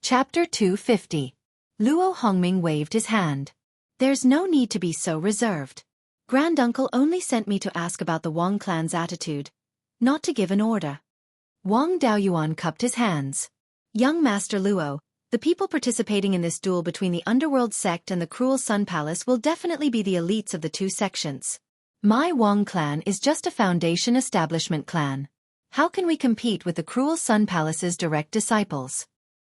Chapter 250. Luo Hongming waved his hand. There's no need to be so reserved. Granduncle only sent me to ask about the Wang clan's attitude, not to give an order. Wang Daoyuan cupped his hands. Young Master Luo, the people participating in this duel between the Underworld sect and the Cruel Sun Palace will definitely be the elites of the two sections. My Wang clan is just a foundation establishment clan. How can we compete with the Cruel Sun Palace's direct disciples?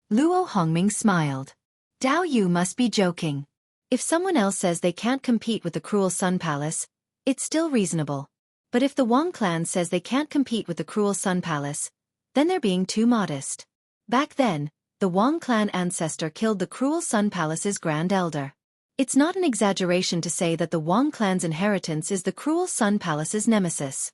Luo Hongming smiled. Dao Yu must be joking. If someone else says they can't compete with the Cruel Sun Palace, it's still reasonable. But if the Wang clan says they can't compete with the Cruel Sun Palace, then they're being too modest. Back then, the Wang clan ancestor killed the Cruel Sun Palace's Grand Elder. It's not an exaggeration to say that the Wang clan's inheritance is the Cruel Sun Palace's nemesis.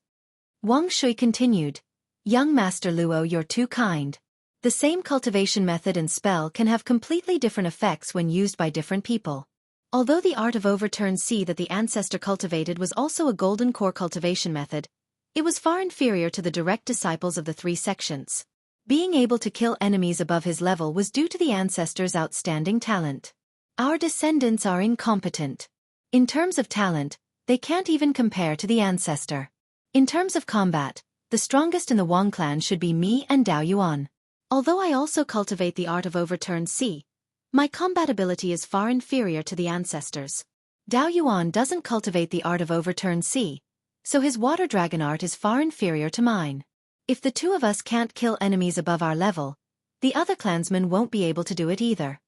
Wang Shui continued, Young Master Luo, you're too kind. The same cultivation method and spell can have completely different effects when used by different people. Although the art of overturn sea that the ancestor cultivated was also a golden core cultivation method, it was far inferior to the direct disciples of the three sections. Being able to kill enemies above his level was due to the ancestor's outstanding talent. Our descendants are incompetent. In terms of talent, they can't even compare to the ancestor. In terms of combat, the strongest in the Wang clan should be me and Dao Yuan. Although I also cultivate the art of overturned sea, my combat ability is far inferior to the ancestors. Dao Yuan doesn't cultivate the art of overturned sea, so his water dragon art is far inferior to mine. If the two of us can't kill enemies above our level, the other clansmen won't be able to do it either.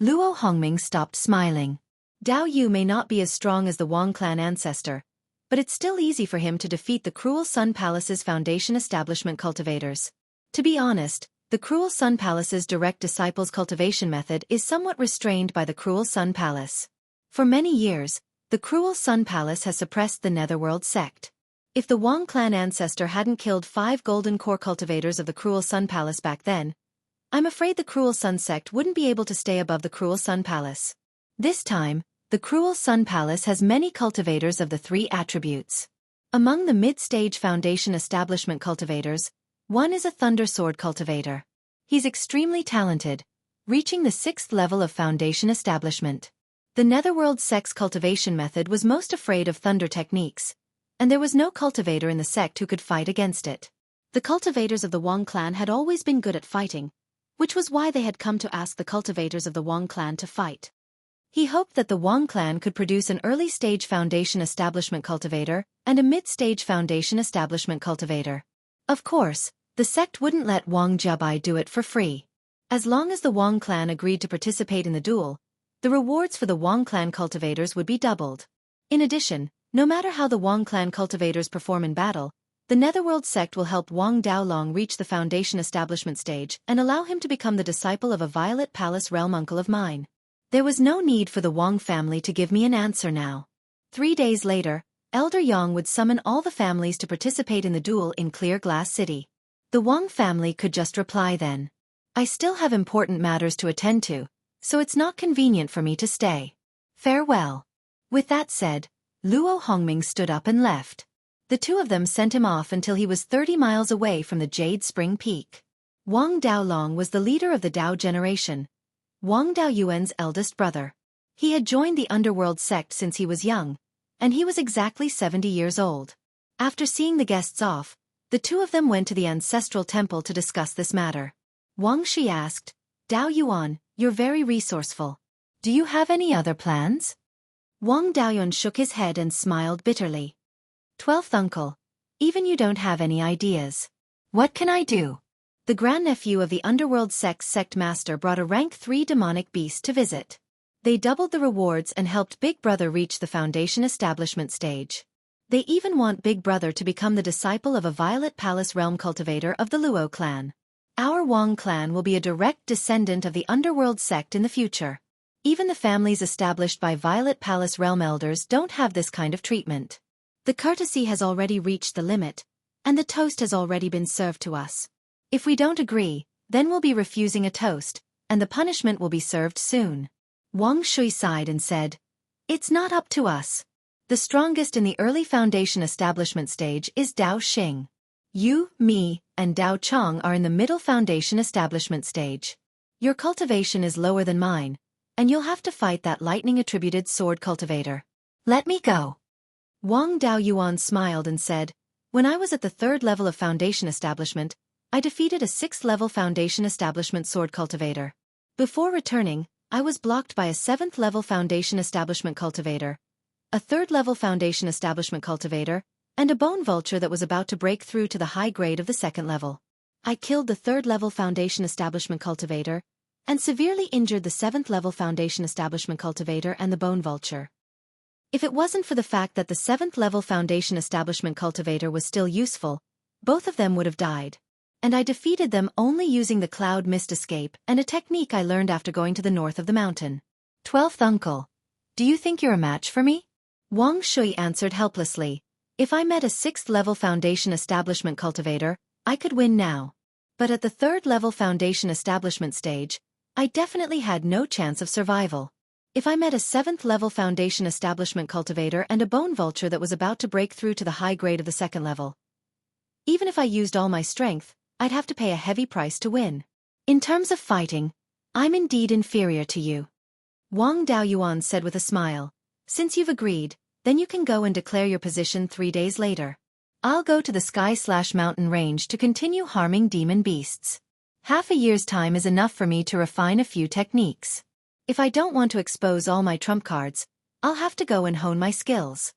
Luo Hongming stopped smiling. Dao Yu may not be as strong as the Wang clan ancestor, but it's still easy for him to defeat the Cruel Sun Palace's foundation establishment cultivators. To be honest, the Cruel Sun Palace's direct disciples cultivation method is somewhat restrained by the Cruel Sun Palace. For many years, the Cruel Sun Palace has suppressed the Netherworld sect. If the Wang clan ancestor hadn't killed 5 golden core cultivators of the Cruel Sun Palace back then, I'm afraid the Cruel Sun sect wouldn't be able to stay above the Cruel Sun Palace. This time, the Cruel Sun Palace has many cultivators of the 3 attributes. Among the mid-stage foundation establishment cultivators, one is a Thunder Sword cultivator. He's extremely talented, reaching the 6th level of foundation establishment. The Netherworld sect's cultivation method was most afraid of thunder techniques, and there was no cultivator in the sect who could fight against it. The cultivators of the Wang clan had always been good at fighting, which was why they had come to ask the cultivators of the Wang clan to fight. He hoped that the Wang clan could produce an early-stage foundation establishment cultivator and a mid-stage foundation establishment cultivator. Of course, the sect wouldn't let Wang Jiabai do it for free. As long as the Wang clan agreed to participate in the duel, the rewards for the Wang clan cultivators would be doubled. In addition, no matter how the Wang clan cultivators perform in battle, the Netherworld sect will help Wang Daolong reach the foundation establishment stage and allow him to become the disciple of a Violet Palace realm uncle of mine. There was no need for the Wang family to give me an answer now. 3 days later, Elder Yang would summon all the families to participate in the duel in Clear Glass City. The Wang family could just reply then. I still have important matters to attend to, so it's not convenient for me to stay. Farewell. With that said, Luo Hongming stood up and left. The two of them sent him off until he was 30 miles away from the Jade Spring Peak. Wang Daolong was the leader of the Dao generation, Wang Daoyuan's eldest brother. He had joined the Underworld sect since he was young, and he was exactly 70 years old. After seeing the guests off, the two of them went to the ancestral temple to discuss this matter. Wang Shi asked, Dao Yuan, you're very resourceful. Do you have any other plans? Wang Daoyuan shook his head and smiled bitterly. 12th uncle, even you don't have any ideas. What can I do? The grandnephew of the Underworld sect's sect master brought a rank 3 demonic beast to visit. They doubled the rewards and helped Big Brother reach the foundation establishment stage. They even want Big Brother to become the disciple of a Violet Palace realm cultivator of the Luo clan. Our Wang clan will be a direct descendant of the Underworld sect in the future. Even the families established by Violet Palace realm elders don't have this kind of treatment. The courtesy has already reached the limit, and the toast has already been served to us. If we don't agree, then we'll be refusing a toast, and the punishment will be served soon. Wang Shui sighed and said, It's not up to us. The strongest in the early foundation establishment stage is Dao Xing. You, me, and Dao Chong are in the middle foundation establishment stage. Your cultivation is lower than mine, and you'll have to fight that lightning-attributed sword cultivator. Let me go. Wang Daoyuan smiled and said, when I was at the 3rd level of Foundation Establishment, I defeated a 6th level Foundation Establishment sword cultivator. Before returning, I was blocked by a 7th level Foundation Establishment cultivator, a 3rd level Foundation Establishment cultivator, and a bone vulture that was about to break through to the high grade of the 2nd level. I killed the 3rd level Foundation Establishment cultivator, and severely injured the 7th level Foundation Establishment cultivator and the bone vulture. If it wasn't for the fact that the 7th level Foundation Establishment cultivator was still useful, both of them would have died. And I defeated them only using the cloud mist escape and a technique I learned after going to the north of the mountain. 12th uncle. Do you think you're a match for me? Wang Shui answered helplessly. If I met a 6th level Foundation Establishment cultivator, I could win now. But at the 3rd level Foundation Establishment stage, I definitely had no chance of survival. If I met a 7th level Foundation Establishment cultivator and a bone vulture that was about to break through to the high grade of the 2nd level, even if I used all my strength, I'd have to pay a heavy price to win. In terms of fighting, I'm indeed inferior to you. Wang Daoyuan said with a smile. Since you've agreed, then you can go and declare your position 3 days later. I'll go to the sky/mountain range to continue harming demon beasts. Half a year's time is enough for me to refine a few techniques. If I don't want to expose all my trump cards, I'll have to go and hone my skills.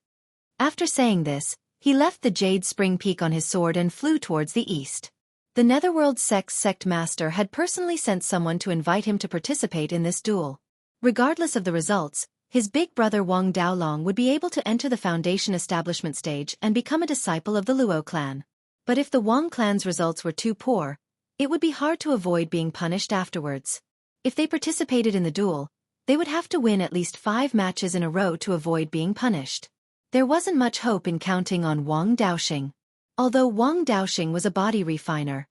After saying this, he left the Jade Spring Peak on his sword and flew towards the east. The Netherworld sect master had personally sent someone to invite him to participate in this duel. Regardless of the results, his big brother Wang Daolong would be able to enter the Foundation Establishment stage and become a disciple of the Luo clan. But if the Wang clan's results were too poor, it would be hard to avoid being punished afterwards. If they participated in the duel, they would have to win at least 5 matches in a row to avoid being punished. There wasn't much hope in counting on Wang Daoxing. Although Wang Daoxing was a body refiner,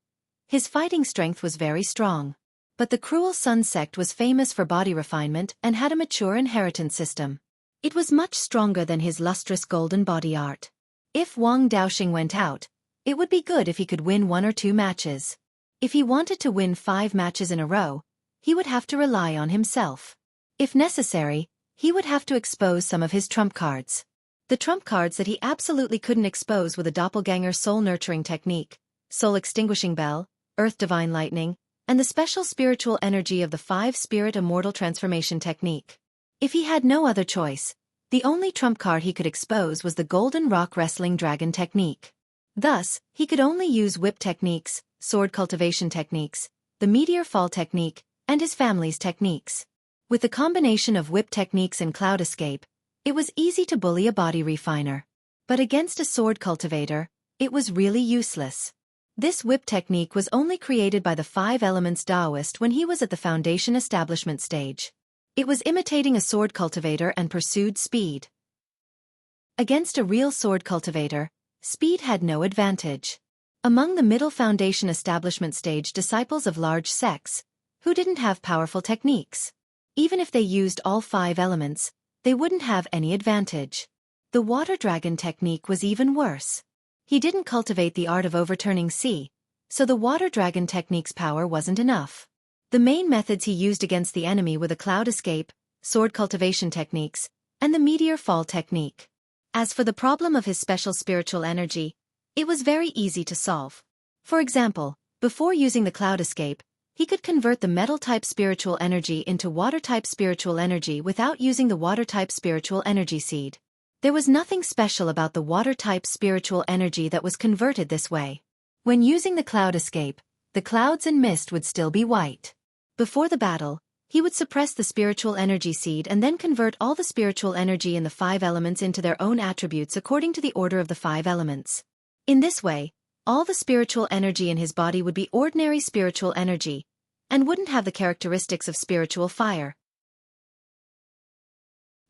his fighting strength was very strong. But the Cruel Sun sect was famous for body refinement and had a mature inheritance system. It was much stronger than his lustrous golden body art. If Wang Daoxing went out, it would be good if he could win 1 or 2 matches. If he wanted to win 5 matches in a row, he would have to rely on himself. If necessary, he would have to expose some of his trump cards. The trump cards that he absolutely couldn't expose were the doppelganger soul nurturing technique, soul extinguishing bell, earth divine lightning, and the special spiritual energy of the 5-spirit immortal transformation technique. If he had no other choice, the only trump card he could expose was the golden rock wrestling dragon technique. Thus, he could only use whip techniques, sword cultivation techniques, the meteor fall technique, and his family's techniques. With the combination of whip techniques and cloud escape, it was easy to bully a body refiner. But against a sword cultivator, it was really useless. This whip technique was only created by the 5 Elements Taoist when he was at the Foundation Establishment stage. It was imitating a sword cultivator and pursued speed. Against a real sword cultivator, speed had no advantage. Among the middle Foundation Establishment stage disciples of large sects, who didn't have powerful techniques, even if they used all 5 elements, they wouldn't have any advantage. The water dragon technique was even worse. He didn't cultivate the art of overturning sea, so the water dragon technique's power wasn't enough. The main methods he used against the enemy were the cloud escape, sword cultivation techniques, and the meteor fall technique. As for the problem of his special spiritual energy, it was very easy to solve. For example, before using the cloud escape, he could convert the metal-type spiritual energy into water-type spiritual energy without using the water-type spiritual energy seed. There was nothing special about the water-type spiritual energy that was converted this way. When using the cloud escape, the clouds and mist would still be white. Before the battle, he would suppress the spiritual energy seed and then convert all the spiritual energy in the 5 elements into their own attributes according to the order of the 5 elements. In this way, all the spiritual energy in his body would be ordinary spiritual energy, and wouldn't have the characteristics of spiritual fire.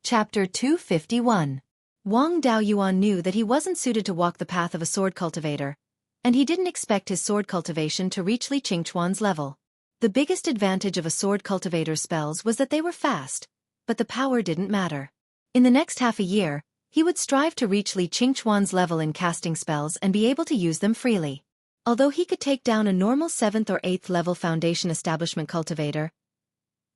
Chapter 251. Wang Daoyuan knew that he wasn't suited to walk the path of a sword cultivator, and he didn't expect his sword cultivation to reach Li Qingchuan's level. The biggest advantage of a sword cultivator's spells was that they were fast, but the power didn't matter. In the next half a year, he would strive to reach Li Qingchuan's level in casting spells and be able to use them freely. Although he could take down a normal 7th or 8th level Foundation Establishment cultivator,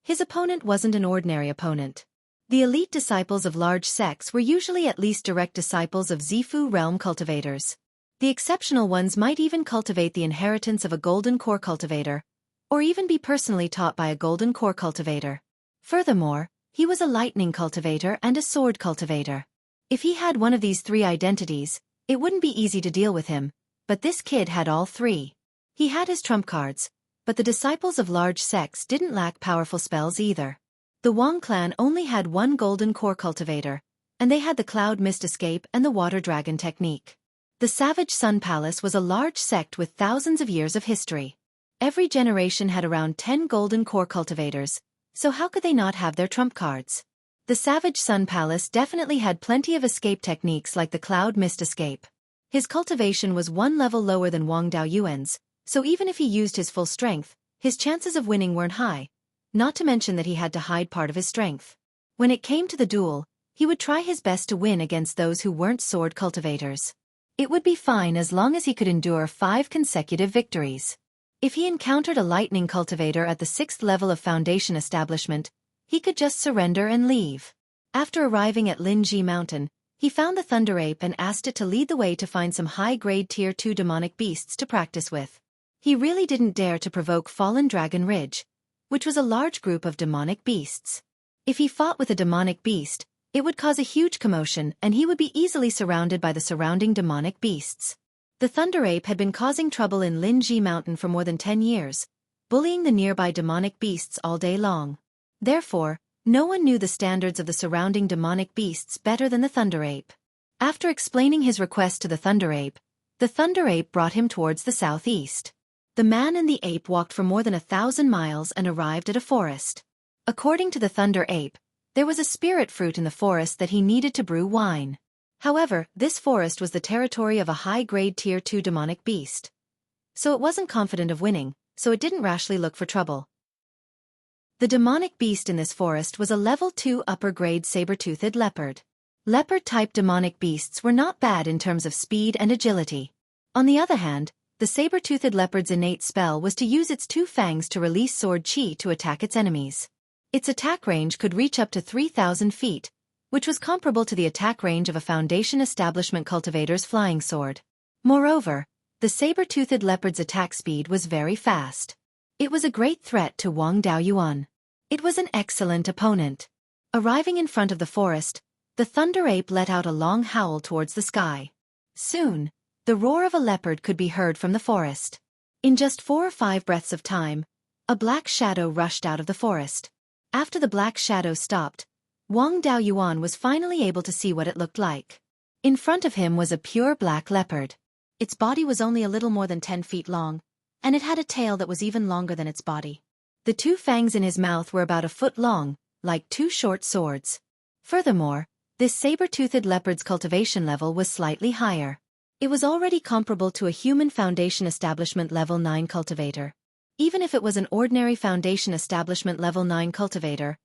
his opponent wasn't an ordinary opponent. The elite disciples of large sects were usually at least direct disciples of Zifu realm cultivators. The exceptional ones might even cultivate the inheritance of a golden core cultivator, or even be personally taught by a golden core cultivator. Furthermore, he was a lightning cultivator and a sword cultivator. If he had one of these three identities, it wouldn't be easy to deal with him, but this kid had all three. He had his trump cards, but the disciples of large sects didn't lack powerful spells either. The Wang clan only had one golden core cultivator, and they had the Cloud Mist Escape and the Water Dragon technique. The Savage Sun Palace was a large sect with thousands of years of history. Every generation had around 10 golden core cultivators, so how could they not have their trump cards? The Savage Sun Palace definitely had plenty of escape techniques like the Cloud Mist Escape. His cultivation was one level lower than Wang Daoyuan's, so even if he used his full strength, his chances of winning weren't high, not to mention that he had to hide part of his strength. When it came to the duel, he would try his best to win against those who weren't sword cultivators. It would be fine as long as he could endure 5 consecutive victories. If he encountered a lightning cultivator at the 6th level of Foundation Establishment, he could just surrender and leave. After arriving at Linji Mountain, he found the Thunder Ape and asked it to lead the way to find some high-grade Tier 2 demonic beasts to practice with. He really didn't dare to provoke Fallen Dragon Ridge, which was a large group of demonic beasts. If he fought with a demonic beast, it would cause a huge commotion and he would be easily surrounded by the surrounding demonic beasts. The Thunder Ape had been causing trouble in Linji Mountain for more than 10 years, bullying the nearby demonic beasts all day long. Therefore, no one knew the standards of the surrounding demonic beasts better than the Thunder Ape. After explaining his request to the Thunder Ape brought him towards the southeast. The man and the ape walked for more than 1,000 miles and arrived at a forest. According to the Thunder Ape, there was a spirit fruit in the forest that he needed to brew wine. However, this forest was the territory of a high-grade Tier 2 demonic beast. So it wasn't confident of winning, so it didn't rashly look for trouble. The demonic beast in this forest was a level 2 upper-grade saber-toothed leopard. Leopard-type demonic beasts were not bad in terms of speed and agility. On the other hand, the saber-toothed leopard's innate spell was to use its 2 fangs to release sword chi to attack its enemies. Its attack range could reach up to 3,000 feet, which was comparable to the attack range of a Foundation Establishment cultivator's flying sword. Moreover, the saber-toothed leopard's attack speed was very fast. It was a great threat to Wang Daoyuan. It was an excellent opponent. Arriving in front of the forest, the Thunder Ape let out a long howl towards the sky. Soon, the roar of a leopard could be heard from the forest. In just 4 or 5 breaths of time, a black shadow rushed out of the forest. After the black shadow stopped, Wang Daoyuan was finally able to see what it looked like. In front of him was a pure black leopard. Its body was only a little more than 10 feet long, and it had a tail that was even longer than its body. The 2 fangs in his mouth were about a foot long, like 2 short swords. Furthermore, this saber-toothed leopard's cultivation level was slightly higher. It was already comparable to a human Foundation Establishment Level 9 cultivator. Even if it was an ordinary Foundation Establishment Level 9 cultivator,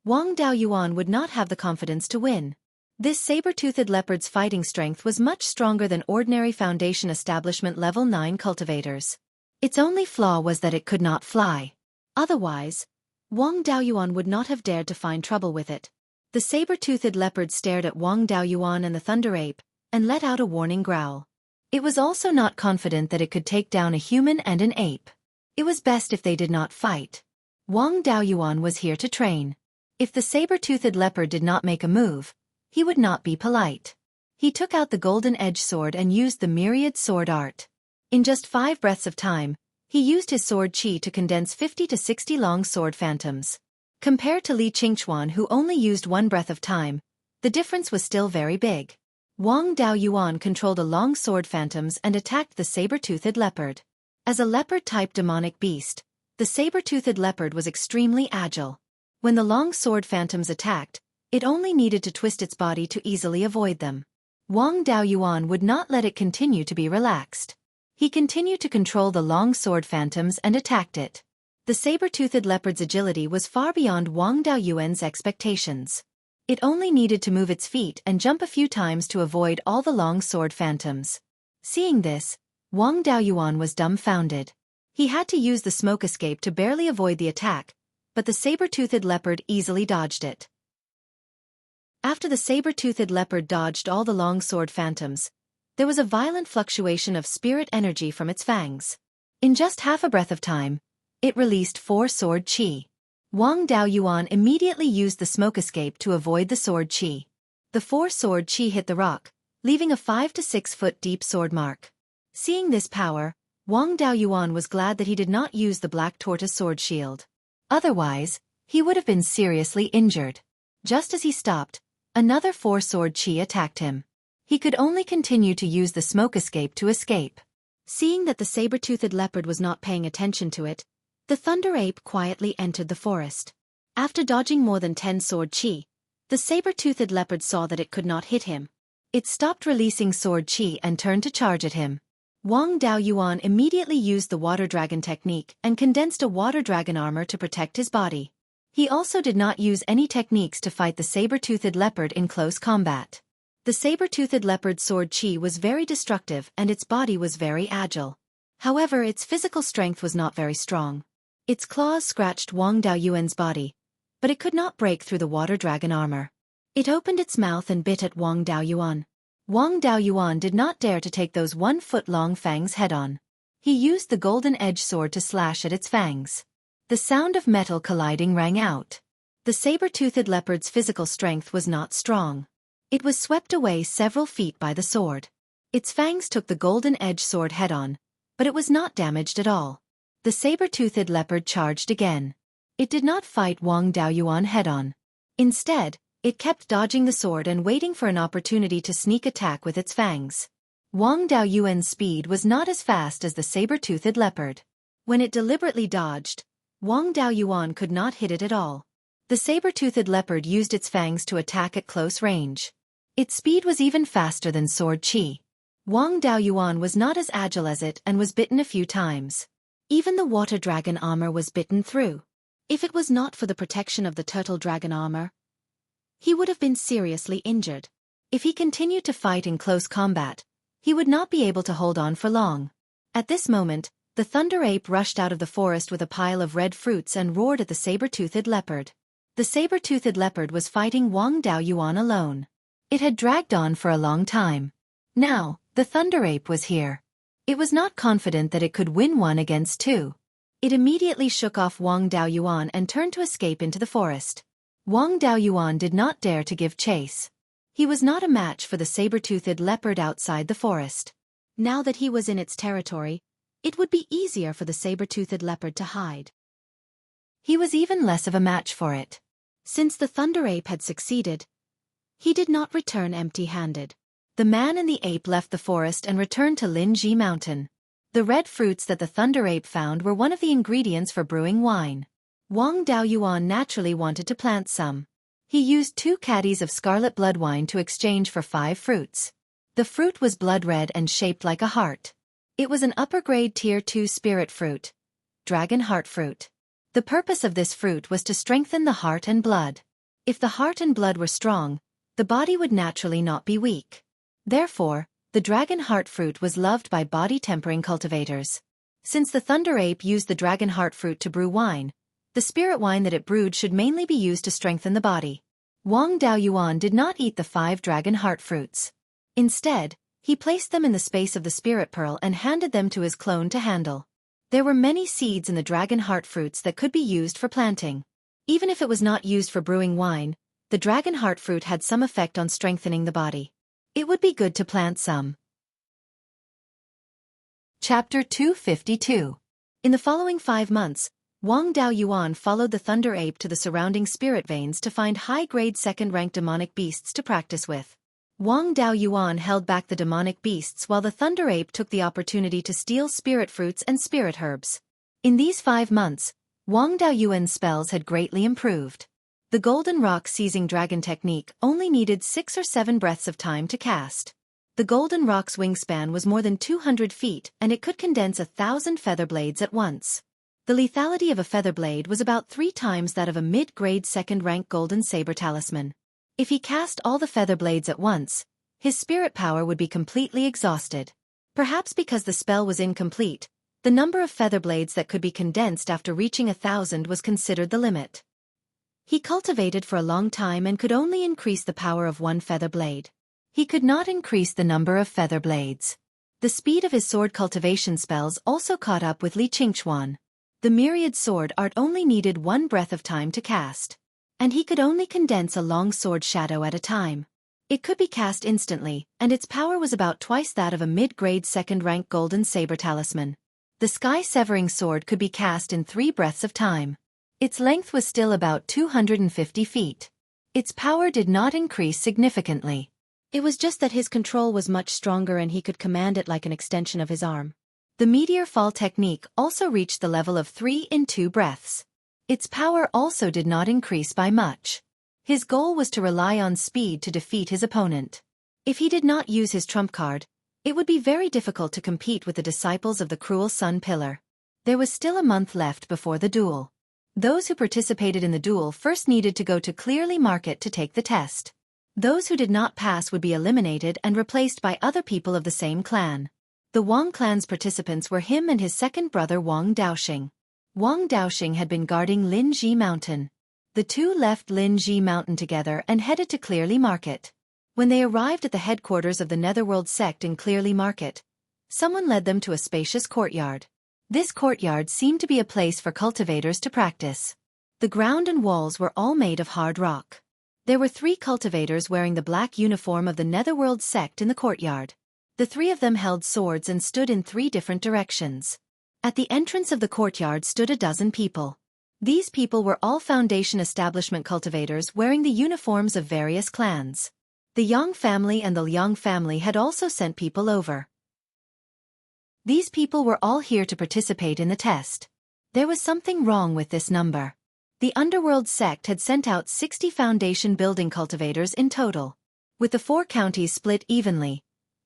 Wang Daoyuan would not have the confidence to win. This saber-toothed leopard's fighting strength was much stronger than ordinary Foundation Establishment Level 9 cultivators. Its only flaw was that it could not fly. Otherwise, Wang Daoyuan would not have dared to find trouble with it. The saber-toothed leopard stared at Wang Daoyuan and the Thunder Ape, and let out a warning growl. It was also not confident that it could take down a human and an ape. It was best if they did not fight. Wang Daoyuan was here to train. If the saber-toothed leopard did not make a move, he would not be polite. He took out the golden edge sword and used the myriad sword art. In just 5 breaths of time, he used his sword chi to condense 50 to 60 long sword phantoms. Compared to Li Qingchuan, who only used 1 breath of time, the difference was still very big. Wang Daoyuan controlled a long sword phantoms and attacked the saber-toothed leopard. As a leopard-type demonic beast, the saber-toothed leopard was extremely agile. When the long sword phantoms attacked, it only needed to twist its body to easily avoid them. Wang Daoyuan would not let it continue to be relaxed. He continued to control the long sword phantoms and attacked it. The saber-toothed leopard's agility was far beyond Wang Daoyuan's expectations. It only needed to move its feet and jump a few times to avoid all the long sword phantoms. Seeing this, Wang Daoyuan was dumbfounded. He had to use the smoke escape to barely avoid the attack, but the saber-toothed leopard easily dodged it. After the saber-toothed leopard dodged all the long sword phantoms, there was a violent fluctuation of spirit energy from its fangs. In just half a breath of time, it released 4 sword chi. Wang Daoyuan immediately used the smoke escape to avoid the sword chi. The 4 sword chi hit the rock, leaving a 5 to 6 foot deep sword mark. Seeing this power, Wang Daoyuan was glad that he did not use the black tortoise sword shield. Otherwise, he would have been seriously injured. Just as he stopped, another 4 sword chi attacked him. He could only continue to use the smoke escape to escape. Seeing that the saber-toothed leopard was not paying attention to it, the thunder ape quietly entered the forest. After dodging more than 10 sword chi, the saber-toothed leopard saw that it could not hit him. It stopped releasing sword chi and turned to charge at him. Wang Daoyuan immediately used the water dragon technique and condensed a water dragon armor to protect his body. He also did not use any techniques to fight the saber-toothed leopard in close combat. The saber-toothed leopard's sword chi was very destructive and its body was very agile. However, its physical strength was not very strong. Its claws scratched Wang Daoyuan's body, but it could not break through the water dragon armor. It opened its mouth and bit at Wang Daoyuan. Wang Daoyuan did not dare to take those 1-foot-long fangs head-on. He used the golden edge sword to slash at its fangs. The sound of metal colliding rang out. The saber-toothed leopard's physical strength was not strong. It was swept away several feet by the sword. Its fangs took the golden edge sword head-on, but it was not damaged at all. The saber-toothed leopard charged again. It did not fight Wang Daoyuan head-on. Instead, it kept dodging the sword and waiting for an opportunity to sneak attack with its fangs. Wang Daoyuan's speed was not as fast as the saber-toothed leopard. When it deliberately dodged, Wang Daoyuan could not hit it at all. The saber-toothed leopard used its fangs to attack at close range. Its speed was even faster than sword chi. Wang Daoyuan was not as agile as it and was bitten a few times. Even the water dragon armor was bitten through. If it was not for the protection of the turtle dragon armor, he would have been seriously injured. If he continued to fight in close combat, he would not be able to hold on for long. At this moment, the thunder ape rushed out of the forest with a pile of red fruits and roared at the saber-toothed leopard. The saber-toothed leopard was fighting Wang Daoyuan alone. It had dragged on for a long time. Now, the thunder ape was here. It was not confident that it could win 1 against 2. It immediately shook off Wang Daoyuan and turned to escape into the forest. Wang Daoyuan did not dare to give chase. He was not a match for the saber-toothed leopard outside the forest. Now that he was in its territory, it would be easier for the saber-toothed leopard to hide. He was even less of a match for it. Since the thunder ape had succeeded, he did not return empty-handed. The man and the ape left the forest and returned to Linji Mountain. The red fruits that the thunder ape found were one of the ingredients for brewing wine. Wang Daoyuan naturally wanted to plant some. He used 2 caddies of scarlet blood wine to exchange for 5 fruits. The fruit was blood red and shaped like a heart. It was an upper-grade Tier 2 spirit fruit, dragon heart fruit. The purpose of this fruit was to strengthen the heart and blood. If the heart and blood were strong, the body would naturally not be weak. Therefore, the dragon heart fruit was loved by body-tempering cultivators. Since the thunder ape used the dragon heart fruit to brew wine, the spirit wine that it brewed should mainly be used to strengthen the body. Wang Daoyuan did not eat the 5 dragon heart fruits. Instead, he placed them in the space of the spirit pearl and handed them to his clone to handle. There were many seeds in the dragon heart fruits that could be used for planting. Even if it was not used for brewing wine, the dragon heart fruit had some effect on strengthening the body. It would be good to plant some. Chapter 252. In the following 5 months, Wang Daoyuan followed the thunder ape to the surrounding spirit veins to find high-grade second-rank demonic beasts to practice with. Wang Daoyuan held back the demonic beasts while the thunder ape took the opportunity to steal spirit fruits and spirit herbs. In these 5 months, Wang Daoyuan's spells had greatly improved. The golden rock seizing dragon technique only needed 6 or 7 breaths of time to cast. The golden rock's wingspan was more than 200 feet and it could condense 1,000 feather blades at once. The lethality of a feather blade was about 3 times that of a mid-grade second-rank golden saber talisman. If he cast all the feather blades at once, his spirit power would be completely exhausted. Perhaps because the spell was incomplete, the number of feather blades that could be condensed after reaching 1,000 was considered the limit. He cultivated for a long time and could only increase the power of one feather blade. He could not increase the number of feather blades. The speed of his sword cultivation spells also caught up with Li Qingchuan. The myriad sword art only needed one breath of time to cast. And he could only condense a long sword shadow at a time. It could be cast instantly, and its power was about twice that of a mid-grade second-rank golden saber talisman. The sky-severing sword could be cast in 3 breaths of time. Its length was still about 250 feet. Its power did not increase significantly. It was just that his control was much stronger and he could command it like an extension of his arm. The meteor fall technique also reached the level of 3 in 2 breaths. Its power also did not increase by much. His goal was to rely on speed to defeat his opponent. If he did not use his trump card, it would be very difficult to compete with the disciples of the cruel Sun Pillar. There was still a month left before the duel. Those who participated in the duel first needed to go to Clearly Market to take the test. Those who did not pass would be eliminated and replaced by other people of the same clan. The Wang clan's participants were him and his second brother Wang Daoxing. Wang Daoxing had been guarding Linji Mountain. The two left Linji Mountain together and headed to Clearly Market. When they arrived at the headquarters of the Netherworld sect in Clearly Market, someone led them to a spacious courtyard. This courtyard seemed to be a place for cultivators to practice. The ground and walls were all made of hard rock. There were 3 cultivators wearing the black uniform of the Netherworld sect in the courtyard. The 3 of them held swords and stood in 3 different directions. At the entrance of the courtyard stood a dozen people. These people were all Foundation Establishment cultivators wearing the uniforms of various clans. The Yang family and the Liang family had also sent people over. These people were all here to participate in the test. There was something wrong with this number. The Underworld sect had sent out 60 Foundation building cultivators in total. With the 4 counties split evenly,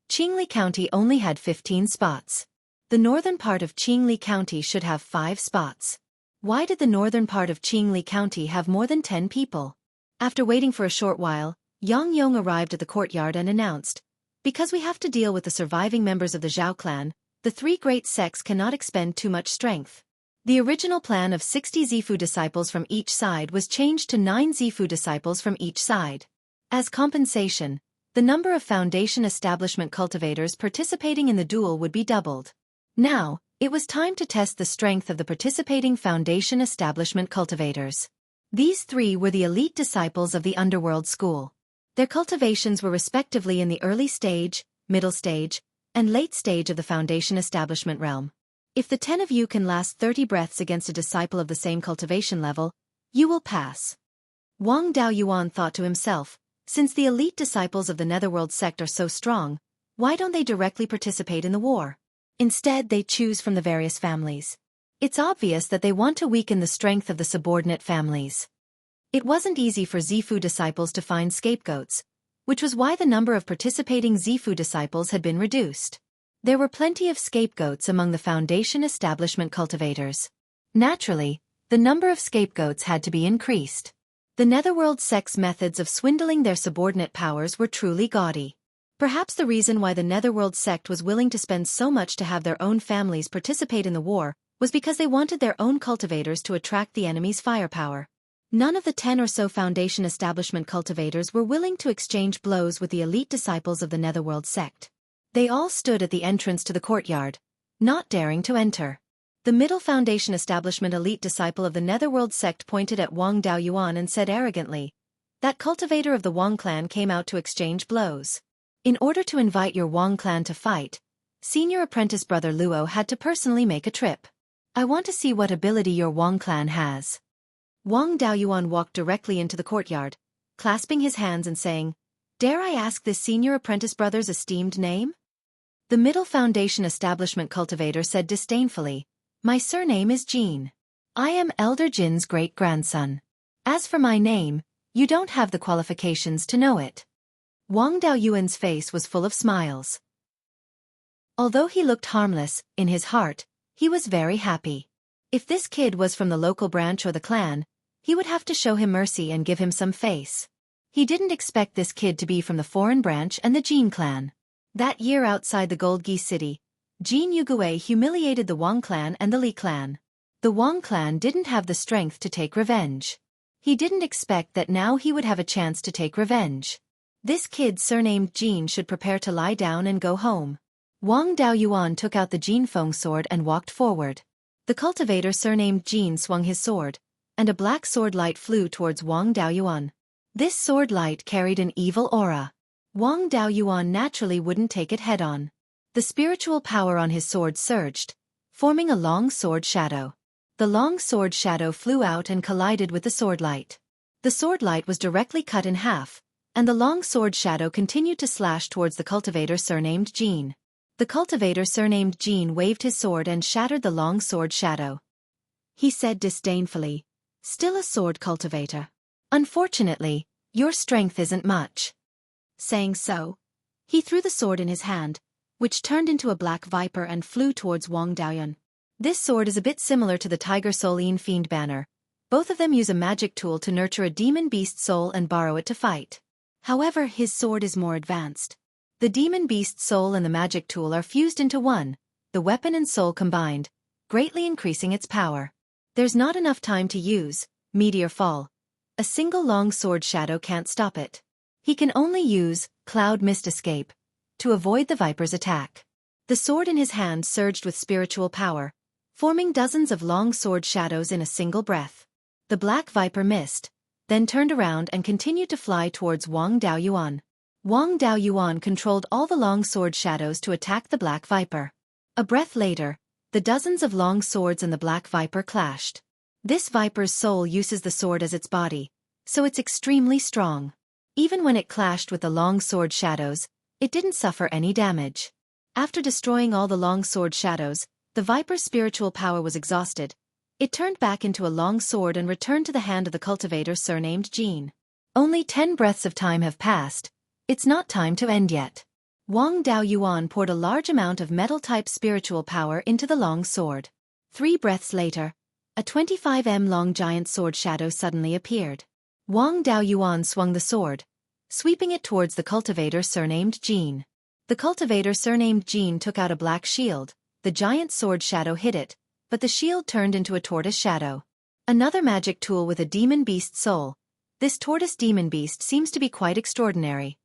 Qingli County only had 15 spots. The northern part of Qingli County should have 5 spots. Why did the northern part of Qingli County have more than 10 people? After waiting for a short while, Yang Yong arrived at the courtyard and announced, "Because we have to deal with the surviving members of the Zhao clan, the 3 great sects cannot expend too much strength." The original plan of 60 Zifu disciples from each side was changed to 9 Zifu disciples from each side. As compensation, the number of Foundation Establishment cultivators participating in the duel would be doubled. Now, it was time to test the strength of the participating Foundation Establishment cultivators. These 3 were the elite disciples of the Underworld School. Their cultivations were respectively in the early stage, middle stage, and late stage of the Foundation Establishment realm. If the 10 of you can last 30 breaths against a disciple of the same cultivation level, you will pass. Wang Daoyuan thought to himself, since the elite disciples of the Netherworld sect are so strong, why don't they directly participate in the war? Instead, they choose from the various families. It's obvious that they want to weaken the strength of the subordinate families. It wasn't easy for Zifu disciples to find scapegoats, which was why the number of participating Zifu disciples had been reduced. There were plenty of scapegoats among the Foundation Establishment cultivators. Naturally, the number of scapegoats had to be increased. The Netherworld sect's methods of swindling their subordinate powers were truly gaudy. Perhaps the reason why the Netherworld sect was willing to spend so much to have their own families participate in the war was because they wanted their own cultivators to attract the enemy's firepower. None of the 10 or so Foundation Establishment cultivators were willing to exchange blows with the elite disciples of the Netherworld sect. They all stood at the entrance to the courtyard, not daring to enter. The middle Foundation Establishment elite disciple of the Netherworld sect pointed at Wang Daoyuan and said arrogantly, "That cultivator of the Wang clan came out to exchange blows. In order to invite your Wang clan to fight, senior apprentice brother Luo had to personally make a trip. I want to see what ability your Wang clan has." Wang Daoyuan walked directly into the courtyard, clasping his hands and saying, "Dare I ask this senior apprentice brother's esteemed name?" The middle Foundation Establishment cultivator said disdainfully, "My surname is Jin. I am Elder Jin's great-grandson. As for my name, you don't have the qualifications to know it." Wang Daoyuan's face was full of smiles. Although he looked harmless, in his heart, he was very happy. If this kid was from the local branch or the clan, he would have to show him mercy and give him some face. He didn't expect this kid to be from the foreign branch and the Jin clan. That year outside the Gold Geese City, Jin Yugue humiliated the Wang clan and the Li clan. The Wang clan didn't have the strength to take revenge. He didn't expect that now he would have a chance to take revenge. This kid surnamed Jin should prepare to lie down and go home. Wang Daoyuan took out the Jinfeng sword and walked forward. The cultivator surnamed Jin swung his sword, and a black sword light flew towards Wang Daoyuan. This sword light carried an evil aura. Wang Daoyuan naturally wouldn't take it head-on. The spiritual power on his sword surged, forming a long sword shadow. The long sword shadow flew out and collided with the sword light. The sword light was directly cut in half, and the long sword shadow continued to slash towards the cultivator surnamed Jin. The cultivator surnamed Jin waved his sword and shattered the long sword shadow. He said disdainfully, "Still a sword cultivator. Unfortunately, your strength isn't much." Saying so, he threw the sword in his hand, which turned into a black viper and flew towards Wang Daoyuan. This sword is a bit similar to the Tiger Soul Fiend banner. Both of them use a magic tool to nurture a demon beast soul and borrow it to fight. However, his sword is more advanced. The demon beast soul and the magic tool are fused into one, the weapon and soul combined, greatly increasing its power. There's not enough time to use meteor fall. A single long sword shadow can't stop it. He can only use cloud mist escape to avoid the viper's attack. The sword in his hand surged with spiritual power, forming dozens of long sword shadows in a single breath. The black viper missed, then turned around and continued to fly towards Wang Daoyuan. Wang Daoyuan controlled all the long sword shadows to attack the black viper. A breath later, the dozens of long swords and the black viper clashed. This viper's soul uses the sword as its body, so it's extremely strong. Even when it clashed with the long sword shadows, it didn't suffer any damage. After destroying all the long sword shadows, the viper's spiritual power was exhausted. It turned back into a long sword and returned to the hand of the cultivator surnamed Jin. Only 10 breaths of time have passed. It's not time to end yet. Wang Daoyuan poured a large amount of metal-type spiritual power into the long sword. 3 breaths later, a 25 long giant sword shadow suddenly appeared. Wang Daoyuan swung the sword, sweeping it towards the cultivator surnamed Jin. The cultivator surnamed Jin took out a black shield. The giant sword shadow hit it, but the shield turned into a tortoise shadow. Another magic tool with a demon beast soul. This tortoise demon beast seems to be quite extraordinary.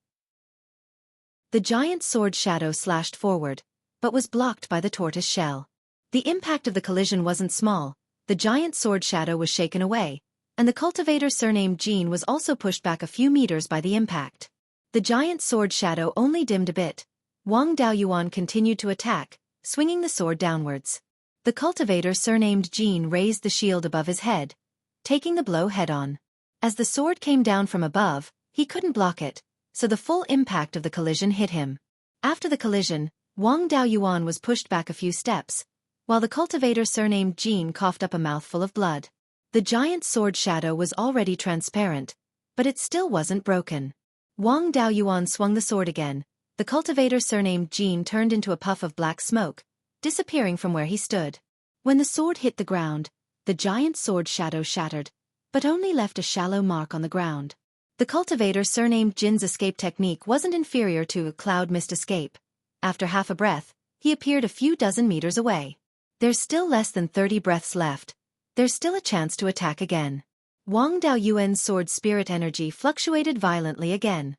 The giant sword shadow slashed forward, but was blocked by the tortoise shell. The impact of the collision wasn't small. The giant sword shadow was shaken away, and the cultivator surnamed Jin was also pushed back a few meters by the impact. The giant sword shadow only dimmed a bit. Wang Daoyuan continued to attack, swinging the sword downwards. The cultivator surnamed Jin raised the shield above his head, taking the blow head-on. As the sword came down from above, he couldn't block it, so the full impact of the collision hit him. After the collision, Wang Daoyuan was pushed back a few steps, while the cultivator surnamed Jin coughed up a mouthful of blood. The giant sword shadow was already transparent, but it still wasn't broken. Wang Daoyuan swung the sword again. The cultivator surnamed Jin turned into a puff of black smoke, disappearing from where he stood. When the sword hit the ground, the giant sword shadow shattered, but only left a shallow mark on the ground. The cultivator surnamed Jin's escape technique wasn't inferior to a cloud mist escape. After half a breath, he appeared a few dozen meters away. There's still less than 30 breaths left. There's still a chance to attack again. Wang Daoyuan's sword spirit energy fluctuated violently again.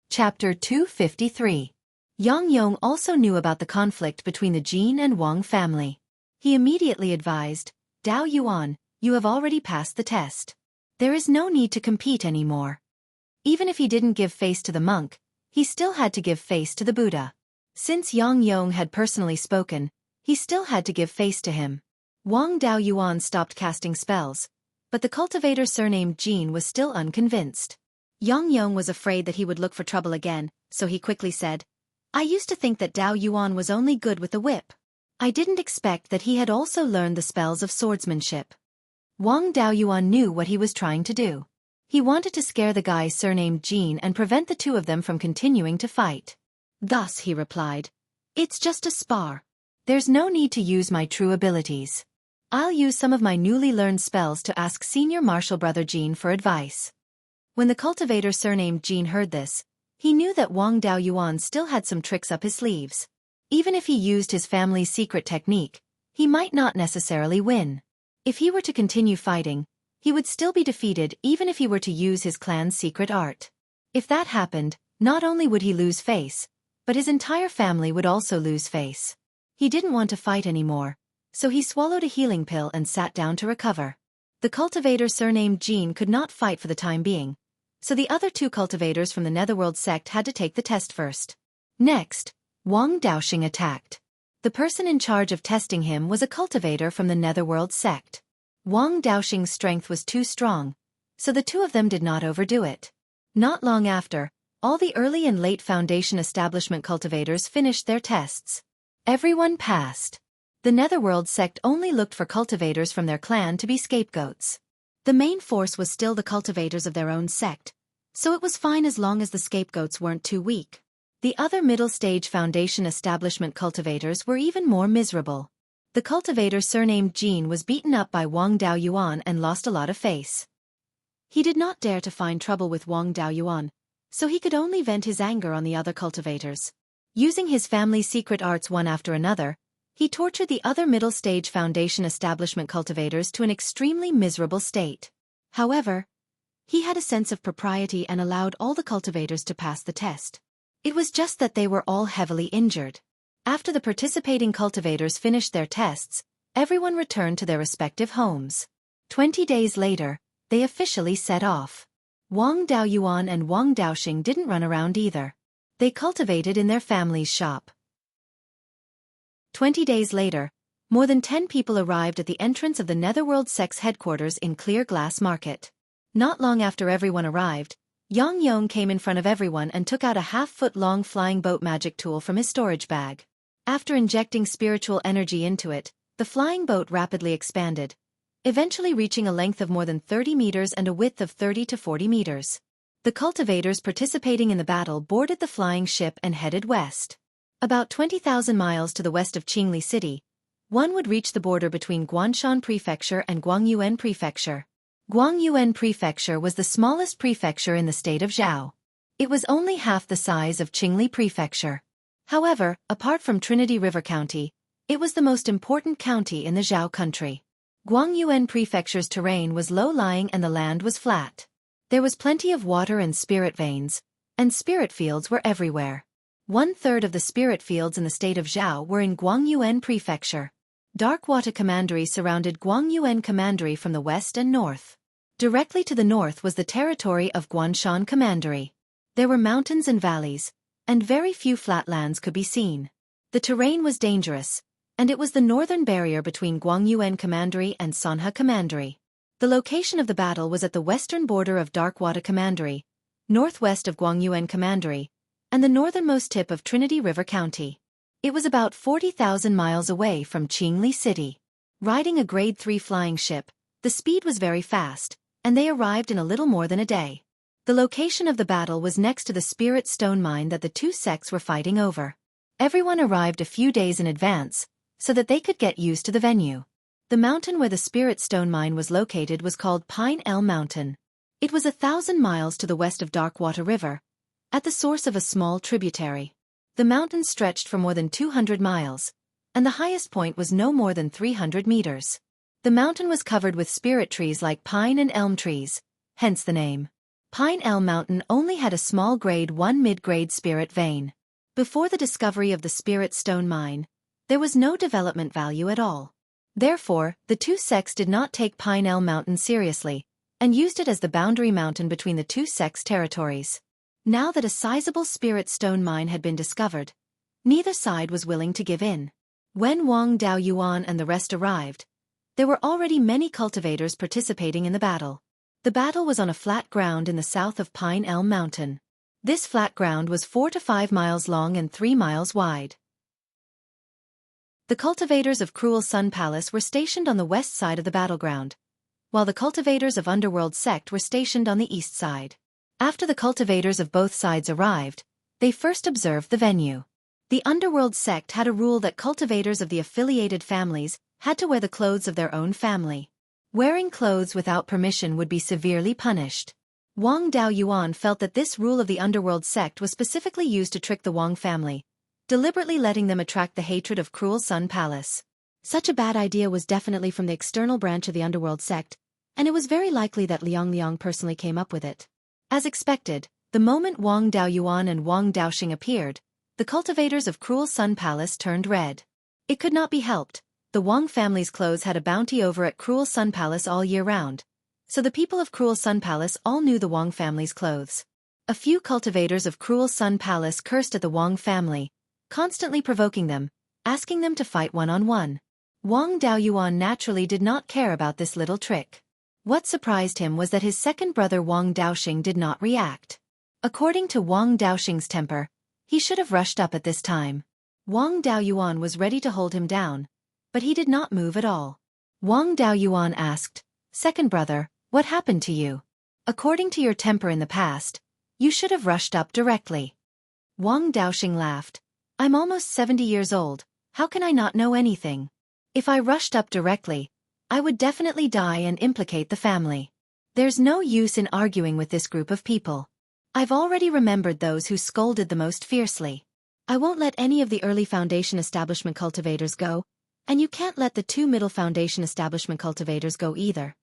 Chapter 253. Yang Yong also knew about the conflict between the Jin and Wang family. He immediately advised, "Dao Yuan, you have already passed the test. There is no need to compete anymore." Even if he didn't give face to the monk, he still had to give face to the Buddha. Since Yang Yong had personally spoken, he still had to give face to him. Wang Daoyuan stopped casting spells, but the cultivator surnamed Jin was still unconvinced. Yang Yong was afraid that he would look for trouble again, so he quickly said, "I used to think that Dao Yuan was only good with the whip. I didn't expect that he had also learned the spells of swordsmanship." Wang Daoyuan knew what he was trying to do. He wanted to scare the guy surnamed Jin and prevent the two of them from continuing to fight. Thus he replied, "It's just a spar. There's no need to use my true abilities. I'll use some of my newly learned spells to ask senior martial brother Jin for advice." When the cultivator surnamed Jin heard this, He knew that Wang Daoyuan still had some tricks up his sleeves. Even if he used his family's secret technique, he might not necessarily win. If he were to continue fighting, he would still be defeated even if he were to use his clan's secret art. If that happened, not only would he lose face, but his entire family would also lose face. He didn't want to fight anymore, so he swallowed a healing pill and sat down to recover. The cultivator surnamed Jean could not fight for the time being, so the other two cultivators from the Netherworld sect had to take the test first. Next, Wang Daoxing attacked. The person in charge of testing him was a cultivator from the Netherworld sect. Wang Daoxing's strength was too strong, so the two of them did not overdo it. Not long after, all the early and late Foundation establishment cultivators finished their tests. Everyone passed. The Netherworld sect only looked for cultivators from their clan to be scapegoats. The main force was still the cultivators of their own sect, so it was fine as long as the scapegoats weren't too weak. The other middle-stage Foundation establishment cultivators were even more miserable. The cultivator surnamed Jean was beaten up by Wang Daoyuan and lost a lot of face. He did not dare to find trouble with Wang Daoyuan, so he could only vent his anger on the other cultivators. Using his family's secret arts one after another, he tortured the other middle-stage Foundation establishment cultivators to an extremely miserable state. However, he had a sense of propriety and allowed all the cultivators to pass the test. It was just that they were all heavily injured. After the participating cultivators finished their tests, everyone returned to their respective homes. 20 days later, they officially set off. Wang Daoyuan and Wang Daoxing didn't run around either. They cultivated in their family's shop. 20 days later, more than 10 people arrived at the entrance of the Netherworld sect's headquarters in Clear Glass Market. Not long after everyone arrived, Yang Yong came in front of everyone and took out a half-foot-long flying boat magic tool from his storage bag. After injecting spiritual energy into it, the flying boat rapidly expanded, eventually reaching a length of more than 30 meters and a width of 30 to 40 meters. The cultivators participating in the battle boarded the flying ship and headed west. About 20,000 miles to the west of Qingli City, one would reach the border between Guanshan Prefecture and Guangyuan Prefecture. Guangyuan Prefecture was the smallest prefecture in the state of Zhao. It was only half the size of Qingli Prefecture. However, apart from Trinity River County, it was the most important county in the Zhao country. Guangyuan Prefecture's terrain was low-lying and the land was flat. There was plenty of water and spirit veins, and spirit fields were everywhere. 1/3 of the spirit fields in the state of Zhao were in Guangyuan Prefecture. Darkwater Commandery surrounded Guangyuan Commandery from the west and north. Directly to the north was the territory of Guanshan Commandery. There were mountains and valleys, and very few flatlands could be seen. The terrain was dangerous, and it was the northern barrier between Guangyuan Commandery and Sonha Commandery. The location of the battle was at the western border of Darkwater Commandery, northwest of Guangyuan Commandery, and the northernmost tip of Trinity River County. It was about 40,000 miles away from Qingli City. Riding a Grade 3 flying ship, the speed was very fast, and they arrived in a little more than a day. The location of the battle was next to the Spirit Stone Mine that the two sects were fighting over. Everyone arrived a few days in advance, so that they could get used to the venue. The mountain where the Spirit Stone Mine was located was called Pine Elm Mountain. It was 1,000 miles to the west of Darkwater River, at the source of a small tributary. The mountain stretched for more than 200 miles, and the highest point was no more than 300 meters. The mountain was covered with spirit trees like pine and elm trees, hence the name. Pine Elm Mountain only had a small Grade 1 mid-grade spirit vein. Before the discovery of the Spirit Stone Mine, there was no development value at all. Therefore, the two sects did not take Pine Elm Mountain seriously, and used it as the boundary mountain between the two sects' territories. Now that a sizable Spirit Stone Mine had been discovered, neither side was willing to give in. When Wang Daoyuan and the rest arrived, there were already many cultivators participating in the battle. The battle was on a flat ground in the south of Pine Elm Mountain. This flat ground was 4 to 5 miles long and 3 miles wide. The cultivators of Cruel Sun Palace were stationed on the west side of the battleground, while the cultivators of Underworld Sect were stationed on the east side. After the cultivators of both sides arrived, they first observed the venue. The Underworld Sect had a rule that cultivators of the affiliated families had to wear the clothes of their own family. Wearing clothes without permission would be severely punished. Wang Daoyuan felt that this rule of the underworld sect was specifically used to trick the Wang family, deliberately letting them attract the hatred of Cruel Sun Palace. Such a bad idea was definitely from the external branch of the underworld sect, and it was very likely that Liang personally came up with it. As expected, the moment Wang Daoyuan and Wang Daoxing appeared, the cultivators of Cruel Sun Palace turned red. It could not be helped. The Wang family's clothes had a bounty over at Cruel Sun Palace all year round, so the people of Cruel Sun Palace all knew the Wang family's clothes. A few cultivators of Cruel Sun Palace cursed at the Wang family, constantly provoking them, asking them to fight one-on-one. Wang Daoyuan naturally did not care about this little trick. What surprised him was that his second brother Wang Daoxing did not react. According to Wang Daoxing's temper, he should have rushed up at this time. Wang Daoyuan was ready to hold him down, but he did not move at all. Wang Daoyuan asked, "Second brother, what happened to you? According to your temper in the past, you should have rushed up directly." Wang Daoxing laughed. "I'm almost 70 years old, how can I not know anything? If I rushed up directly, I would definitely die and implicate the family. There's no use in arguing with this group of people. I've already remembered those who scolded the most fiercely. I won't let any of the early foundation establishment cultivators go, and you can't let the 2 middle foundation establishment cultivators go either."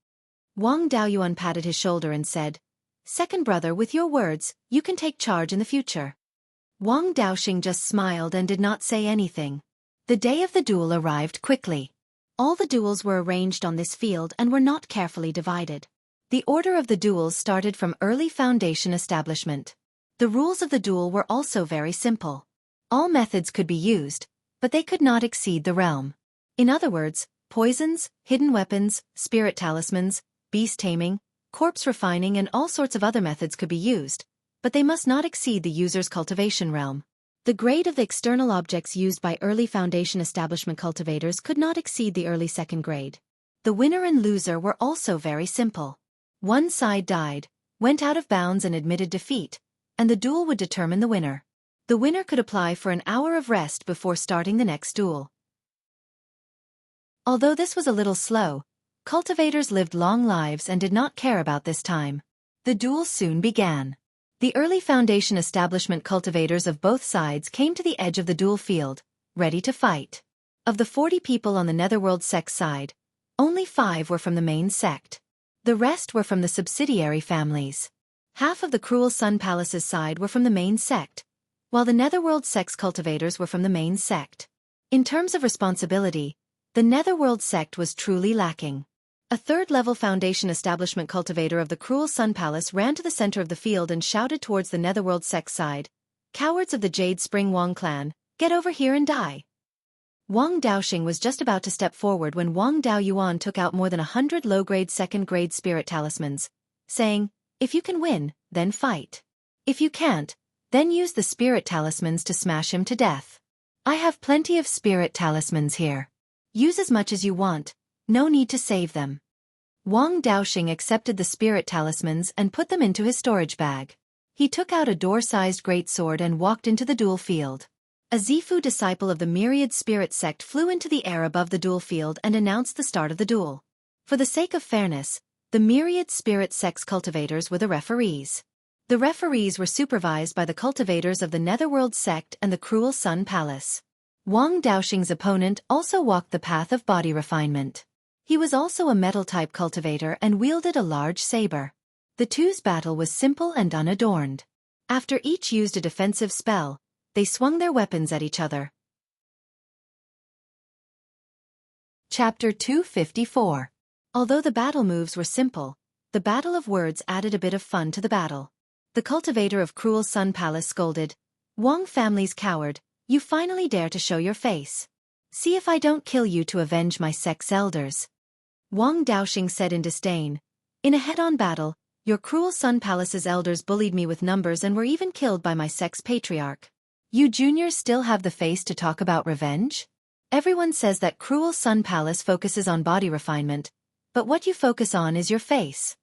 Wang Daoyuan patted his shoulder and said, "Second brother, with your words, you can take charge in the future." Wang Daoxing just smiled and did not say anything. The day of the duel arrived quickly. All the duels were arranged on this field and were not carefully divided. The order of the duels started from early foundation establishment. The rules of the duel were also very simple. All methods could be used, but they could not exceed the realm. In other words, poisons, hidden weapons, spirit talismans, beast taming, corpse refining and all sorts of other methods could be used, but they must not exceed the user's cultivation realm. The grade of the external objects used by early foundation establishment cultivators could not exceed the early second grade. The winner and loser were also very simple. One side died, went out of bounds and admitted defeat, and the duel would determine the winner. The winner could apply for an hour of rest before starting the next duel. Although this was a little slow, cultivators lived long lives and did not care about this time. The duel soon began. The early foundation establishment cultivators of both sides came to the edge of the duel field, ready to fight. Of the 40 people on the Netherworld sect side, only 5 were from the main sect. The rest were from the subsidiary families. Half of the Cruel Sun Palace's side were from the main sect, while the Netherworld sect's cultivators were from the main sect. In terms of responsibility, the Netherworld sect was truly lacking. A third-level foundation establishment cultivator of the Cruel Sun Palace ran to the center of the field and shouted towards the Netherworld sect side, "Cowards of the Jade Spring Wang clan, get over here and die." Wang Daoxing was just about to step forward when Wang Daoyuan took out more than 100 low-grade second-grade spirit talismans, saying, "If you can win, then fight. If you can't, then use the spirit talismans to smash him to death. I have plenty of spirit talismans here. Use as much as you want, no need to save them." Wang Daoxing accepted the spirit talismans and put them into his storage bag. He took out a door-sized greatsword and walked into the duel field. A Zifu disciple of the Myriad Spirit sect flew into the air above the duel field and announced the start of the duel. For the sake of fairness, the Myriad Spirit sect's cultivators were the referees. The referees were supervised by the cultivators of the Netherworld sect and the Cruel Sun Palace. Wang Daoxing's opponent also walked the path of body refinement. He was also a metal-type cultivator and wielded a large saber. The two's battle was simple and unadorned. After each used a defensive spell, they swung their weapons at each other. Chapter 254. Although the battle moves were simple, the battle of words added a bit of fun to the battle. The cultivator of Cruel Sun Palace scolded, "Wang family's coward, you finally dare to show your face. See if I don't kill you to avenge my sect's elders." Wang Daoxing said in disdain, "In a head-on battle, your Cruel Sun Palace's elders bullied me with numbers and were even killed by my sect's patriarch. You juniors still have the face to talk about revenge? Everyone says that Cruel Sun Palace focuses on body refinement, but what you focus on is your face."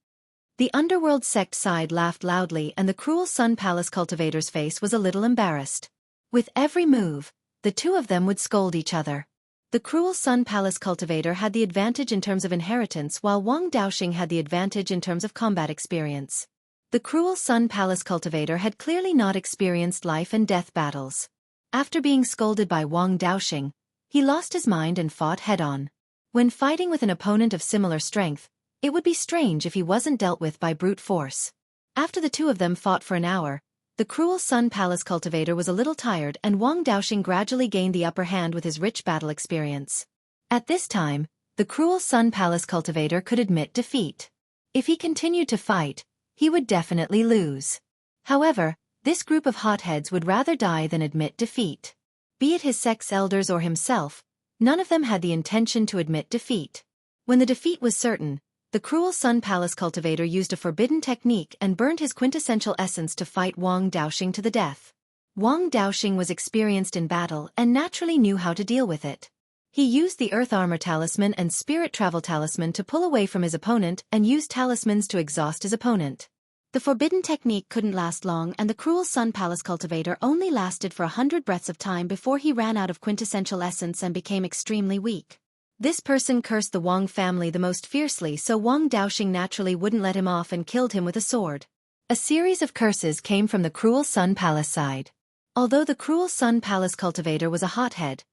The Underworld sect side laughed loudly and the Cruel Sun Palace cultivator's face was a little embarrassed. With every move, the two of them would scold each other. The Cruel Sun Palace cultivator had the advantage in terms of inheritance while Wang Daoxing had the advantage in terms of combat experience. The cruel Sun Palace cultivator had clearly not experienced life and death battles. After being scolded by Wang Daoxing, he lost his mind and fought head-on. When fighting with an opponent of similar strength, it would be strange if he wasn't dealt with by brute force. After the two of them fought for an hour, the cruel Sun Palace cultivator was a little tired and Wang Daoxing gradually gained the upper hand with his rich battle experience. At this time, the cruel Sun Palace cultivator could admit defeat. If he continued to fight, he would definitely lose. However, this group of hotheads would rather die than admit defeat. Be it his sex elders or himself, none of them had the intention to admit defeat. When the defeat was certain, the cruel Sun Palace cultivator used a forbidden technique and burned his quintessential essence to fight Wang Daoxing to the death. Wang Daoxing was experienced in battle and naturally knew how to deal with it. He used the Earth Armor Talisman and Spirit Travel Talisman to pull away from his opponent and used talismans to exhaust his opponent. The forbidden technique couldn't last long and the cruel Sun Palace cultivator only lasted for 100 breaths of time before he ran out of quintessential essence and became extremely weak. This person cursed the Wang family the most fiercely, so Wang Daoxing naturally wouldn't let him off and killed him with a sword. A series of curses came from the cruel Sun Palace side. Although the cruel Sun Palace cultivator was a hothead,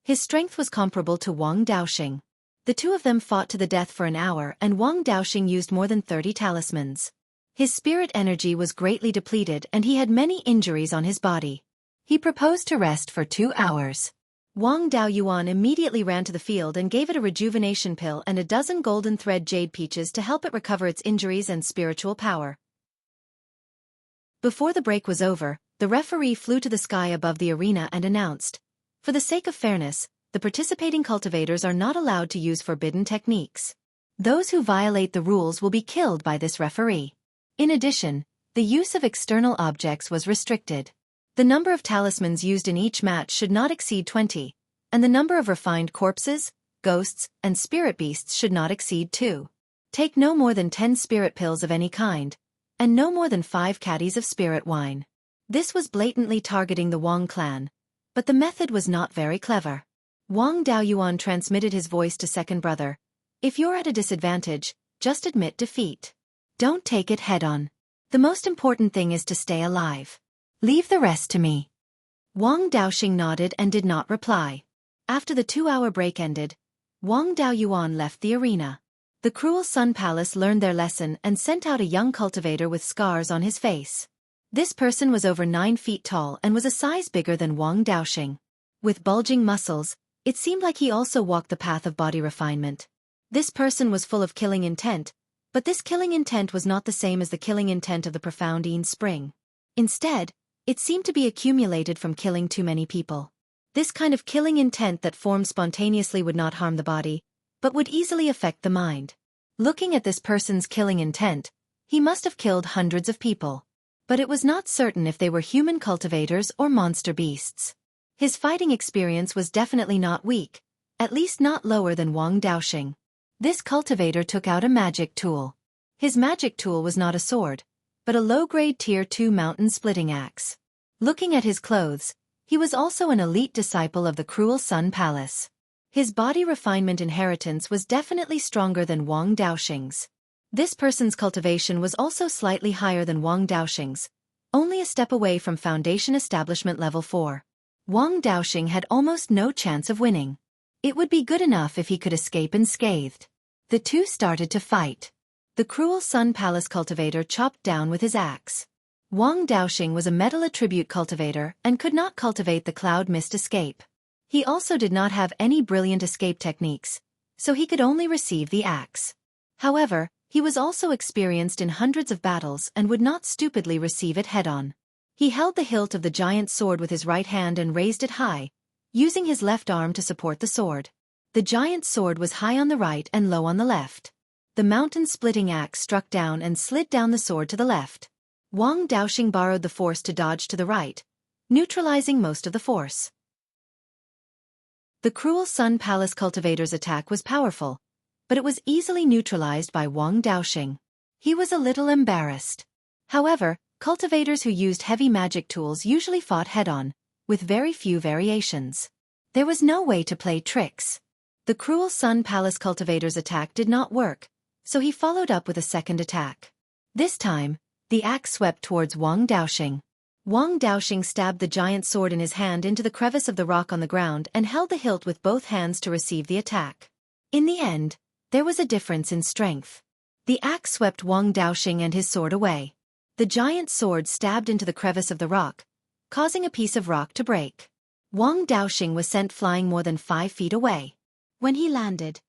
his strength was comparable to Wang Daoxing. The two of them fought to the death for an hour and Wang Daoxing used more than 30 talismans. His spirit energy was greatly depleted and he had many injuries on his body. He proposed to rest for 2 hours. Wang Daoyuan immediately ran to the field and gave it a rejuvenation pill and a dozen golden thread jade peaches to help it recover its injuries and spiritual power. Before the break was over, the referee flew to the sky above the arena and announced, "For the sake of fairness, the participating cultivators are not allowed to use forbidden techniques. Those who violate the rules will be killed by this referee." In addition, the use of external objects was restricted. The number of talismans used in each match should not exceed 20, and the number of refined corpses, ghosts, and spirit beasts should not exceed 2. Take no more than 10 spirit pills of any kind, and no more than 5 caddies of spirit wine. This was blatantly targeting the Wang clan, but the method was not very clever. Wang Daoyuan transmitted his voice to second brother. "If you're at a disadvantage, just admit defeat. Don't take it head-on. The most important thing is to stay alive. Leave the rest to me." Wang Daoxing nodded and did not reply. After the 2-hour break ended, Wang Daoyuan left the arena. The cruel Sun Palace learned their lesson and sent out a young cultivator with scars on his face. This person was over 9 feet tall and was a size bigger than Wang Daoxing. With bulging muscles, it seemed like he also walked the path of body refinement. This person was full of killing intent, but this killing intent was not the same as the killing intent of the profound Yin Spring. Instead, it seemed to be accumulated from killing too many people. This kind of killing intent that formed spontaneously would not harm the body, but would easily affect the mind. Looking at this person's killing intent, he must have killed hundreds of people. But it was not certain if they were human cultivators or monster beasts. His fighting experience was definitely not weak, at least not lower than Wang Daoxing. This cultivator took out a magic tool. His magic tool was not a sword, but a low-grade Tier 2 mountain splitting axe. Looking at his clothes, he was also an elite disciple of the cruel Sun Palace. His body refinement inheritance was definitely stronger than Wang Daoxing's. This person's cultivation was also slightly higher than Wang Daoxing's, only a step away from Foundation Establishment Level 4. Wang Daoxing had almost no chance of winning. It would be good enough if he could escape unscathed. The two started to fight. The cruel Sun Palace cultivator chopped down with his axe. Wang Daoxing was a metal attribute cultivator and could not cultivate the cloud mist escape. He also did not have any brilliant escape techniques, so he could only receive the axe. However, he was also experienced in hundreds of battles and would not stupidly receive it head-on. He held the hilt of the giant sword with his right hand and raised it high, using his left arm to support the sword. The giant sword was high on the right and low on the left. The mountain-splitting axe struck down and slid down the sword to the left. Wang Daoxing borrowed the force to dodge to the right, neutralizing most of the force. The cruel Sun Palace cultivator's attack was powerful, but it was easily neutralized by Wang Daoxing. He was a little embarrassed. However, cultivators who used heavy magic tools usually fought head-on, with very few variations. There was no way to play tricks. The cruel Sun Palace cultivator's attack did not work, so he followed up with a second attack. This time, The axe swept towards Wang Daoxing. Wang Daoxing stabbed the giant sword in his hand into the crevice of the rock on the ground and held the hilt with both hands to receive the attack. In the end, there was a difference in strength. The axe swept Wang Daoxing and his sword away. The giant sword stabbed into the crevice of the rock, causing a piece of rock to break. Wang Daoxing was sent flying more than 5 feet away. When he landed,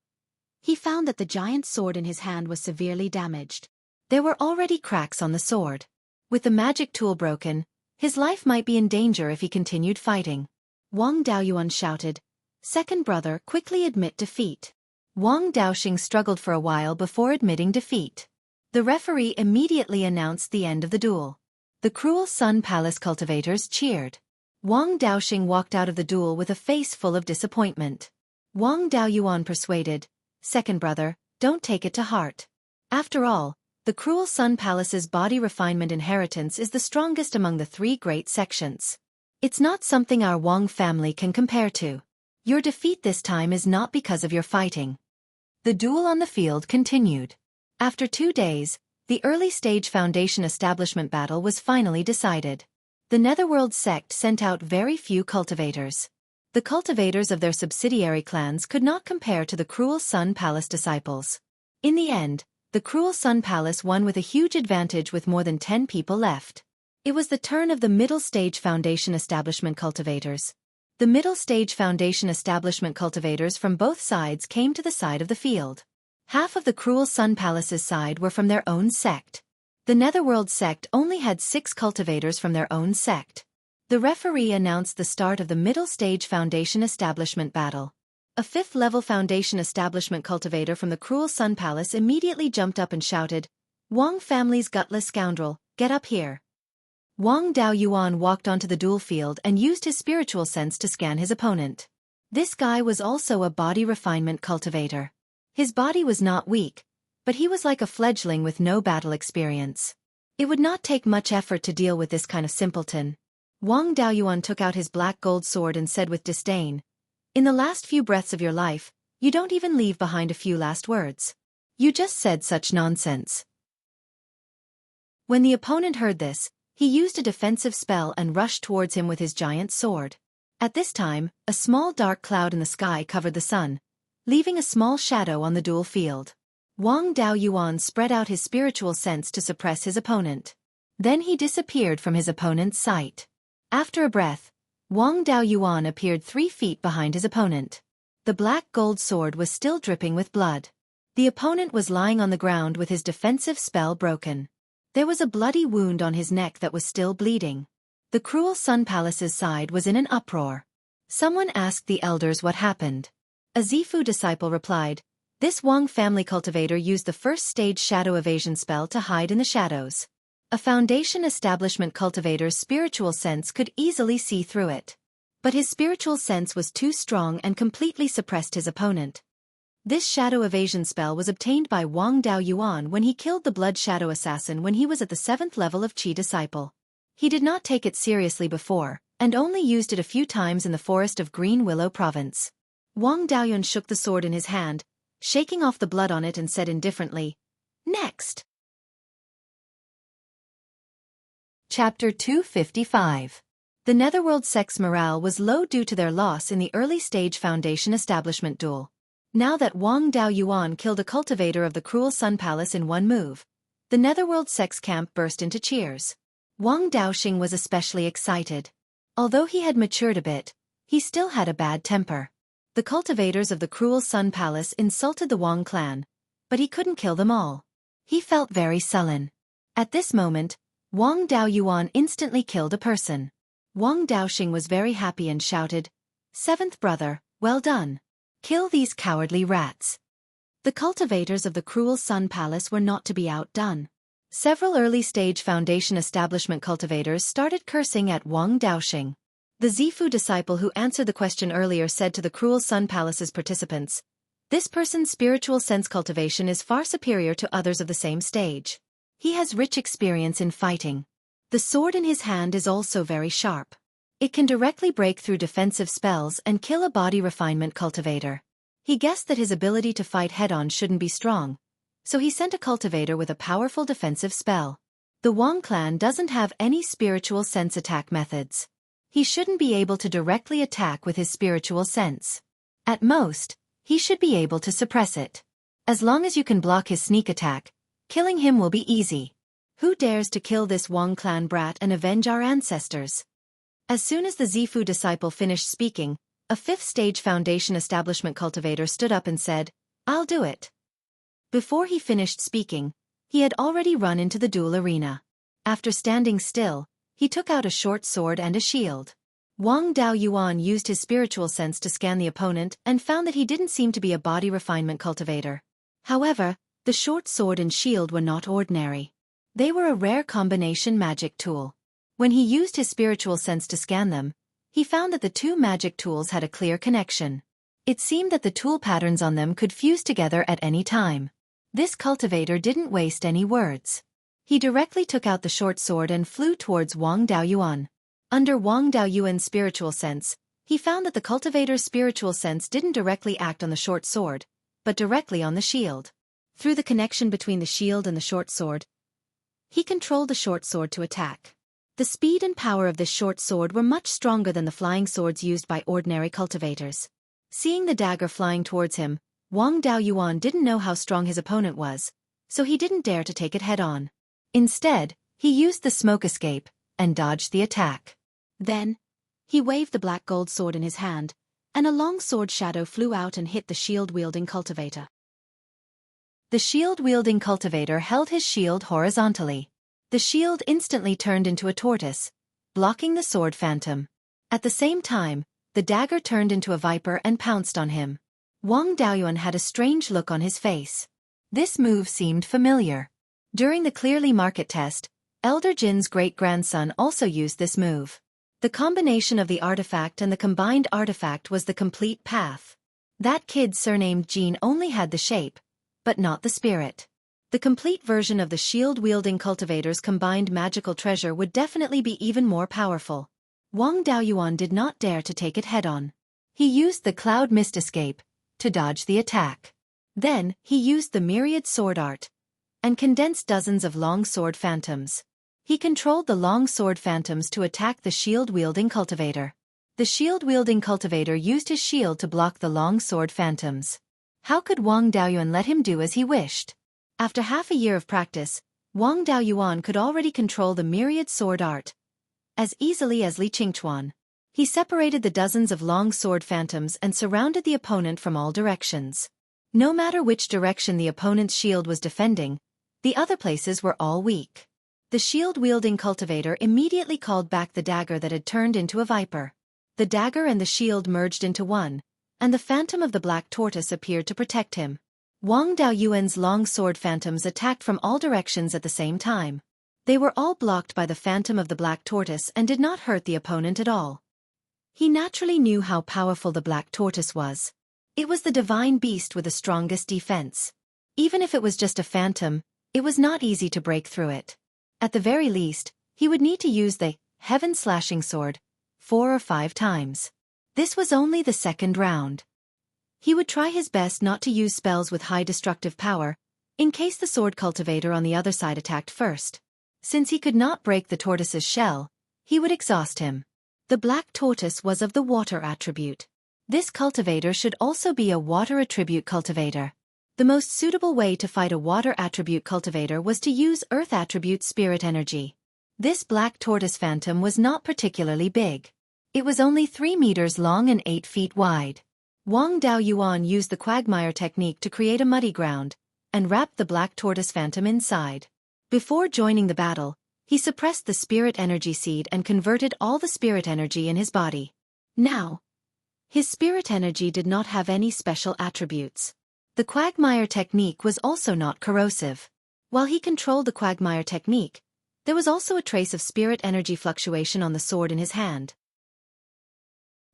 he found that the giant sword in his hand was severely damaged. There were already cracks on the sword. With the magic tool broken, his life might be in danger if he continued fighting. Wang Daoyuan shouted, "Second brother, quickly admit defeat." Wang Daoxing struggled for a while before admitting defeat. The referee immediately announced the end of the duel. The Cruel Sun Palace cultivators cheered. Wang Daoxing walked out of the duel with a face full of disappointment. Wang Daoyuan persuaded, "Second brother, don't take it to heart. After all, the Cruel Sun Palace's body refinement inheritance is the strongest among the 3 great sections. It's not something our Wang family can compare to. Your defeat this time is not because of your fighting." The duel on the field continued. After 2 days, the early stage foundation establishment battle was finally decided. The Netherworld sect sent out very few cultivators. The cultivators of their subsidiary clans could not compare to the Cruel Sun Palace disciples. In the end, the Cruel Sun Palace won with a huge advantage with more than 10 people left. It was the turn of the middle stage foundation establishment cultivators. The middle stage foundation establishment cultivators from both sides came to the side of the field. Half of the Cruel Sun Palace's side were from their own sect. The Netherworld sect only had 6 cultivators from their own sect. The referee announced the start of the middle stage foundation establishment battle. A 5th-level foundation establishment cultivator from the Cruel Sun Palace immediately jumped up and shouted, "Wang family's gutless scoundrel, get up here." Wang Daoyuan walked onto the duel field and used his spiritual sense to scan his opponent. This guy was also a body refinement cultivator. His body was not weak, but he was like a fledgling with no battle experience. It would not take much effort to deal with this kind of simpleton. Wang Daoyuan took out his black gold sword and said with disdain, "In the last few breaths of your life, you don't even leave behind a few last words. You just said such nonsense." When the opponent heard this, he used a defensive spell and rushed towards him with his giant sword. At this time, a small dark cloud in the sky covered the sun, leaving a small shadow on the duel field. Wang Daoyuan spread out his spiritual sense to suppress his opponent. Then he disappeared from his opponent's sight. After a breath, Wang Daoyuan appeared 3 feet behind his opponent. The black gold sword was still dripping with blood. The opponent was lying on the ground with his defensive spell broken. There was a bloody wound on his neck that was still bleeding. The Cruel Sun Palace's side was in an uproar. Someone asked the elders what happened. A Zifu disciple replied, "This Wang family cultivator used the first stage shadow evasion spell to hide in the shadows. A foundation establishment cultivator's spiritual sense could easily see through it. But his spiritual sense was too strong and completely suppressed his opponent. This shadow evasion spell was obtained by Wang Daoyuan when he killed the Blood Shadow Assassin when he was at the 7th level of Qi disciple. He did not take it seriously before, and only used it a few times in the forest of Green Willow Province." Wang Daoyuan shook the sword in his hand, shaking off the blood on it and said indifferently, "Next." Chapter 255. The Netherworld sect's morale was low due to their loss in the early stage foundation establishment duel. Now that Wang Daoyuan killed a cultivator of the Cruel Sun Palace in one move, the Netherworld sect's camp burst into cheers. Wang Daoxing was especially excited. Although he had matured a bit, he still had a bad temper. The cultivators of the Cruel Sun Palace insulted the Wang clan, but he couldn't kill them all. He felt very sullen. At this moment, Wang Daoyuan instantly killed a person. Wang Daoxing was very happy and shouted, "Seventh brother, well done. Kill these cowardly rats." The cultivators of the Cruel Sun Palace were not to be outdone. Several early-stage foundation establishment cultivators started cursing at Wang Daoxing. The Zifu disciple who answered the question earlier said to the Cruel Sun Palace's participants, "This person's spiritual sense cultivation is far superior to others of the same stage. He has rich experience in fighting. The sword in his hand is also very sharp. It can directly break through defensive spells and kill a body refinement cultivator." He guessed that his ability to fight head-on shouldn't be strong, so he sent a cultivator with a powerful defensive spell. The Wang clan doesn't have any spiritual sense attack methods. He shouldn't be able to directly attack with his spiritual sense. At most, he should be able to suppress it. As long as you can block his sneak attack, killing him will be easy. Who dares to kill this Wang clan brat and avenge our ancestors? As soon as the Zifu disciple finished speaking, a fifth-stage foundation establishment cultivator stood up and said, "I'll do it." Before he finished speaking, he had already run into the duel arena. After standing still, he took out a short sword and a shield. Wang Daoyuan used his spiritual sense to scan the opponent and found that he didn't seem to be a body refinement cultivator. However, the short sword and shield were not ordinary. They were a rare combination magic tool. When he used his spiritual sense to scan them, he found that the two magic tools had a clear connection. It seemed that the tool patterns on them could fuse together at any time. This cultivator didn't waste any words. He directly took out the short sword and flew towards Wang Daoyuan. Under Wang Daoyuan's spiritual sense, he found that the cultivator's spiritual sense didn't directly act on the short sword, but directly on the shield. Through the connection between the shield and the short sword, he controlled the short sword to attack. The speed and power of this short sword were much stronger than the flying swords used by ordinary cultivators. Seeing the dagger flying towards him, Wang Daoyuan didn't know how strong his opponent was, so he didn't dare to take it head-on. Instead, he used the smoke escape and dodged the attack. Then, he waved the black gold sword in his hand, and a long sword shadow flew out and hit the shield-wielding cultivator. The shield-wielding cultivator held his shield horizontally. The shield instantly turned into a tortoise, blocking the sword phantom. At the same time, the dagger turned into a viper and pounced on him. Wang Daoyuan had a strange look on his face. This move seemed familiar. During the Clearly Market test, Elder Jin's great-grandson also used this move. The combination of the artifact and the combined artifact was the complete path. That kid surnamed Jin only had the shape, but not the spirit. The complete version of the shield-wielding cultivator's combined magical treasure would definitely be even more powerful. Wang Daoyuan did not dare to take it head-on. He used the cloud mist escape to dodge the attack. Then, he used the myriad sword art and condensed dozens of long sword phantoms. He controlled the long sword phantoms to attack the shield-wielding cultivator. The shield-wielding cultivator used his shield to block the long sword phantoms. How could Wang Daoyuan let him do as he wished? After half a year of practice, Wang Daoyuan could already control the myriad sword art as easily as Li Qingchuan. He separated the dozens of long sword phantoms and surrounded the opponent from all directions. No matter which direction the opponent's shield was defending, the other places were all weak. The shield-wielding cultivator immediately called back the dagger that had turned into a viper. The dagger and the shield merged into one, and the phantom of the black tortoise appeared to protect him. Wang Daoyuan's long sword phantoms attacked from all directions at the same time. They were all blocked by the phantom of the black tortoise and did not hurt the opponent at all. He naturally knew how powerful the black tortoise was. It was the divine beast with the strongest defense. Even if it was just a phantom, it was not easy to break through it. At the very least, he would need to use the heaven-slashing sword 4 or 5 times. This was only the second round. He would try his best not to use spells with high destructive power, in case the sword cultivator on the other side attacked first. Since he could not break the tortoise's shell, he would exhaust him. The black tortoise was of the water attribute. This cultivator should also be a water attribute cultivator. The most suitable way to fight a water attribute cultivator was to use earth attribute spirit energy. This black tortoise phantom was not particularly big. It was only 3 meters long and 8 feet wide. Wang Daoyuan used the quagmire technique to create a muddy ground, and wrapped the black tortoise phantom inside. Before joining the battle, he suppressed the spirit energy seed and converted all the spirit energy in his body. Now, his spirit energy did not have any special attributes. The quagmire technique was also not corrosive. While he controlled the quagmire technique, there was also a trace of spirit energy fluctuation on the sword in his hand.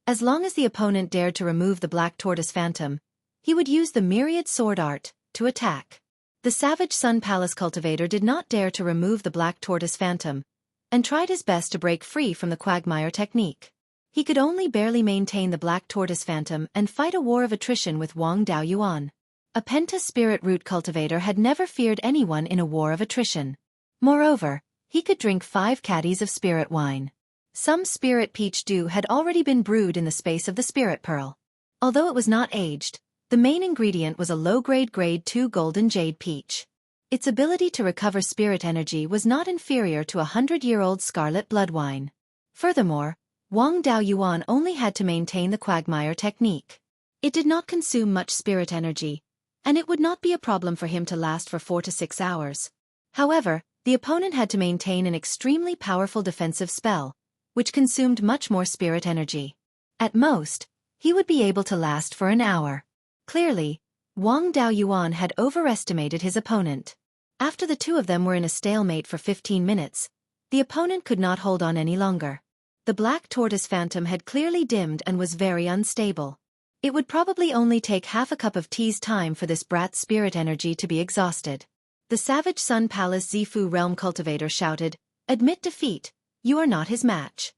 As long as the opponent dared to remove the black tortoise phantom, he would use the myriad sword art to attack. The Savage Sun Palace cultivator did not dare to remove the black tortoise phantom, and tried his best to break free from the quagmire technique. He could only barely maintain the black tortoise phantom and fight a war of attrition with Wang Daoyuan. A Penta spirit root cultivator had never feared anyone in a war of attrition. Moreover, he could drink 5 caddies of spirit wine. Some spirit peach dew had already been brewed in the space of the spirit pearl. Although it was not aged, the main ingredient was a low-grade grade 2 golden jade peach. Its ability to recover spirit energy was not inferior to a 100-year-old scarlet blood wine. Furthermore, Wang Daoyuan only had to maintain the quagmire technique. It did not consume much spirit energy, and it would not be a problem for him to last for 4 to 6 hours. However, the opponent had to maintain an extremely powerful defensive spell, which consumed much more spirit energy. At most, he would be able to last for an hour. Clearly, Wang Daoyuan had overestimated his opponent. After the two of them were in a stalemate for 15 minutes, the opponent could not hold on any longer. The black tortoise phantom had clearly dimmed and was very unstable. It would probably only take half a cup of tea's time for this brat's spirit energy to be exhausted. The Savage Sun Palace Zifu Realm Cultivator shouted, "Admit defeat, you are not his match."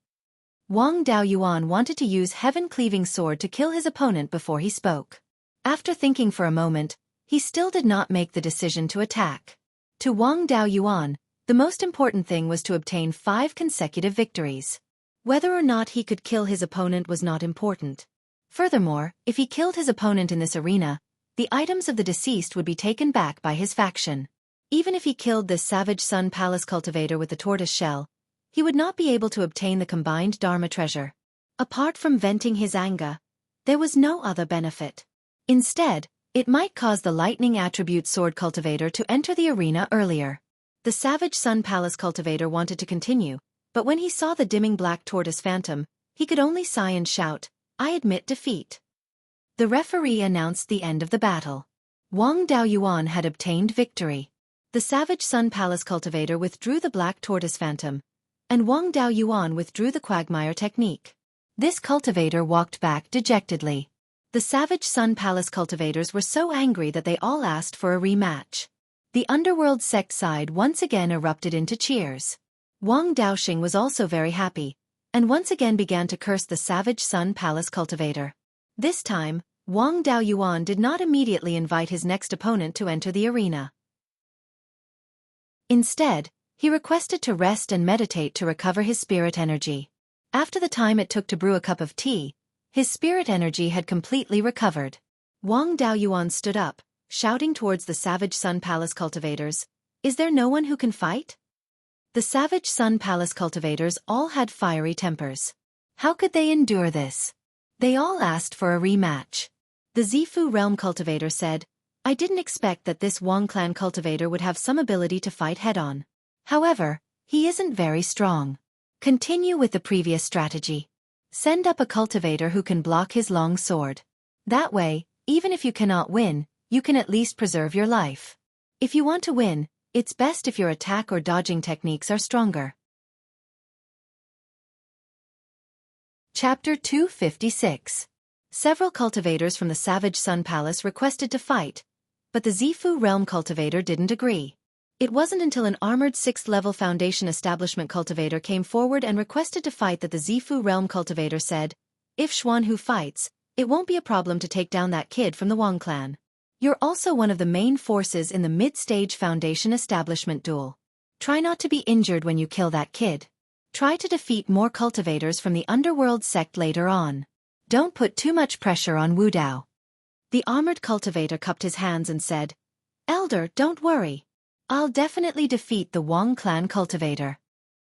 Wang Daoyuan wanted to use Heaven-Cleaving Sword to kill his opponent before he spoke. After thinking for a moment, he still did not make the decision to attack. To Wang Daoyuan, the most important thing was to obtain 5 consecutive victories. Whether or not he could kill his opponent was not important. Furthermore, if he killed his opponent in this arena, the items of the deceased would be taken back by his faction. Even if he killed this Savage Sun Palace cultivator with the tortoise shell, he would not be able to obtain the combined Dharma treasure. Apart from venting his anger, there was no other benefit. Instead, it might cause the lightning attribute sword cultivator to enter the arena earlier. The Savage Sun Palace cultivator wanted to continue, but when he saw the dimming black tortoise phantom, he could only sigh and shout, "I admit defeat." The referee announced the end of the battle. Wang Daoyuan had obtained victory. The Savage Sun Palace cultivator withdrew the black tortoise phantom, and Wang Daoyuan withdrew the quagmire technique. This cultivator walked back dejectedly. The Savage Sun Palace cultivators were so angry that they all asked for a rematch. The underworld sect side once again erupted into cheers. Wang Daoxing was also very happy, and once again began to curse the Savage Sun Palace cultivator. This time, Wang Daoyuan did not immediately invite his next opponent to enter the arena. Instead, he requested to rest and meditate to recover his spirit energy. After the time it took to brew a cup of tea, his spirit energy had completely recovered. Wang Daoyuan stood up, shouting towards the Savage Sun Palace cultivators, "Is there no one who can fight?" The Savage Sun Palace cultivators all had fiery tempers. How could they endure this? They all asked for a rematch. The Zifu Realm cultivator said, "I didn't expect that this Wang clan cultivator would have some ability to fight head-on. However, he isn't very strong. Continue with the previous strategy. Send up a cultivator who can block his long sword. That way, even if you cannot win, you can at least preserve your life. If you want to win, it's best if your attack or dodging techniques are stronger." Chapter 256. Several cultivators from the Savage Sun Palace requested to fight, but the Zifu Realm cultivator didn't agree. It wasn't until an armored 6th-level Foundation Establishment cultivator came forward and requested to fight that the Zifu Realm cultivator said, "If Xuanhu fights, it won't be a problem to take down that kid from the Wang clan. You're also one of the main forces in the mid-stage Foundation Establishment duel. Try not to be injured when you kill that kid. Try to defeat more cultivators from the underworld sect later on. Don't put too much pressure on Wu Dao." The armored cultivator cupped his hands and said, "Elder, don't worry. I'll definitely defeat the Wang clan cultivator."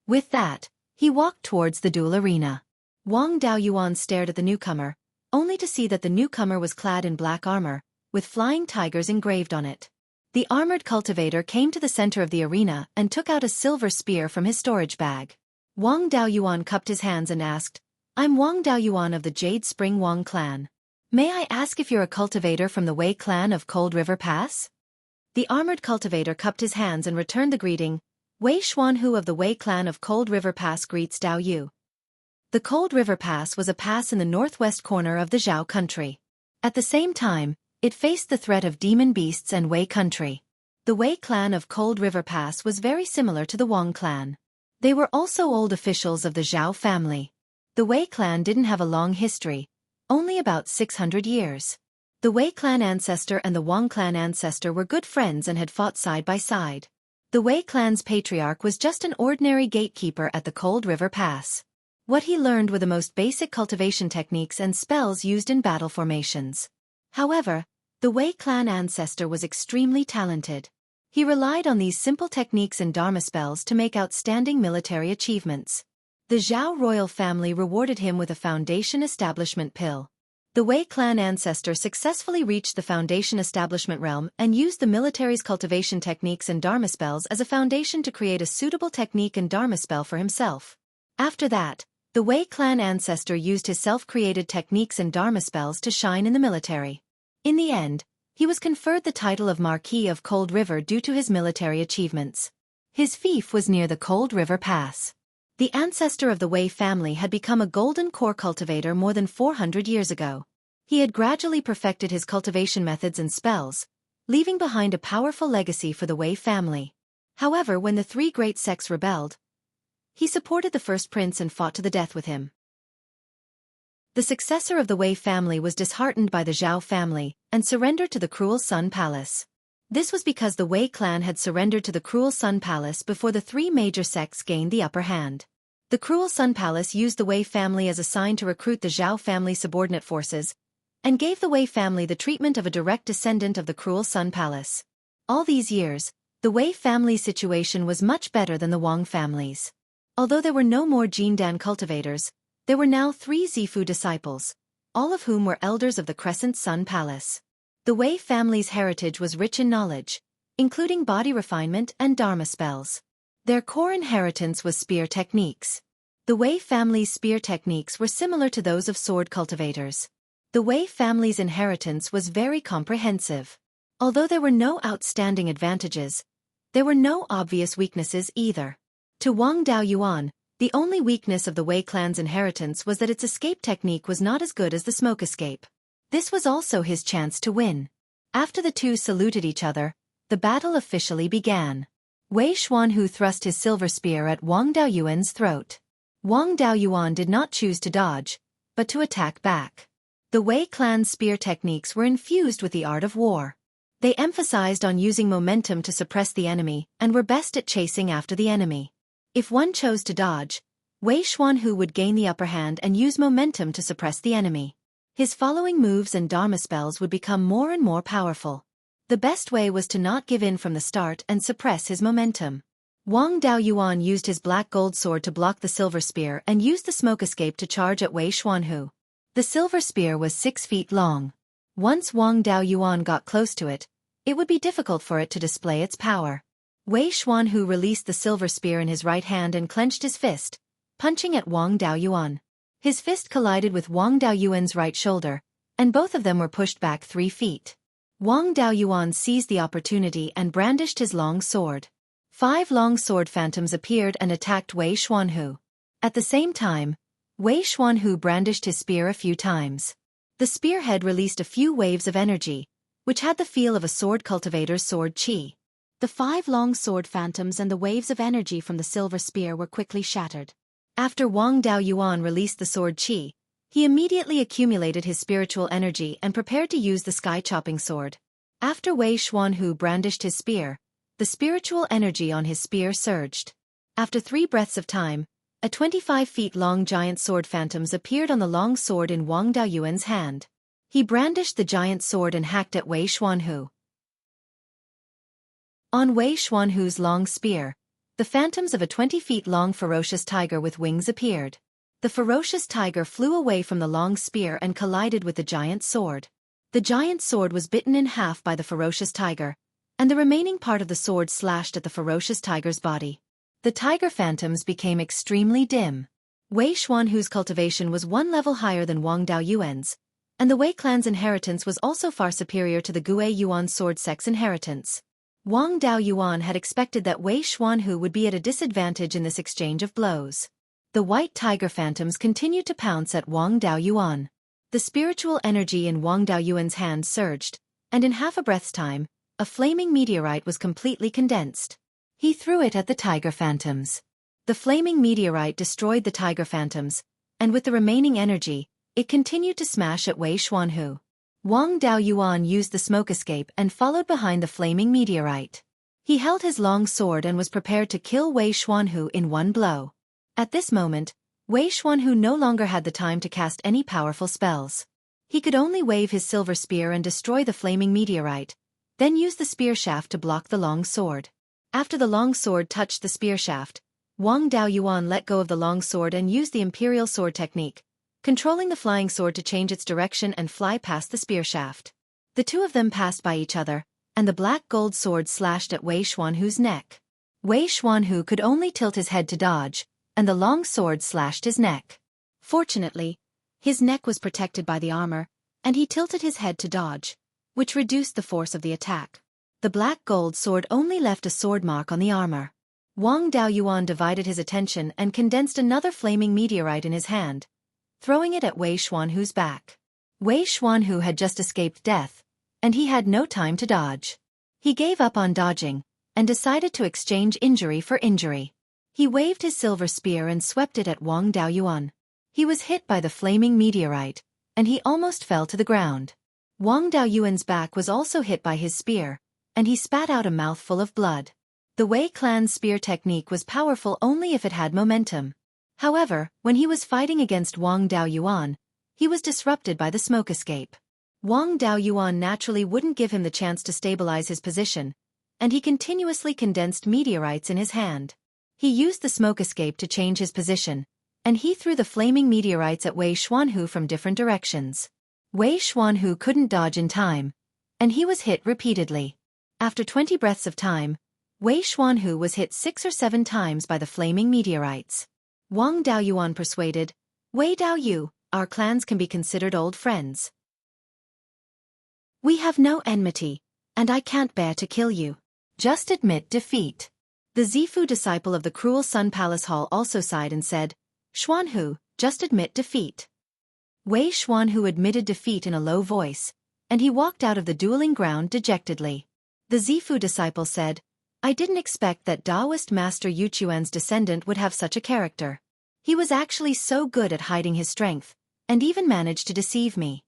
With that, he walked towards the duel arena. Wang Daoyuan stared at the newcomer, only to see that the newcomer was clad in black armor, with flying tigers engraved on it. The armored cultivator came to the center of the arena and took out a silver spear from his storage bag. Wang Daoyuan cupped his hands and asked, "I'm Wang Daoyuan of the Jade Spring Wang clan. May I ask if you're a cultivator from the Wei clan of Cold River Pass?" The armored cultivator cupped his hands and returned the greeting, "Wei Xuanhu of the Wei clan of Cold River Pass greets Dao Yu." The Cold River Pass was a pass in the northwest corner of the Zhao country. At the same time, it faced the threat of demon beasts and Wei country. The Wei clan of Cold River Pass was very similar to the Wang clan. They were also old officials of the Zhao family. The Wei clan didn't have a long history, only about 600 years. The Wei clan ancestor and the Wang clan ancestor were good friends and had fought side by side. The Wei clan's patriarch was just an ordinary gatekeeper at the Cold River Pass. What he learned were the most basic cultivation techniques and spells used in battle formations. However, the Wei clan ancestor was extremely talented. He relied on these simple techniques and dharma spells to make outstanding military achievements. The Zhao royal family rewarded him with a foundation establishment pill. The Wei clan ancestor successfully reached the foundation establishment realm and used the military's cultivation techniques and dharma spells as a foundation to create a suitable technique and dharma spell for himself. After that, the Wei clan ancestor used his self-created techniques and dharma spells to shine in the military. In the end, he was conferred the title of Marquis of Cold River due to his military achievements. His fief was near the Cold River Pass. The ancestor of the Wei family had become a golden core cultivator more than 400 years ago. He had gradually perfected his cultivation methods and spells, leaving behind a powerful legacy for the Wei family. However, when the three great sects rebelled, he supported the first prince and fought to the death with him. The successor of the Wei family was disheartened by the Zhao family and surrendered to the Cruel Sun Palace. This was because the Wei clan had surrendered to the Cruel Sun Palace before the three major sects gained the upper hand. The Cruel Sun Palace used the Wei family as a sign to recruit the Zhao family's subordinate forces, and gave the Wei family the treatment of a direct descendant of the Cruel Sun Palace. All these years, the Wei family's situation was much better than the Wang family's. Although there were no more Jindan cultivators, there were now 3 Zifu disciples, all of whom were elders of the Crescent Sun Palace. The Wei family's heritage was rich in knowledge, including body refinement and dharma spells. Their core inheritance was spear techniques. The Wei family's spear techniques were similar to those of sword cultivators. The Wei family's inheritance was very comprehensive. Although there were no outstanding advantages, there were no obvious weaknesses either. To Wang Daoyuan, the only weakness of the Wei clan's inheritance was that its escape technique was not as good as the smoke escape. This was also his chance to win. After the two saluted each other, the battle officially began. Wei Xuanhu thrust his silver spear at Wang Daoyuan's throat. Wang Daoyuan did not choose to dodge, but to attack back. The Wei clan's spear techniques were infused with the art of war. They emphasized on using momentum to suppress the enemy and were best at chasing after the enemy. If one chose to dodge, Wei Xuanhu would gain the upper hand and use momentum to suppress the enemy. His following moves and dharma spells would become more and more powerful. The best way was to not give in from the start and suppress his momentum. Wang Daoyuan used his black gold sword to block the silver spear and used the smoke escape to charge at Wei Xuanhu. The silver spear was 6 feet long. Once Wang Daoyuan got close to it, it would be difficult for it to display its power. Wei Xuanhu released the silver spear in his right hand and clenched his fist, punching at Wang Daoyuan. His fist collided with Wang Daoyuan's right shoulder, and both of them were pushed back 3 feet. Wang Daoyuan seized the opportunity and brandished his long sword. 5 long sword phantoms appeared and attacked Wei Xuanhu. At the same time, Wei Xuanhu brandished his spear a few times. The spearhead released a few waves of energy, which had the feel of a sword cultivator's sword chi. The 5 long sword phantoms and the waves of energy from the silver spear were quickly shattered. After Wang Daoyuan released the sword chi, he immediately accumulated his spiritual energy and prepared to use the sky-chopping sword. After Wei Xuanhu brandished his spear, the spiritual energy on his spear surged. After 3 breaths of time, a 25 feet long giant sword phantoms appeared on the long sword in Wang Daoyuan's hand. He brandished the giant sword and hacked at Wei Xuanhu. On Wei Xuanhu's long spear, the phantoms of a 20 feet long ferocious tiger with wings appeared. The ferocious tiger flew away from the long spear and collided with the giant sword. The giant sword was bitten in half by the ferocious tiger, and the remaining part of the sword slashed at the ferocious tiger's body. The tiger phantoms became extremely dim. Wei Xuanhu's cultivation was 1 level higher than Wang Daoyuan's, and the Wei clan's inheritance was also far superior to the Gui Yuan sword sect's inheritance. Wang Daoyuan had expected that Wei Xuanhu would be at a disadvantage in this exchange of blows. The white tiger phantoms continued to pounce at Wang Daoyuan. The spiritual energy in Wang Daoyuan's hand surged, and in half a breath's time, a flaming meteorite was completely condensed. He threw it at the tiger phantoms. The flaming meteorite destroyed the tiger phantoms, and with the remaining energy, it continued to smash at Wei Xuanhu. Wang Daoyuan used the smoke escape and followed behind the flaming meteorite. He held his long sword and was prepared to kill Wei Xuanhu in one blow. At this moment, Wei Xuanhu no longer had the time to cast any powerful spells. He could only wave his silver spear and destroy the flaming meteorite, then use the spear shaft to block the long sword. After the long sword touched the spear shaft, Wang Daoyuan let go of the long sword and used the imperial sword technique, controlling the flying sword to change its direction and fly past the spear shaft. The two of them passed by each other, and the black gold sword slashed at Wei Xuanhu's neck. Wei Xuanhu could only tilt his head to dodge, and the long sword slashed his neck. Fortunately, his neck was protected by the armor, and he tilted his head to dodge, which reduced the force of the attack. The black gold sword only left a sword mark on the armor. Wang Daoyuan divided his attention and condensed another flaming meteorite in his hand, throwing it at Wei Xuanhu's back. Wei Xuanhu had just escaped death, and he had no time to dodge. He gave up on dodging, and decided to exchange injury for injury. He waved his silver spear and swept it at Wang Daoyuan. He was hit by the flaming meteorite, and he almost fell to the ground. Wang Daoyuan's back was also hit by his spear, and he spat out a mouthful of blood. The Wei clan's spear technique was powerful only if it had momentum. However, when he was fighting against Wang Daoyuan, he was disrupted by the smoke escape. Wang Daoyuan naturally wouldn't give him the chance to stabilize his position, and he continuously condensed meteorites in his hand. He used the smoke escape to change his position, and he threw the flaming meteorites at Wei Xuanhu from different directions. Wei Xuanhu couldn't dodge in time, and he was hit repeatedly. After 20 breaths of time, Wei Xuanhu was hit 6 or 7 times by the flaming meteorites. Wang Daoyuan persuaded, Wei Daoyu, our clans can be considered old friends. We have no enmity, and I can't bear to kill you. Just admit defeat. The Zifu disciple of the cruel Sun Palace Hall also sighed and said, Xuanhu, just admit defeat. Wei Xuanhu admitted defeat in a low voice, and he walked out of the dueling ground dejectedly. The Zifu disciple said, I didn't expect that Taoist Master Yuchuan's descendant would have such a character. He was actually so good at hiding his strength, and even managed to deceive me.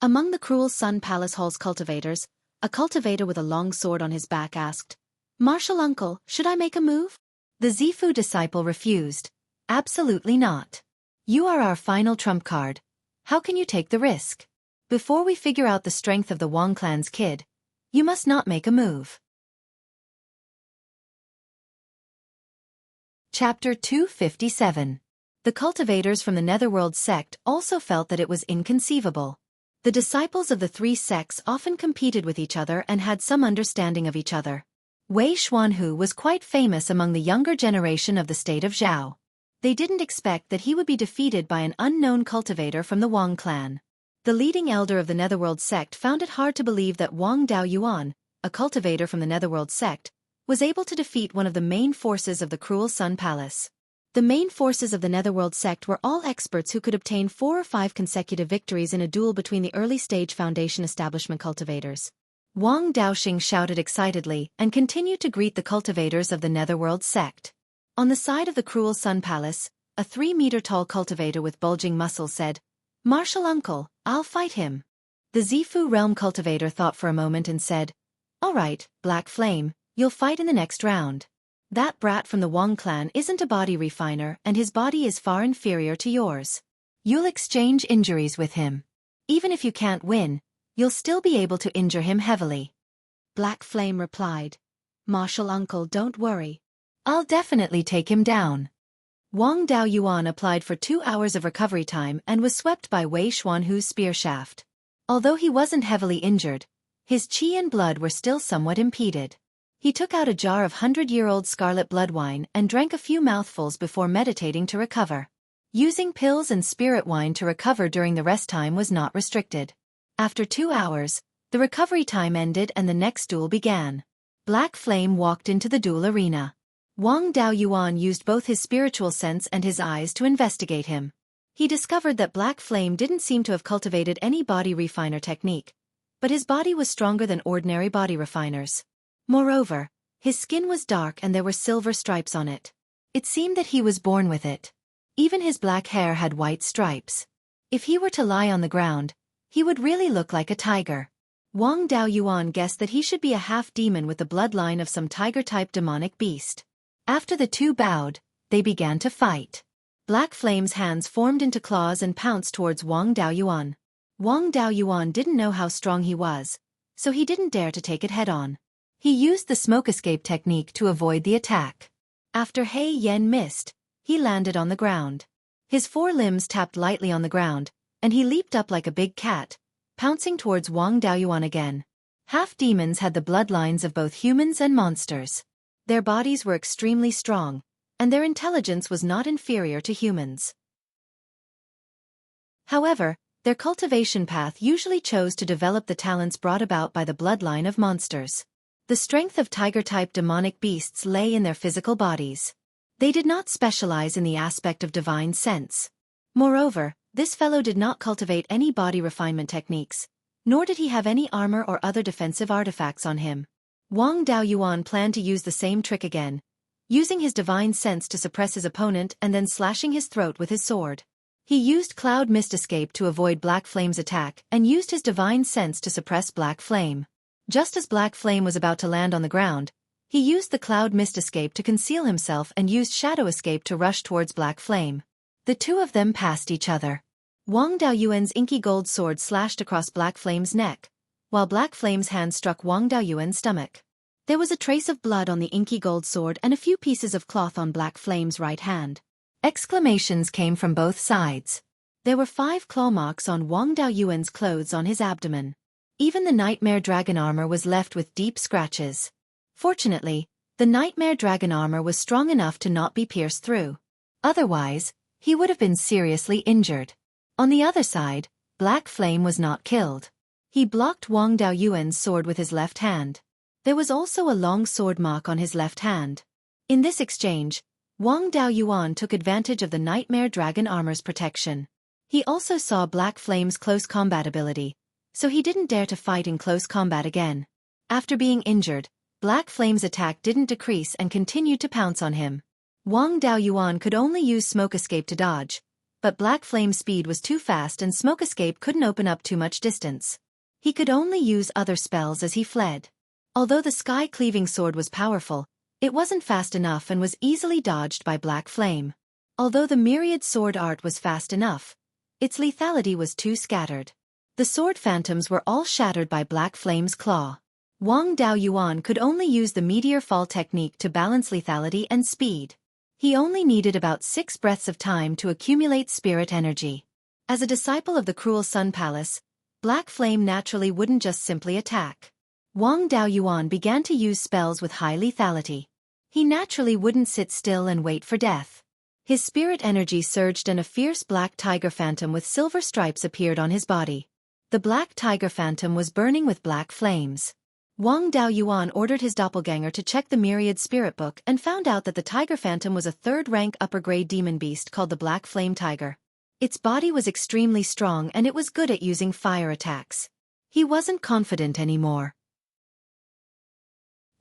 Among the cruel Sun Palace Hall's cultivators, a cultivator with a long sword on his back asked, Martial uncle, should I make a move? The Zifu disciple refused. Absolutely not. You are our final trump card. How can you take the risk? Before we figure out the strength of the Wang clan's kid, you must not make a move. Chapter 257. The cultivators from the Netherworld sect also felt that it was inconceivable. The disciples of the three sects often competed with each other and had some understanding of each other. Wei Xuanhu was quite famous among the younger generation of the state of Zhao. They didn't expect that he would be defeated by an unknown cultivator from the Wang clan. The leading elder of the Netherworld sect found it hard to believe that Wang Daoyuan, a cultivator from the Netherworld sect, was able to defeat one of the main forces of the cruel Sun Palace. The main forces of the Netherworld sect were all experts who could obtain 4 or 5 consecutive victories in a duel between the early-stage Foundation establishment cultivators. Wang Daoxing shouted excitedly and continued to greet the cultivators of the Netherworld sect. On the side of the cruel Sun Palace, a 3-meter-tall cultivator with bulging muscles said, Martial uncle, I'll fight him. The Zifu realm cultivator thought for a moment and said, All right, Black Flame, you'll fight in the next round. That brat from the Wang clan isn't a body refiner and his body is far inferior to yours. You'll exchange injuries with him. Even if you can't win, you'll still be able to injure him heavily. Black Flame replied, Martial uncle, don't worry. I'll definitely take him down. Wang Daoyuan applied for 2 hours of recovery time and was swept by Wei Xuanhu's spear shaft. Although he wasn't heavily injured, his qi and blood were still somewhat impeded. He took out a jar of 100-year-old scarlet blood wine and drank a few mouthfuls before meditating to recover. Using pills and spirit wine to recover during the rest time was not restricted. After 2 hours, the recovery time ended and the next duel began. Black Flame walked into the duel arena. Wang Daoyuan used both his spiritual sense and his eyes to investigate him. He discovered that Black Flame didn't seem to have cultivated any body refiner technique, but his body was stronger than ordinary body refiners. Moreover, his skin was dark and there were silver stripes on it. It seemed that he was born with it. Even his black hair had white stripes. If he were to lie on the ground, he would really look like a tiger. Wang Daoyuan guessed that he should be a half-demon with the bloodline of some tiger-type demonic beast. After the two bowed, they began to fight. Black Flame's hands formed into claws and pounced towards Wang Daoyuan. Wang Daoyuan didn't know how strong he was, so he didn't dare to take it head-on. He used the smoke escape technique to avoid the attack. After He Yen missed, he landed on the ground. His four limbs tapped lightly on the ground, and he leaped up like a big cat, pouncing towards Wang Daoyuan again. Half-demons had the bloodlines of both humans and monsters. Their bodies were extremely strong, and their intelligence was not inferior to humans. However, their cultivation path usually chose to develop the talents brought about by the bloodline of monsters. The strength of tiger-type demonic beasts lay in their physical bodies. They did not specialize in the aspect of divine sense. Moreover, this fellow did not cultivate any body refinement techniques, nor did he have any armor or other defensive artifacts on him. Wang Daoyuan planned to use the same trick again, using his divine sense to suppress his opponent and then slashing his throat with his sword. He used Cloud Mist Escape to avoid Black Flame's attack and used his divine sense to suppress Black Flame. Just as Black Flame was about to land on the ground, he used the Cloud Mist Escape to conceal himself and used Shadow Escape to rush towards Black Flame. The two of them passed each other. Wang Daoyuan's inky gold sword slashed across Black Flame's neck, while Black Flame's hand struck Wang Daoyuan's stomach. There was a trace of blood on the inky gold sword and a few pieces of cloth on Black Flame's right hand. Exclamations came from both sides. There were 5 claw marks on Wang Daoyuan's clothes on his abdomen. Even the Nightmare Dragon armor was left with deep scratches. Fortunately, the Nightmare Dragon armor was strong enough to not be pierced through. Otherwise, he would have been seriously injured. On the other side, Black Flame was not killed. He blocked Wang Daoyuan's sword with his left hand. There was also a long sword mark on his left hand. In this exchange, Wang Daoyuan took advantage of the Nightmare Dragon armor's protection. He also saw Black Flame's close combat ability, so he didn't dare to fight in close combat again. After being injured, Black Flame's attack didn't decrease and continued to pounce on him. Wang Daoyuan could only use Smoke Escape to dodge, but Black Flame's speed was too fast and Smoke Escape couldn't open up too much distance. He could only use other spells as he fled. Although the sky-cleaving sword was powerful, it wasn't fast enough and was easily dodged by Black Flame. Although the myriad sword art was fast enough, its lethality was too scattered. The sword phantoms were all shattered by Black Flame's claw. Wang Daoyuan could only use the Meteor Fall technique to balance lethality and speed. He only needed about 6 breaths of time to accumulate spirit energy. As a disciple of the Cruel Sun Palace, Black Flame naturally wouldn't just simply attack. Wang Daoyuan began to use spells with high lethality. He naturally wouldn't sit still and wait for death. His spirit energy surged and a fierce black tiger phantom with silver stripes appeared on his body. The black tiger phantom was burning with black flames. Wang Daoyuan ordered his doppelganger to check the Myriad Spirit Book and found out that the tiger phantom was a 3rd-rank upper-grade demon beast called the Black Flame Tiger. Its body was extremely strong and it was good at using fire attacks. He wasn't confident anymore.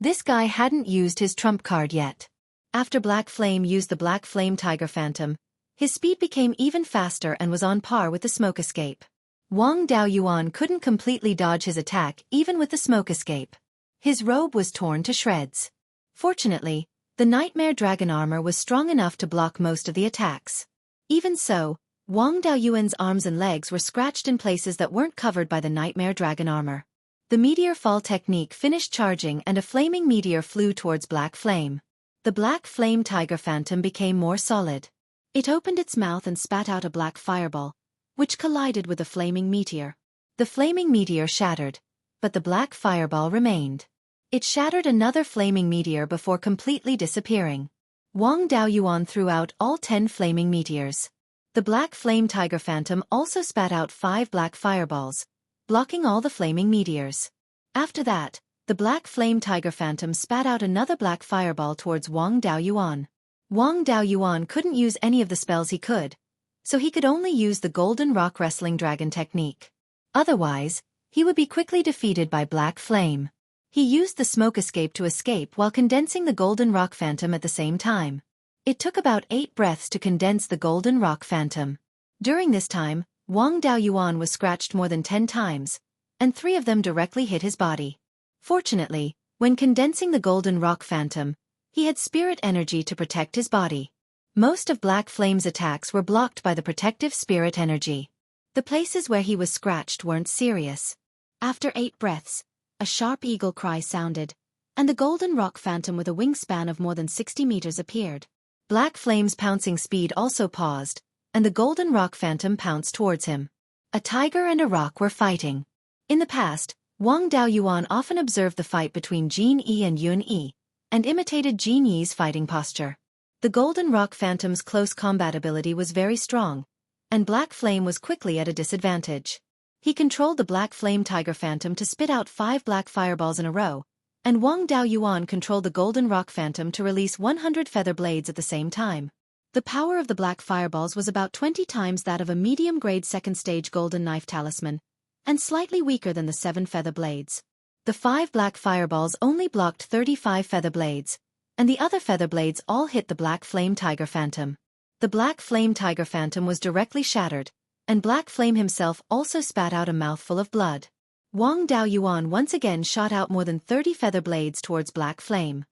This guy hadn't used his trump card yet. After Black Flame used the Black Flame Tiger Phantom, his speed became even faster and was on par with the Smoke Escape. Wang Daoyuan couldn't completely dodge his attack even with the Smoke Escape. His robe was torn to shreds. Fortunately, the Nightmare Dragon armor was strong enough to block most of the attacks. Even so, Wang Daoyuan's arms and legs were scratched in places that weren't covered by the Nightmare Dragon armor. The Meteor Fall technique finished charging and a flaming meteor flew towards Black Flame. The Black Flame Tiger Phantom became more solid. It opened its mouth and spat out a black fireball, which collided with the flaming meteor. The flaming meteor shattered, but the black fireball remained. It shattered another flaming meteor before completely disappearing. Wang Daoyuan threw out all 10 flaming meteors. The Black Flame Tiger Phantom also spat out 5 black fireballs, blocking all the flaming meteors. After that, the Black Flame Tiger Phantom spat out another black fireball towards Wang Daoyuan. Wang Daoyuan couldn't use any of the spells he could, so he could only use the Golden Rock Wrestling Dragon technique. Otherwise, he would be quickly defeated by Black Flame. He used the Smoke Escape to escape while condensing the Golden Rock Phantom at the same time. It took about 8 breaths to condense the Golden Rock Phantom. During this time, Wang Daoyuan was scratched more than 10 times, and 3 of them directly hit his body. Fortunately, when condensing the Golden Rock Phantom, he had spirit energy to protect his body. Most of Black Flame's attacks were blocked by the protective spirit energy. The places where he was scratched weren't serious. After 8 breaths, a sharp eagle cry sounded, and the Golden Rock Phantom with a wingspan of more than 60 meters appeared. Black Flame's pouncing speed also paused, and the Golden Rock Phantom pounced towards him. A tiger and a rock were fighting. In the past, Wang Daoyuan often observed the fight between Jin Yi and Yun Yi, and imitated Jin Yi's fighting posture. The Golden Rock Phantom's close combat ability was very strong, and Black Flame was quickly at a disadvantage. He controlled the Black Flame Tiger Phantom to spit out 5 black fireballs in a row, and Wang Daoyuan controlled the Golden Rock Phantom to release 100 feather blades at the same time. The power of the black fireballs was about 20 times that of a medium-grade second-stage Golden Knife Talisman, and slightly weaker than the 7 feather blades. The 5 black fireballs only blocked 35 feather blades, and the other feather blades all hit the Black Flame Tiger Phantom. The Black Flame Tiger Phantom was directly shattered, and Black Flame himself also spat out a mouthful of blood. Wang Daoyuan once again shot out more than 30 feather blades towards Black Flame.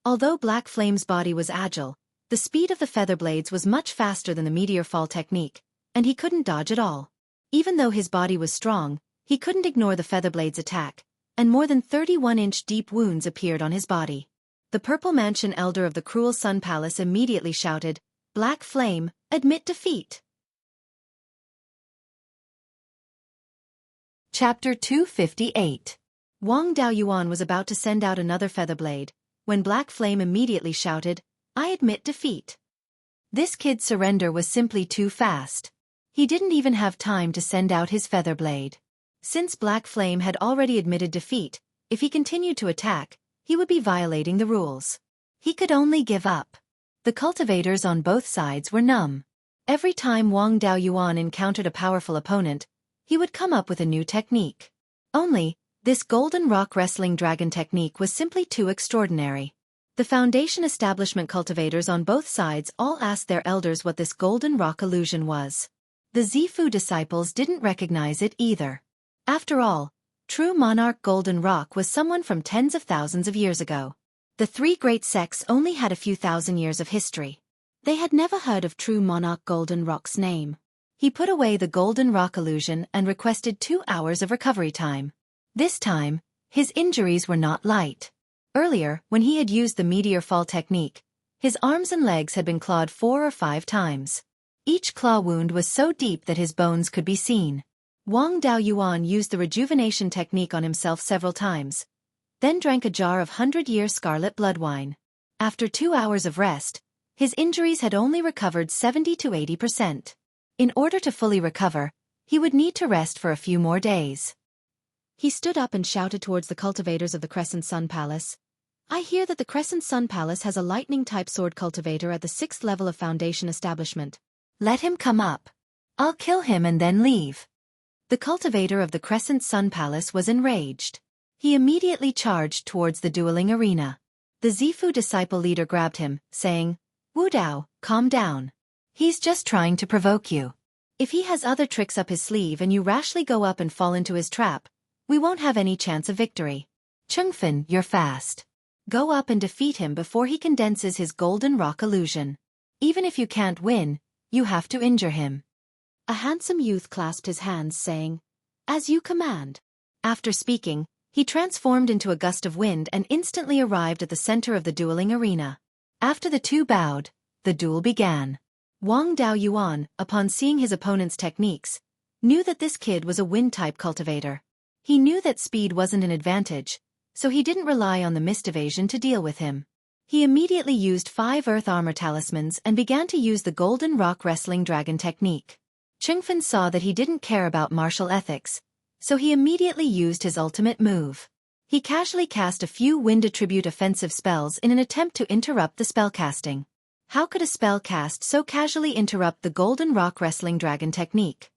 Although Black Flame's body was agile, the speed of the feather blades was much faster than the meteor fall technique, and he couldn't dodge at all. Even though his body was strong, he couldn't ignore the feather blades' attack, and more than 31-inch deep wounds appeared on his body. The Purple Mansion Elder of the Cruel Sun Palace immediately shouted, "Black Flame, admit defeat." Chapter 258. Wang Daoyuan was about to send out another feather blade, when Black Flame immediately shouted, "I admit defeat." This kid's surrender was simply too fast. He didn't even have time to send out his feather blade. Since Black Flame had already admitted defeat, if he continued to attack, he would be violating the rules. He could only give up. The cultivators on both sides were numb. Every time Wang Daoyuan encountered a powerful opponent, he would come up with a new technique. Only, this Golden Rock Wrestling Dragon technique was simply too extraordinary. The Foundation Establishment cultivators on both sides all asked their elders what this Golden Rock illusion was. The Zifu disciples didn't recognize it either. After all, true monarch Golden Rock was someone from tens of thousands of years ago. The 3 great sects only had a few thousand years of history. They had never heard of true monarch Golden Rock's name. He put away the Golden Rock illusion and requested 2 hours of recovery time. This time, his injuries were not light. Earlier, when he had used the meteor fall technique, his arms and legs had been clawed 4 or 5 times. Each claw wound was so deep that his bones could be seen. Wang Daoyuan used the rejuvenation technique on himself several times, then drank a jar of 100-year scarlet blood wine. After 2 hours of rest, his injuries had only recovered 70 to 80%. In order to fully recover, he would need to rest for a few more days. He stood up and shouted towards the cultivators of the Crescent Sun Palace, "I hear that the Crescent Sun Palace has a lightning-type sword cultivator at the 6th level of Foundation Establishment. Let him come up. I'll kill him and then leave." The cultivator of the Crescent Sun Palace was enraged. He immediately charged towards the dueling arena. The Zifu disciple leader grabbed him, saying, "Wu Dao, calm down. He's just trying to provoke you. If he has other tricks up his sleeve and you rashly go up and fall into his trap, we won't have any chance of victory. Chengfen, you're fast. Go up and defeat him before he condenses his Golden Rock illusion. Even if you can't win, you have to injure him." A handsome youth clasped his hands, saying, "As you command." After speaking, he transformed into a gust of wind and instantly arrived at the center of the dueling arena. After the two bowed, the duel began. Wang Daoyuan, upon seeing his opponent's techniques, knew that this kid was a wind-type cultivator. He knew that speed wasn't an advantage, so he didn't rely on the mist evasion to deal with him. He immediately used 5 earth armor talismans and began to use the Golden Rock Wrestling Dragon technique. Chengfen saw that he didn't care about martial ethics, so he immediately used his ultimate move. He casually cast a few wind attribute offensive spells in an attempt to interrupt the spellcasting. How could a spell cast so casually interrupt the Golden Rock Wrestling Dragon technique?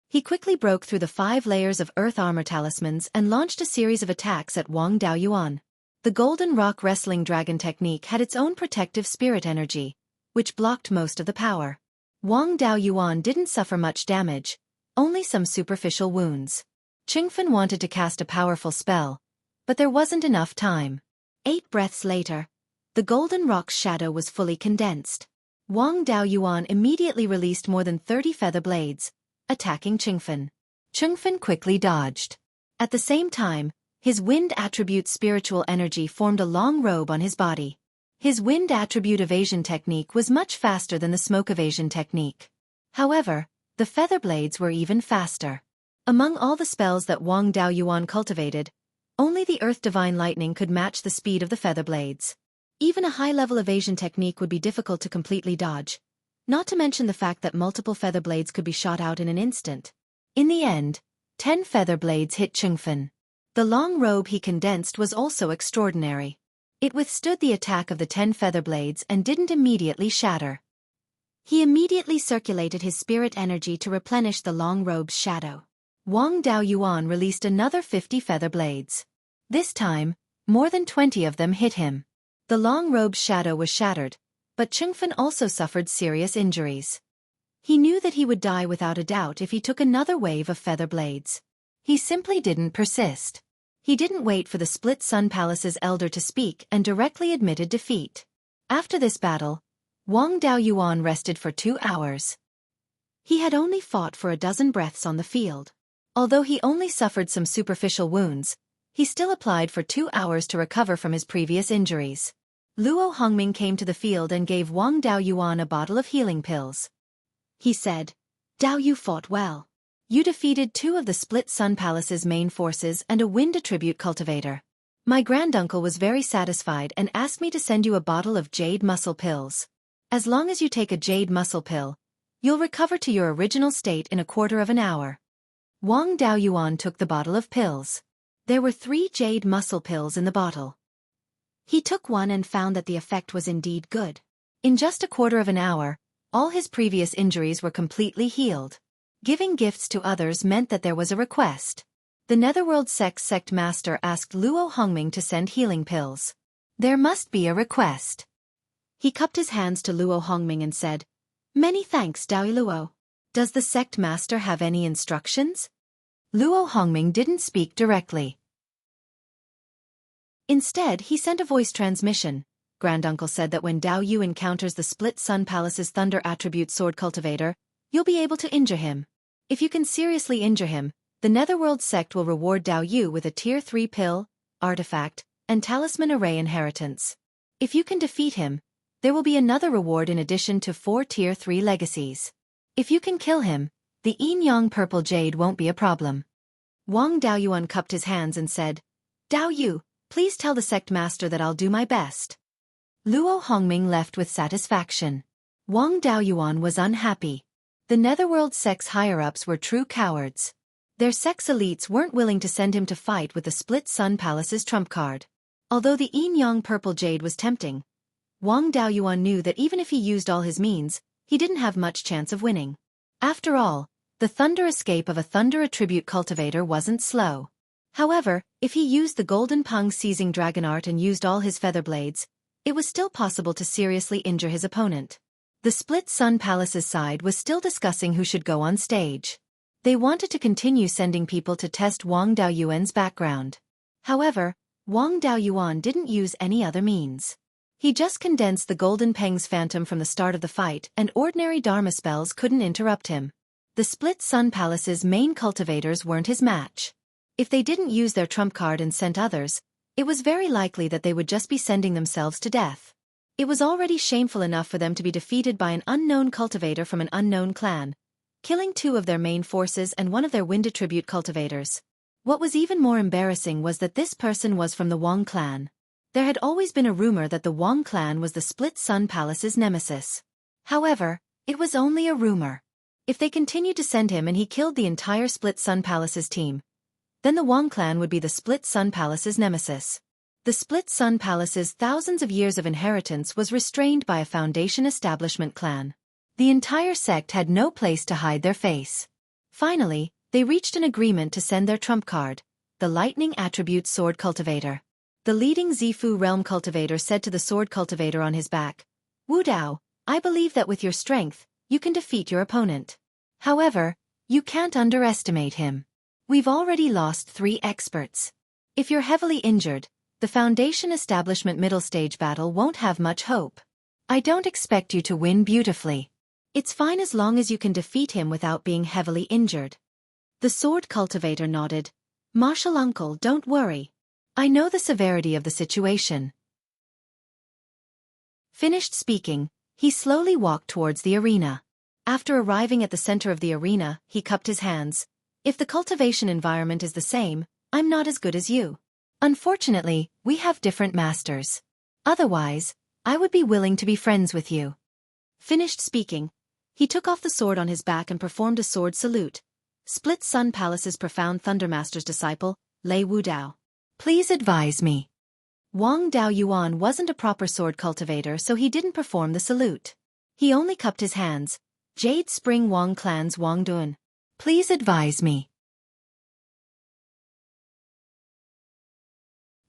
He quickly broke through the 5 layers of earth armor talismans and launched a series of attacks at Wang Daoyuan. The Golden Rock Wrestling Dragon technique had its own protective spirit energy, which blocked most of the power. Wang Daoyuan didn't suffer much damage, only some superficial wounds. Qingfen wanted to cast a powerful spell, but there wasn't enough time. 8 breaths later, the golden rock's shadow was fully condensed. Wang Daoyuan immediately released more than 30 feather blades, attacking Qingfen. Qingfen quickly dodged. At the same time, his wind attribute spiritual energy formed a long robe on his body. His wind attribute evasion technique was much faster than the smoke evasion technique. However, the feather blades were even faster. Among all the spells that Wang Daoyuan cultivated, only the Earth Divine Lightning could match the speed of the feather blades. Even a high-level evasion technique would be difficult to completely dodge, not to mention the fact that multiple feather blades could be shot out in an instant. In the end, 10 feather blades hit Qingfen. The long robe he condensed was also extraordinary. It withstood the attack of the 10 feather blades and didn't immediately shatter. He immediately circulated his spirit energy to replenish the long robe's shadow. Wang Daoyuan released another 50 feather blades. This time, more than 20 of them hit him. The long robe's shadow was shattered, but Qingfen also suffered serious injuries. He knew that he would die without a doubt if he took another wave of feather blades. He simply didn't persist. He didn't wait for the Split Sun Palace's elder to speak and directly admitted defeat. After this battle, Wang Daoyuan rested for 2 hours. He had only fought for a dozen breaths on the field. Although he only suffered some superficial wounds, he still applied for 2 hours to recover from his previous injuries. Luo Hongming came to the field and gave Wang Daoyuan a bottle of healing pills. He said, "Dao, you fought well. You defeated 2 of the Split Sun Palace's main forces and a wind attribute cultivator. My granduncle was very satisfied and asked me to send you a bottle of jade muscle pills. As long as you take a jade muscle pill, you'll recover to your original state in a quarter of an hour." Wang Daoyuan took the bottle of pills. There were 3 jade muscle pills in the bottle. He took one and found that the effect was indeed good. In just a quarter of an hour, all his previous injuries were completely healed. Giving gifts to others meant that there was a request. The Netherworld sect master asked Luo Hongming to send healing pills. There must be a request. He cupped his hands to Luo Hongming and said, "Many thanks, Dao Luo. Does the sect master have any instructions?" Luo Hongming didn't speak directly. Instead, he sent a voice transmission. Granduncle said that when Dao Yu encounters the Split Sun Palace's Thunder Attribute Sword Cultivator, you'll be able to injure him. If you can seriously injure him, the Netherworld sect will reward Dao Yu with a Tier 3 pill, artifact, and talisman array inheritance. If you can defeat him, there will be another reward in addition to 4 Tier 3 legacies. If you can kill him, the Yin Yang Purple Jade won't be a problem. Wang Daoyuan cupped his hands and said, "Dao Yu, please tell the sect master that I'll do my best." Luo Hongming left with satisfaction. Wang Daoyuan was unhappy. The Netherworld sect's higher-ups were true cowards. Their sect's elites weren't willing to send him to fight with the Split Sun Palace's trump card. Although the Yin Yang Purple Jade was tempting, Wang Daoyuan knew that even if he used all his means, he didn't have much chance of winning. After all, the thunder escape of a thunder attribute cultivator wasn't slow. However, if he used the Golden Pung seizing dragon art and used all his feather blades, it was still possible to seriously injure his opponent. The Split Sun Palace's side was still discussing who should go on stage. They wanted to continue sending people to test Wang Daoyuan's background. However, Wang Daoyuan didn't use any other means. He just condensed the Golden Peng's phantom from the start of the fight and ordinary Dharma spells couldn't interrupt him. The Split Sun Palace's main cultivators weren't his match. If they didn't use their trump card and sent others, it was very likely that they would just be sending themselves to death. It was already shameful enough for them to be defeated by an unknown cultivator from an unknown clan, killing 2 of their main forces and 1 of their wind attribute cultivators. What was even more embarrassing was that this person was from the Wang clan. There had always been a rumor that the Wang clan was the Split Sun Palace's nemesis. However, it was only a rumor. If they continued to send him and he killed the entire Split Sun Palace's team, then the Wang clan would be the Split Sun Palace's nemesis. The Split Sun Palace's thousands of years of inheritance was restrained by a foundation establishment clan. The entire sect had no place to hide their face. Finally, they reached an agreement to send their trump card, the Lightning Attribute Sword Cultivator. The leading Zifu realm cultivator said to the sword cultivator on his back, "Wu Dao, I believe that with your strength, you can defeat your opponent. However, you can't underestimate him. We've already lost 3 experts. If you're heavily injured, the Foundation Establishment middle stage battle won't have much hope. I don't expect you to win beautifully. It's fine as long as you can defeat him without being heavily injured. The sword cultivator nodded. Martial uncle, don't worry. I know the severity of the situation. Finished speaking, he slowly walked towards the arena. After arriving at the center of the arena, he cupped his hands. If the cultivation environment is the same, I'm not as good as you. Unfortunately, we have different masters. Otherwise, I would be willing to be friends with you. Finished speaking, he took off the sword on his back and performed a sword salute. Split Sun Palace's profound Thundermaster's disciple, Lei Wudao. Please advise me. Wang Daoyuan wasn't a proper sword cultivator, so he didn't perform the salute. He only cupped his hands. Jade Spring Wang Clan's Wang Dun. Please advise me.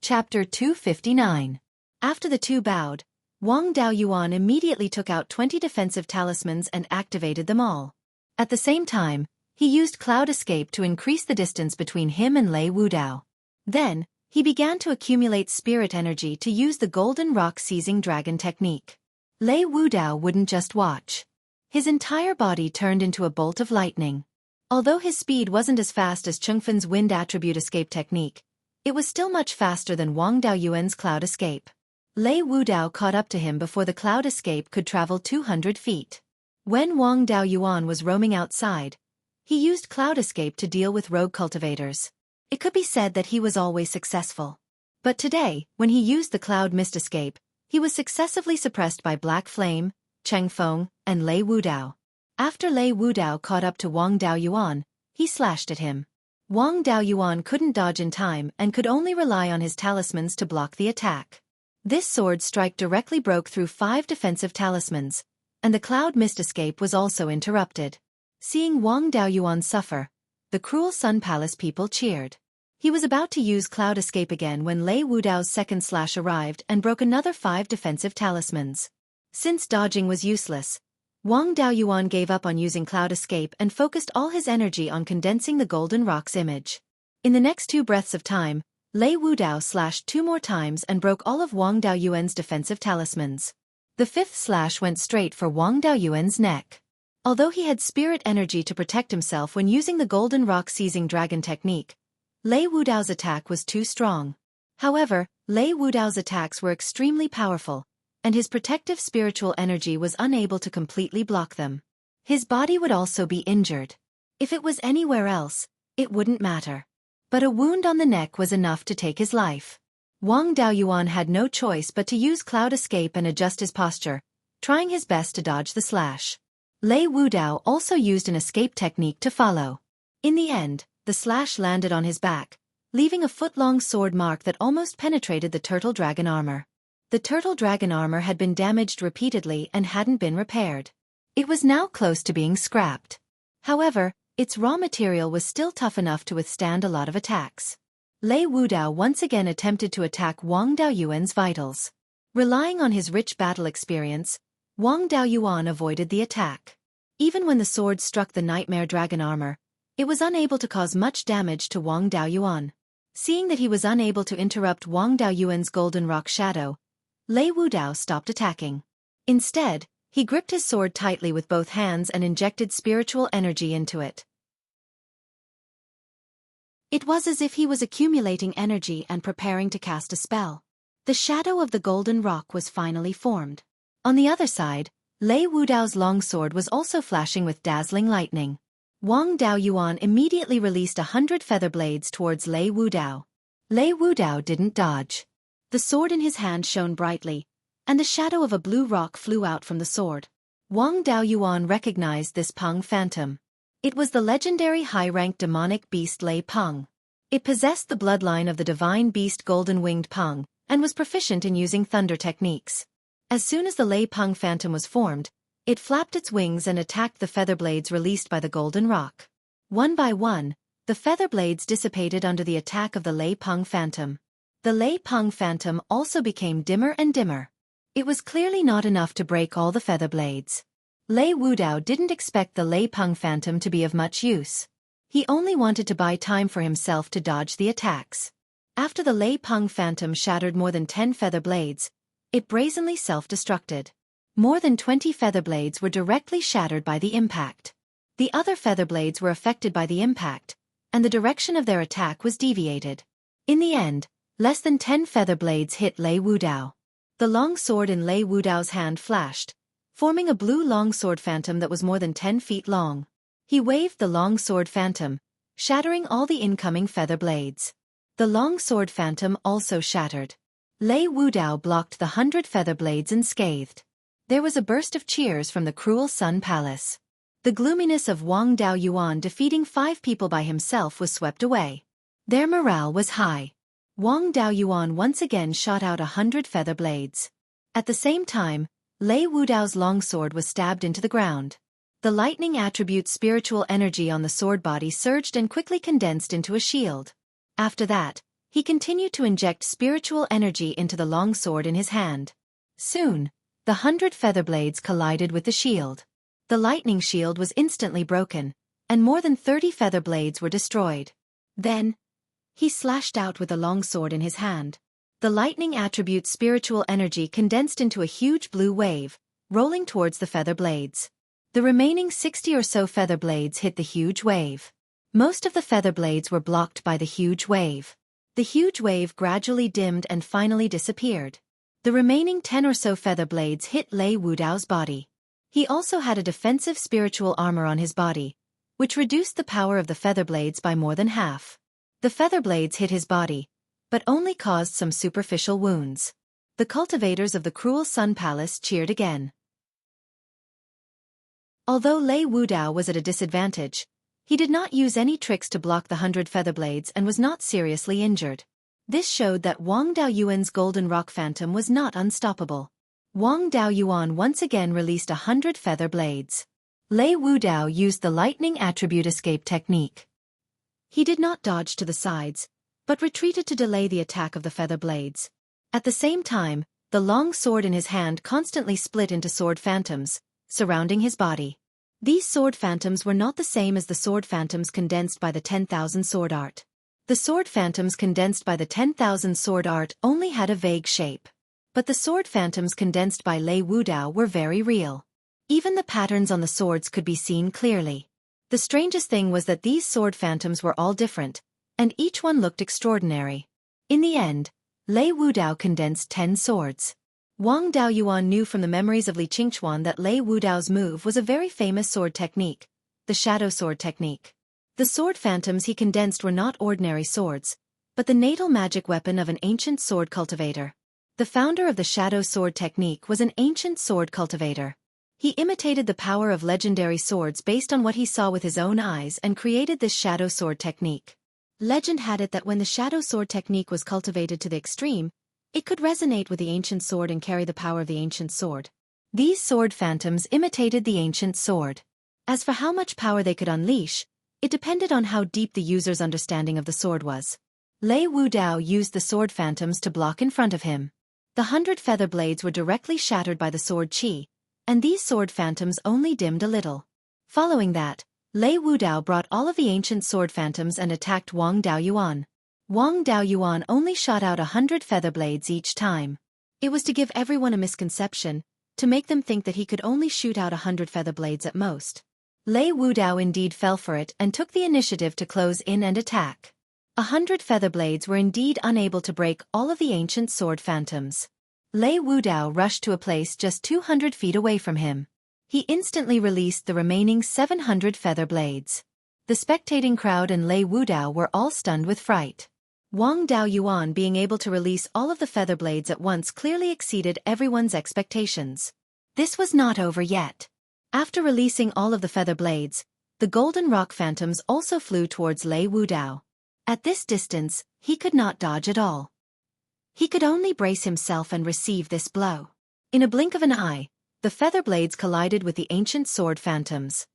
Chapter 259. After the two bowed, Wang Daoyuan immediately took out 20 defensive talismans and activated them all. At the same time, he used Cloud Escape to increase the distance between him and Lei Wudao. Then, he began to accumulate spirit energy to use the Golden Rock Seizing Dragon technique. Lei Wudao wouldn't just watch. His entire body turned into a bolt of lightning. Although his speed wasn't as fast as Chengfen's Wind Attribute Escape technique, it was still much faster than Wang Daoyuan's Cloud Escape. Lei Wudao caught up to him before the Cloud Escape could travel 200 feet. When Wang Daoyuan was roaming outside, he used Cloud Escape to deal with rogue cultivators. It could be said that he was always successful. But today, when he used the Cloud Mist Escape, he was successively suppressed by Black Flame, Chengfeng, and Lei Wudao. After Lei Wudao caught up to Wang Daoyuan, he slashed at him. Wang Daoyuan couldn't dodge in time and could only rely on his talismans to block the attack. This sword strike directly broke through 5 defensive talismans, and the Cloud Mist Escape was also interrupted. Seeing Wang Daoyuan suffer, the cruel Sun Palace people cheered. He was about to use Cloud Escape again when Lei Wudao's second slash arrived and broke another 5 defensive talismans. Since dodging was useless, Wang Daoyuan gave up on using Cloud Escape and focused all his energy on condensing the Golden Rock's image. In the next 2 breaths of time, Lei Wudao slashed 2 more times and broke all of Wang Daoyuan's defensive talismans. The 5th slash went straight for Wang Daoyuan's neck. Although he had spirit energy to protect himself when using the Golden Rock Seizing Dragon technique, Lei Wudao's attack was too strong. However, Lei Wudao's attacks were extremely powerful, and his protective spiritual energy was unable to completely block them. His body would also be injured. If it was anywhere else, it wouldn't matter. But a wound on the neck was enough to take his life. Wang Daoyuan had no choice but to use Cloud Escape and adjust his posture, trying his best to dodge the slash. Lei Wudao also used an escape technique to follow. In the end, the slash landed on his back, leaving a foot-long sword mark that almost penetrated the turtle dragon armor. The turtle dragon armor had been damaged repeatedly and hadn't been repaired. It was now close to being scrapped. However, its raw material was still tough enough to withstand a lot of attacks. Lei Wudao once again attempted to attack Wang Daoyuan's vitals. Relying on his rich battle experience, Wang Daoyuan avoided the attack. Even when the sword struck the Nightmare Dragon armor, it was unable to cause much damage to Wang Daoyuan. Seeing that he was unable to interrupt Wang Daoyuan's Golden Rock Shadow, Lei Wudao stopped attacking. Instead, he gripped his sword tightly with both hands and injected spiritual energy into it. It was as if he was accumulating energy and preparing to cast a spell. The shadow of the Golden Rock was finally formed. On the other side, Lei Wudao's longsword was also flashing with dazzling lightning. Wang Daoyuan immediately released 100 feather blades towards Lei Wudao. Lei Wudao didn't dodge. The sword in his hand shone brightly, and the shadow of a blue rock flew out from the sword. Wang Daoyuan recognized this Peng Phantom. It was the legendary high-ranked demonic beast Lei Peng. It possessed the bloodline of the divine beast Golden-Winged Peng, and was proficient in using thunder techniques. As soon as the Lei Peng Phantom was formed, it flapped its wings and attacked the feather blades released by the Golden Rock. One by one, the feather blades dissipated under the attack of the Lei Peng Phantom. The Lei Peng Phantom also became dimmer and dimmer. It was clearly not enough to break all the feather blades. Lei Wudao didn't expect the Lei Peng phantom to be of much use. He only wanted to buy time for himself to dodge the attacks. After the Lei Peng phantom shattered more than 10 feather blades, it brazenly self-destructed. More than 20 feather blades were directly shattered by the impact. The other feather blades were affected by the impact, and the direction of their attack was deviated. In the end, less than 10 feather blades hit Lei Wudao. The long sword in Lei Wudao's hand flashed, forming a blue long sword phantom that was more than 10 feet long. He waved the long sword phantom, shattering all the incoming feather blades. The long sword phantom also shattered. Lei Wudao blocked the 100 feather blades unscathed. There was a burst of cheers from the cruel Sun Palace. The gloominess of Wang Daoyuan defeating 5 people by himself was swept away. Their morale was high. Wang Daoyuan once again shot out 100 feather blades. At the same time, Lei Wudao's longsword was stabbed into the ground. The lightning attribute's spiritual energy on the sword body surged and quickly condensed into a shield. After that, he continued to inject spiritual energy into the longsword in his hand. Soon, the 100 feather blades collided with the shield. The lightning shield was instantly broken, and more than 30 feather blades were destroyed. Then, he slashed out with the longsword in his hand. The lightning attribute's spiritual energy condensed into a huge blue wave, rolling towards the feather blades. The remaining 60 or so feather blades hit the huge wave. Most of the feather blades were blocked by the huge wave. The huge wave gradually dimmed and finally disappeared. The remaining 10 or so feather blades hit Lei Wudao's body. He also had a defensive spiritual armor on his body, which reduced the power of the feather blades by more than half. The feather blades hit his body, but only caused some superficial wounds. The cultivators of the cruel Sun Palace cheered again. Although Lei Wudao was at a disadvantage, he did not use any tricks to block the 100 feather blades and was not seriously injured. This showed that Wang Daoyuan's golden rock phantom was not unstoppable. Wang Daoyuan once again released 100 feather blades. Lei Wudao used the lightning attribute escape technique. He did not dodge to the sides, but retreated to delay the attack of the feather blades. At the same time, the long sword in his hand constantly split into sword phantoms, surrounding his body. These sword phantoms were not the same as the sword phantoms condensed by the 10,000 sword art. The sword phantoms condensed by the 10,000 sword art only had a vague shape. But the sword phantoms condensed by Lei Wudao were very real. Even the patterns on the swords could be seen clearly. The strangest thing was that these sword phantoms were all different, and each one looked extraordinary. In the end, Lei Wudao condensed 10 swords. Wang Daoyuan knew from the memories of Li Qingchuan that Lei Wudao's move was a very famous sword technique, the shadow sword technique. The sword phantoms he condensed were not ordinary swords, but the natal magic weapon of an ancient sword cultivator. The founder of the shadow sword technique was an ancient sword cultivator. He imitated the power of legendary swords based on what he saw with his own eyes and created this shadow sword technique. Legend had it that when the shadow sword technique was cultivated to the extreme, it could resonate with the ancient sword and carry the power of the ancient sword. These sword phantoms imitated the ancient sword. As for how much power they could unleash, it depended on how deep the user's understanding of the sword was. Lei Wudao used the sword phantoms to block in front of him. The 100 feather blades were directly shattered by the sword qi, and these sword phantoms only dimmed a little. Following that, Lei Wudao brought all of the ancient sword phantoms and attacked Wang Daoyuan. Wang Daoyuan only shot out 100 feather blades each time. It was to give everyone a misconception, to make them think that he could only shoot out 100 feather blades at most. Lei Wudao indeed fell for it and took the initiative to close in and attack. 100 feather blades were indeed unable to break all of the ancient sword phantoms. Lei Wudao rushed to a place just 200 feet away from him. He instantly released the remaining 700 feather blades. The spectating crowd and Lei Wudao were all stunned with fright. Wang Daoyuan being able to release all of the feather blades at once clearly exceeded everyone's expectations. This was not over yet. After releasing all of the feather blades, the golden rock phantoms also flew towards Lei Wudao. At this distance, he could not dodge at all. He could only brace himself and receive this blow. In a blink of an eye, the feather blades collided with the ancient sword phantoms.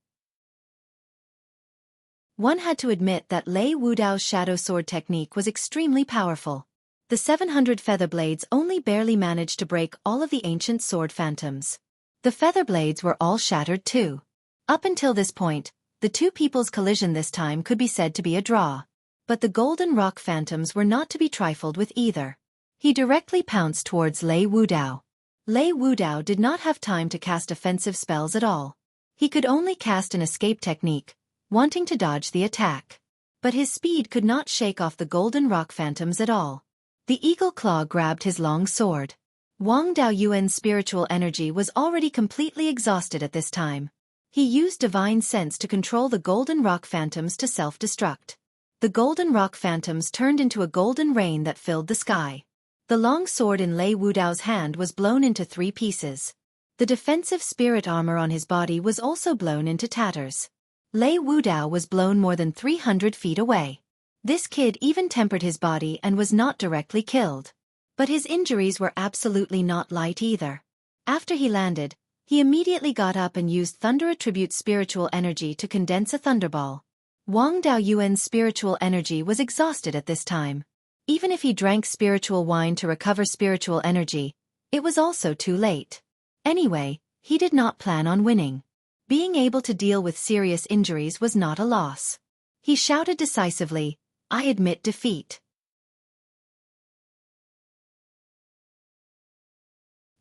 One had to admit that Lei Wudao's shadow sword technique was extremely powerful. The 700 feather blades only barely managed to break all of the ancient sword phantoms. The feather blades were all shattered too. Up until this point, the two people's collision this time could be said to be a draw. But the golden rock phantoms were not to be trifled with either. He directly pounced towards Lei Wudao. Lei Wudao did not have time to cast offensive spells at all. He could only cast an escape technique, wanting to dodge the attack. But his speed could not shake off the golden rock phantoms at all. The eagle claw grabbed his long sword. Wang Daoyuan's spiritual energy was already completely exhausted at this time. He used divine sense to control the golden rock phantoms to self-destruct. The golden rock phantoms turned into a golden rain that filled the sky. The long sword in Lei Wudao's hand was blown into 3 pieces. The defensive spirit armor on his body was also blown into tatters. Lei Wudao was blown more than 300 feet away. This kid even tempered his body and was not directly killed. But his injuries were absolutely not light either. After he landed, he immediately got up and used Thunder Attribute spiritual energy to condense a thunderball. Wang Daoyuan's spiritual energy was exhausted at this time. Even if he drank spiritual wine to recover spiritual energy, it was also too late. Anyway, he did not plan on winning. Being able to deal with serious injuries was not a loss. He shouted decisively, "I admit defeat."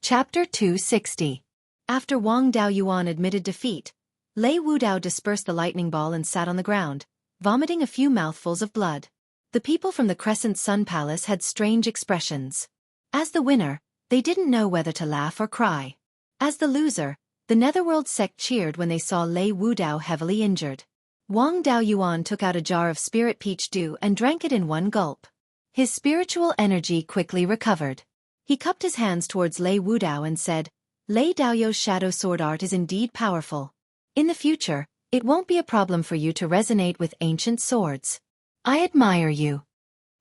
Chapter 260. After Wang Daoyuan admitted defeat, Lei Wudao dispersed the lightning ball and sat on the ground, vomiting a few mouthfuls of blood. The people from the Crescent Sun Palace had strange expressions. As the winner, they didn't know whether to laugh or cry. As the loser, the Netherworld sect cheered when they saw Lei Wudao heavily injured. Wang Daoyuan took out a jar of spirit peach dew and drank it in one gulp. His spiritual energy quickly recovered. He cupped his hands towards Lei Wudao and said, "Lei Daoyu's shadow sword art is indeed powerful. In the future, it won't be a problem for you to resonate with ancient swords. I admire you."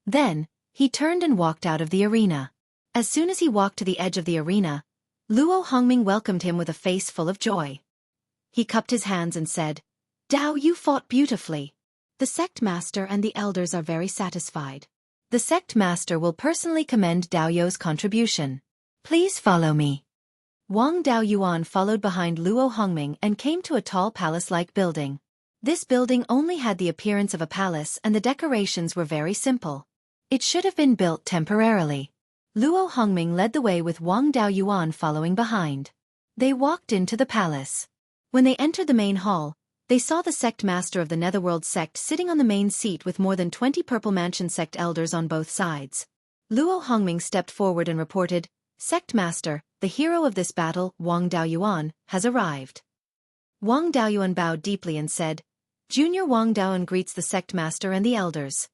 Then, he turned and walked out of the arena. As soon as he walked to the edge of the arena, Luo Hongming welcomed him with a face full of joy. He cupped his hands and said, "Dao, you fought beautifully. The sect master and the elders are very satisfied. The sect master will personally commend Daoyu's contribution. Please follow me." Wang Daoyuan followed behind Luo Hongming and came to a tall palace-like building. This building only had the appearance of a palace and the decorations were very simple. It should have been built temporarily. Luo Hongming led the way with Wang Daoyuan following behind. They walked into the palace. When they entered the main hall, they saw the sect master of the Netherworld sect sitting on the main seat with more than 20 Purple Mansion sect elders on both sides. Luo Hongming stepped forward and reported, "Sect master, the hero of this battle, Wang Daoyuan, has arrived." Wang Daoyuan bowed deeply and said, "Junior Wang Daoyuan greets the sect master and the elders."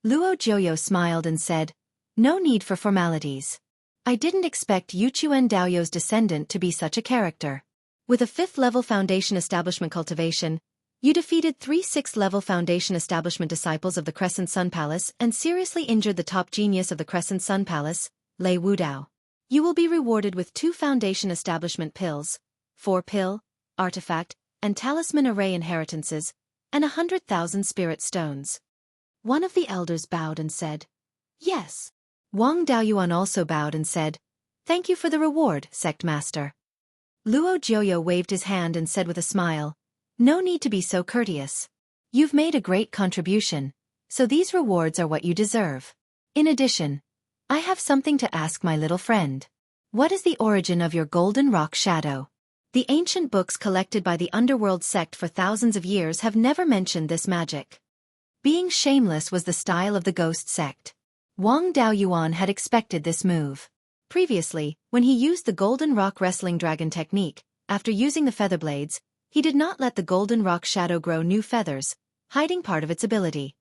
Luo Jiuyo smiled and said, "No need for formalities. I didn't expect Yuchuan Daoyu's descendant to be such a character. With a 5th-level foundation establishment cultivation, you defeated 3 6th-level foundation establishment disciples of the Crescent Sun Palace and seriously injured the top genius of the Crescent Sun Palace, Lei Wudao. You will be rewarded with 2 foundation establishment pills, 4 pill, artifact, and talisman array inheritances, and 100,000 spirit stones." One of the elders bowed and said, "Yes." Wang Daoyuan also bowed and said, "Thank you for the reward, sect master." Luo Jiuyo waved his hand and said with a smile, "No need to be so courteous. You've made a great contribution, so these rewards are what you deserve. In addition, I have something to ask my little friend. What is the origin of your golden rock shadow? The ancient books collected by the Underworld sect for thousands of years have never mentioned this magic." Being shameless was the style of the ghost sect. Wang Daoyuan had expected this move. Previously, when he used the Golden Rock Wrestling Dragon technique, after using the feather blades, he did not let the Golden Rock shadow grow new feathers, hiding part of its ability.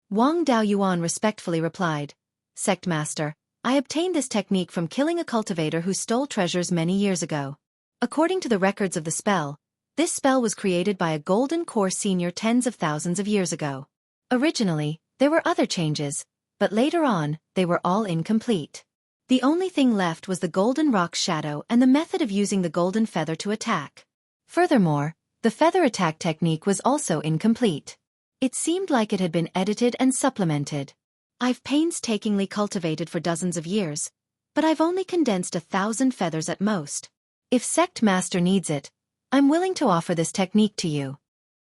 Wang Daoyuan respectfully replied, "Sect master, I obtained this technique from killing a cultivator who stole treasures many years ago. According to the records of the spell, this spell was created by a golden core senior tens of thousands of years ago. Originally, there were other changes, but later on, they were all incomplete. The only thing left was the golden rock shadow and the method of using the golden feather to attack. Furthermore, the feather attack technique was also incomplete. It seemed like it had been edited and supplemented. I've painstakingly cultivated for dozens of years, but I've only condensed 1,000 feathers at most. If sect master needs it, I'm willing to offer this technique to you."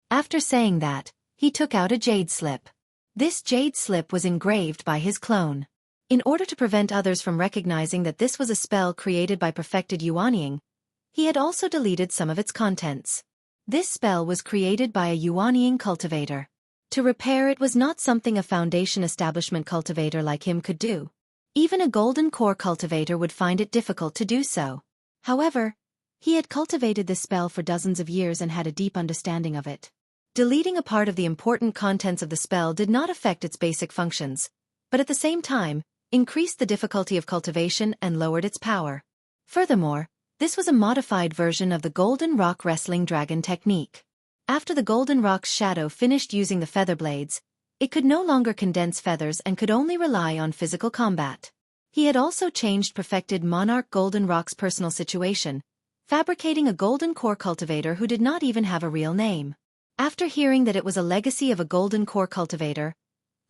After saying that, he took out a jade slip. This jade slip was engraved by his clone. In order to prevent others from recognizing that this was a spell created by perfected Yuanying, he had also deleted some of its contents. This spell was created by a Yuanying cultivator. To repair it was not something a foundation establishment cultivator like him could do. Even a golden core cultivator would find it difficult to do so. However, he had cultivated this spell for dozens of years and had a deep understanding of it. Deleting a part of the important contents of the spell did not affect its basic functions, but at the same time, increased the difficulty of cultivation and lowered its power. Furthermore, this was a modified version of the Golden Rock Wrestling Dragon technique. After the Golden Rock's shadow finished using the feather blades, it could no longer condense feathers and could only rely on physical combat. He had also changed perfected Monarch Golden Rock's personal situation, fabricating a golden core cultivator who did not even have a real name. After hearing that it was a legacy of a golden core cultivator,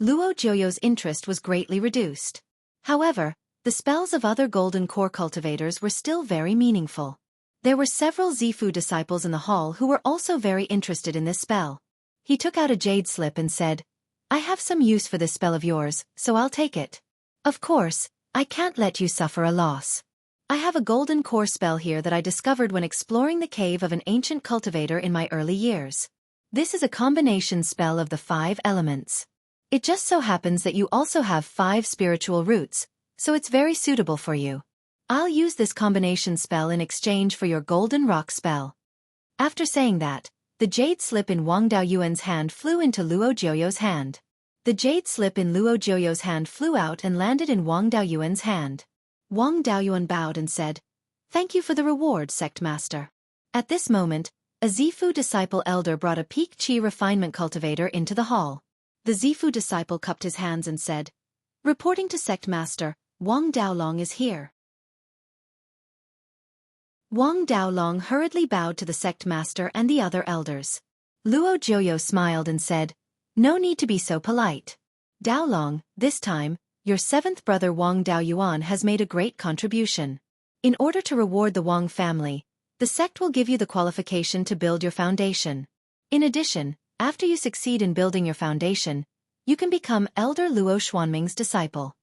Luo Joyo's interest was greatly reduced. However, the spells of other golden core cultivators were still very meaningful. There were several Zifu disciples in the hall who were also very interested in this spell. He took out a jade slip and said, "I have some use for this spell of yours, so I'll take it. Of course, I can't let you suffer a loss. I have a golden core spell here that I discovered when exploring the cave of an ancient cultivator in my early years. This is a combination spell of the 5 elements. It just so happens that you also have 5 spiritual roots, so it's very suitable for you. I'll use this combination spell in exchange for your golden rock spell." After saying that, the jade slip in Wang Daoyuan's hand flew into Luo Joyo's hand. The jade slip in Luo Joyo's hand flew out and landed in Wang Daoyuan's hand. Wang Daoyuan bowed and said, "Thank you for the reward, sect master." At this moment, a Zifu disciple elder brought a peak chi refinement cultivator into the hall. The Zifu disciple cupped his hands and said, "Reporting to sect master, Wang Daolong is here." Wang Daolong hurriedly bowed to the sect master and the other elders. Luo Joyo smiled and said, "No need to be so polite. Daolong, this time, your 7th brother Wang Daoyuan has made a great contribution. In order to reward the Wang family, the sect will give you the qualification to build your foundation. In addition, after you succeed in building your foundation, you can become Elder Luo Xuanming's disciple."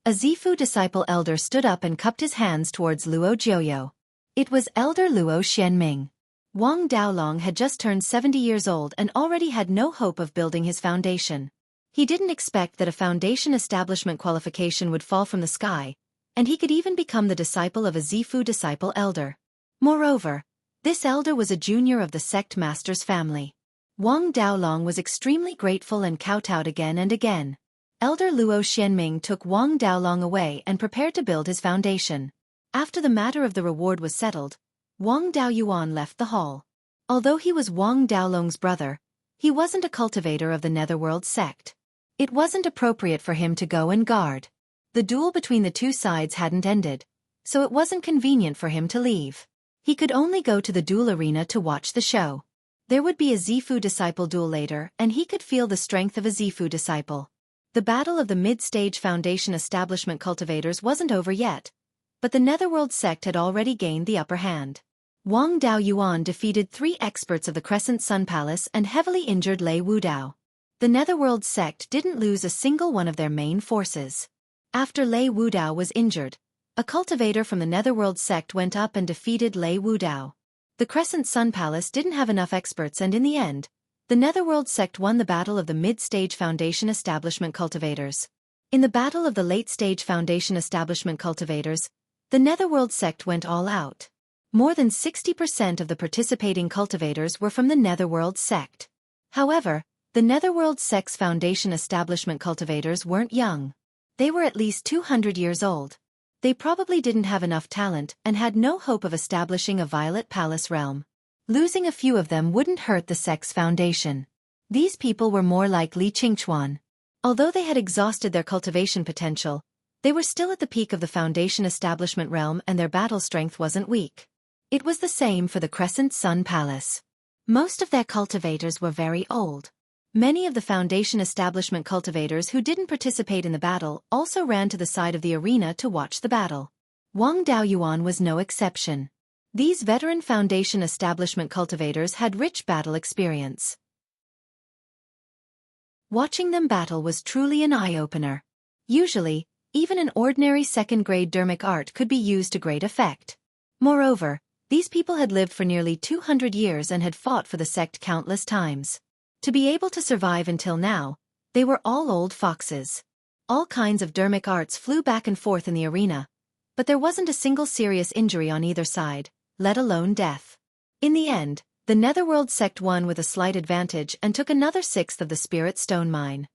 A Zifu disciple elder stood up and cupped his hands towards Luo Joyo. It was Elder Luo Xuanming. Wang Daolong had just turned 70 years old and already had no hope of building his foundation. He didn't expect that a foundation establishment qualification would fall from the sky, and he could even become the disciple of a Zifu disciple elder. Moreover, this elder was a junior of the sect master's family. Wang Daolong was extremely grateful and kowtowed again and again. Elder Luo Xuanming took Wang Daolong away and prepared to build his foundation. After the matter of the reward was settled, Wang Daoyuan left the hall. Although he was Wang Daolong's brother, he wasn't a cultivator of the Netherworld sect. It wasn't appropriate for him to go and guard. The duel between the two sides hadn't ended, so it wasn't convenient for him to leave. He could only go to the duel arena to watch the show. There would be a Zifu disciple duel later, and he could feel the strength of a Zifu disciple. The battle of the mid-stage foundation establishment cultivators wasn't over yet, but the Netherworld sect had already gained the upper hand. Wang Daoyuan defeated 3 experts of the Crescent Sun Palace and heavily injured Lei Wudao. The Netherworld sect didn't lose a single one of their main forces. After Lei Wudao was injured, a cultivator from the Netherworld sect went up and defeated Lei Wudao. The Crescent Sun Palace didn't have enough experts, and in the end, the Netherworld sect won the battle of the mid-stage foundation establishment cultivators. In the battle of the late-stage foundation establishment cultivators, the Netherworld sect went all out. More than 60% of the participating cultivators were from the Netherworld sect. However, the Netherworld sect's foundation establishment cultivators weren't young. They were at least 200 years old. They probably didn't have enough talent and had no hope of establishing a Violet Palace realm. Losing a few of them wouldn't hurt the sect's foundation. These people were more like Li Qingchuan. Although they had exhausted their cultivation potential, they were still at the peak of the foundation establishment realm, and their battle strength wasn't weak. It was the same for the Crescent Sun Palace. Most of their cultivators were very old. Many of the Foundation establishment cultivators who didn't participate in the battle also ran to the side of the arena to watch the battle. Wang Daoyuan was no exception. These veteran Foundation establishment cultivators had rich battle experience. Watching them battle was truly an eye-opener. Usually, even an ordinary second-grade dermic art could be used to great effect. Moreover, these people had lived for nearly 200 years and had fought for the sect countless times. To be able to survive until now, they were all old foxes. All kinds of dermic arts flew back and forth in the arena, but there wasn't a single serious injury on either side, let alone death. In the end, the Netherworld sect won with a slight advantage and took another sixth of the Spirit Stone mine.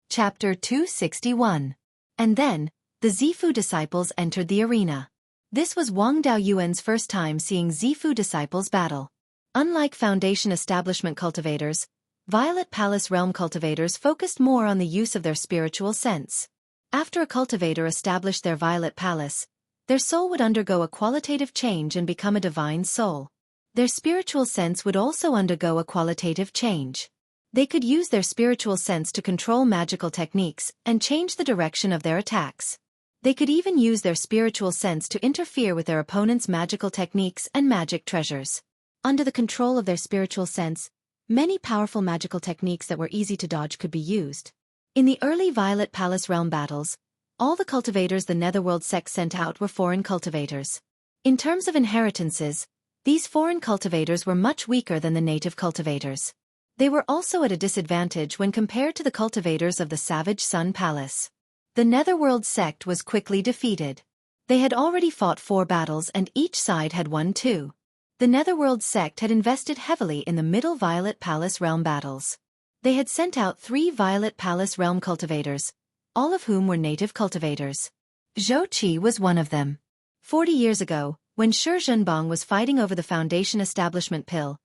Chapter 261. And then, the Zifu disciples entered the arena. This was Wang Daoyuan's first time seeing Zifu disciples battle. Unlike Foundation establishment cultivators, Violet Palace realm cultivators focused more on the use of their spiritual sense. After a cultivator established their Violet Palace, their soul would undergo a qualitative change and become a divine soul. Their spiritual sense would also undergo a qualitative change. They could use their spiritual sense to control magical techniques and change the direction of their attacks. They could even use their spiritual sense to interfere with their opponent's magical techniques and magic treasures. Under the control of their spiritual sense, many powerful magical techniques that were easy to dodge could be used. In the early Violet Palace realm battles, all the cultivators the Netherworld sect sent out were foreign cultivators. In terms of inheritances, these foreign cultivators were much weaker than the native cultivators. They were also at a disadvantage when compared to the cultivators of the Savage Sun Palace. The Netherworld sect was quickly defeated. They had already fought 4 battles and each side had won 2. The Netherworld sect had invested heavily in the Middle Violet Palace realm battles. They had sent out 3 Violet Palace realm cultivators, all of whom were native cultivators. Xueqi was one of them. 40 years ago, when Shi Zhenbang was fighting over the Foundation establishment pill,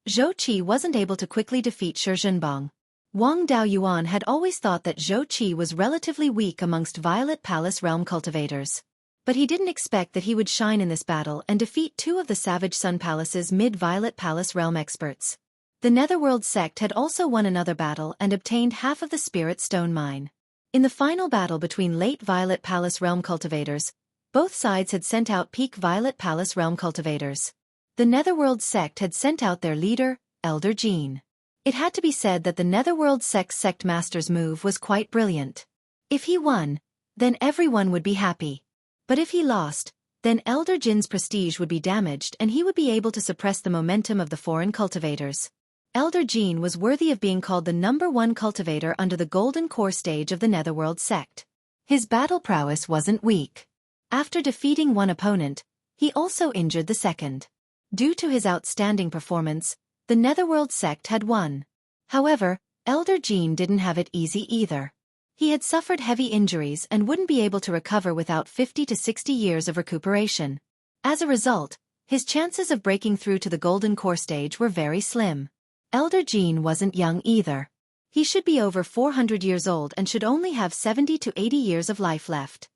Xueqi wasn't able to quickly defeat Shi Zhenbang. Wang Daoyuan had always thought that Xueqi was relatively weak amongst Violet Palace realm cultivators. But he didn't expect that he would shine in this battle and defeat 2 of the Savage Sun Palace's mid-Violet Palace realm experts. The Netherworld sect had also won another battle and obtained half of the Spirit Stone mine. In the final battle between late Violet Palace realm cultivators, both sides had sent out peak Violet Palace realm cultivators. The Netherworld sect had sent out their leader, Elder Jean. It had to be said that the Netherworld sect's sect master's move was quite brilliant. If he won, then everyone would be happy. But if he lost, then Elder Jin's prestige would be damaged and he would be able to suppress the momentum of the foreign cultivators. Elder Jin was worthy of being called the #1 cultivator under the golden core stage of the Netherworld sect. His battle prowess wasn't weak. After defeating one opponent, he also injured the second. Due to his outstanding performance, the Netherworld sect had won. However, Elder Jean didn't have it easy either. He had suffered heavy injuries and wouldn't be able to recover without 50 to 60 years of recuperation. As a result, his chances of breaking through to the golden core stage were very slim. Elder Jean wasn't young either. He should be over 400 years old and should only have 70 to 80 years of life left.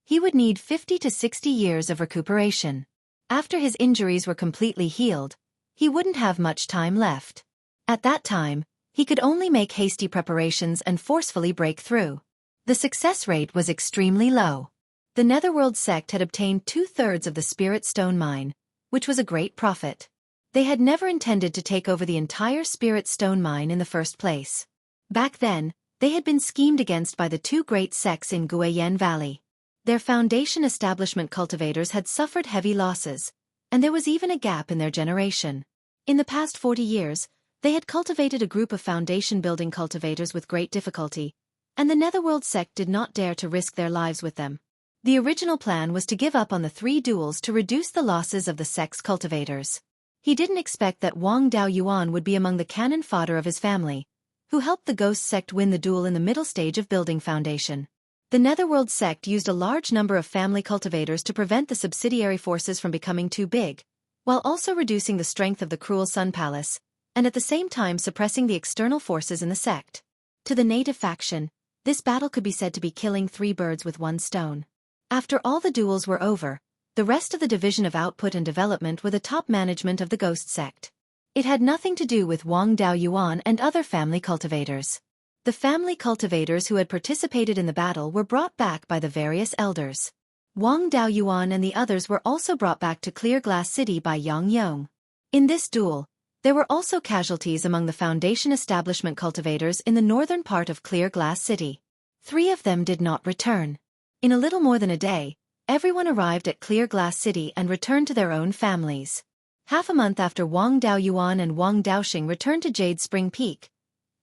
He would need 50 to 60 years of recuperation. After his injuries were completely healed, he wouldn't have much time left. At that time, he could only make hasty preparations and forcefully break through. The success rate was extremely low. The Netherworld sect had obtained 2/3 of the Spirit Stone mine, which was a great profit. They had never intended to take over the entire Spirit Stone mine in the first place. Back then, they had been schemed against by the 2 great sects in Guiyan Valley. Their Foundation establishment cultivators had suffered heavy losses, and there was even a gap in their generation. In the past 40 years, they had cultivated a group of Foundation building cultivators with great difficulty, and the Netherworld sect did not dare to risk their lives with them. The original plan was to give up on the 3 duels to reduce the losses of the sect's cultivators. He didn't expect that Wang Daoyuan would be among the cannon fodder of his family, who helped the Ghost sect win the duel in the middle stage of building Foundation. The Netherworld sect used a large number of family cultivators to prevent the subsidiary forces from becoming too big, while also reducing the strength of the Cruel Sun Palace, and at the same time suppressing the external forces in the sect. To the native faction, this battle could be said to be killing 3 birds with 1 stone. After all the duels were over, The rest of the division of output and development were the top management of the ghost sect. It had nothing to do with Wang Daoyuan and other family cultivators. The family cultivators who had participated in the battle were brought back by the various elders. Wang Daoyuan and the others were also brought back to Clear Glass City by Yang Yong. In this duel, there were also casualties among the Foundation establishment cultivators in the northern part of Clear Glass City. 3 of them did not return. In a little more than a day, everyone arrived at Clear Glass City and returned to their own families. Half a month after Wang Daoyuan and Wang Daoxing returned to Jade Spring Peak,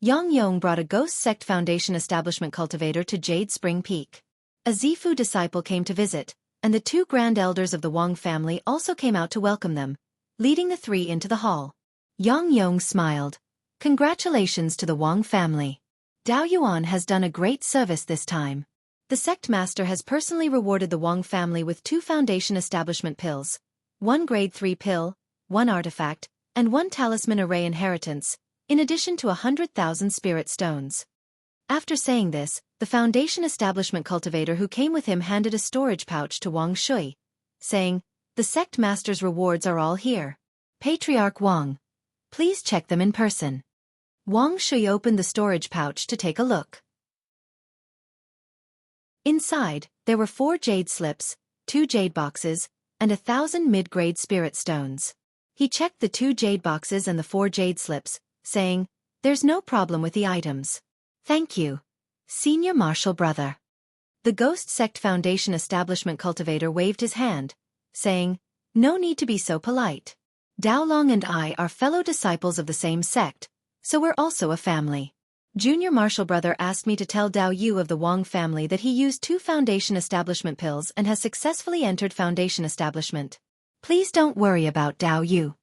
Yang Yong brought a Ghost Sect Foundation establishment cultivator to Jade Spring Peak. A Zifu disciple came to visit, and the 2 grand elders of the Wang family also came out to welcome them, leading the 3 into the hall. Yang Yong smiled. Congratulations to the Wang family. Daoyuan has done a great service this time. The sect master has personally rewarded the Wang family with 2 foundation establishment pills, 1 grade 3 pill, 1 artifact, and 1 talisman array inheritance, in addition to 100,000 spirit stones. After saying this, the Foundation establishment cultivator who came with him handed a storage pouch to Wang Shui, saying, "The sect master's rewards are all here. Patriarch Wang, please check them in person." Wang Shui opened the storage pouch to take a look. Inside, there were 4 jade slips, 2 jade boxes, and 1,000 mid-grade spirit stones. He checked the 2 jade boxes and the 4 jade slips, saying, "There's no problem with the items. Thank you, Senior Martial Brother." The Ghost Sect Foundation establishment cultivator waved his hand, saying, "No need to be so polite. Daolong and I are fellow disciples of the same sect, so we're also a family. Junior Martial Brother asked me to tell Dao Yu of the Wang family that he used 2 Foundation establishment pills and has successfully entered Foundation establishment. Please don't worry about Dao Yu."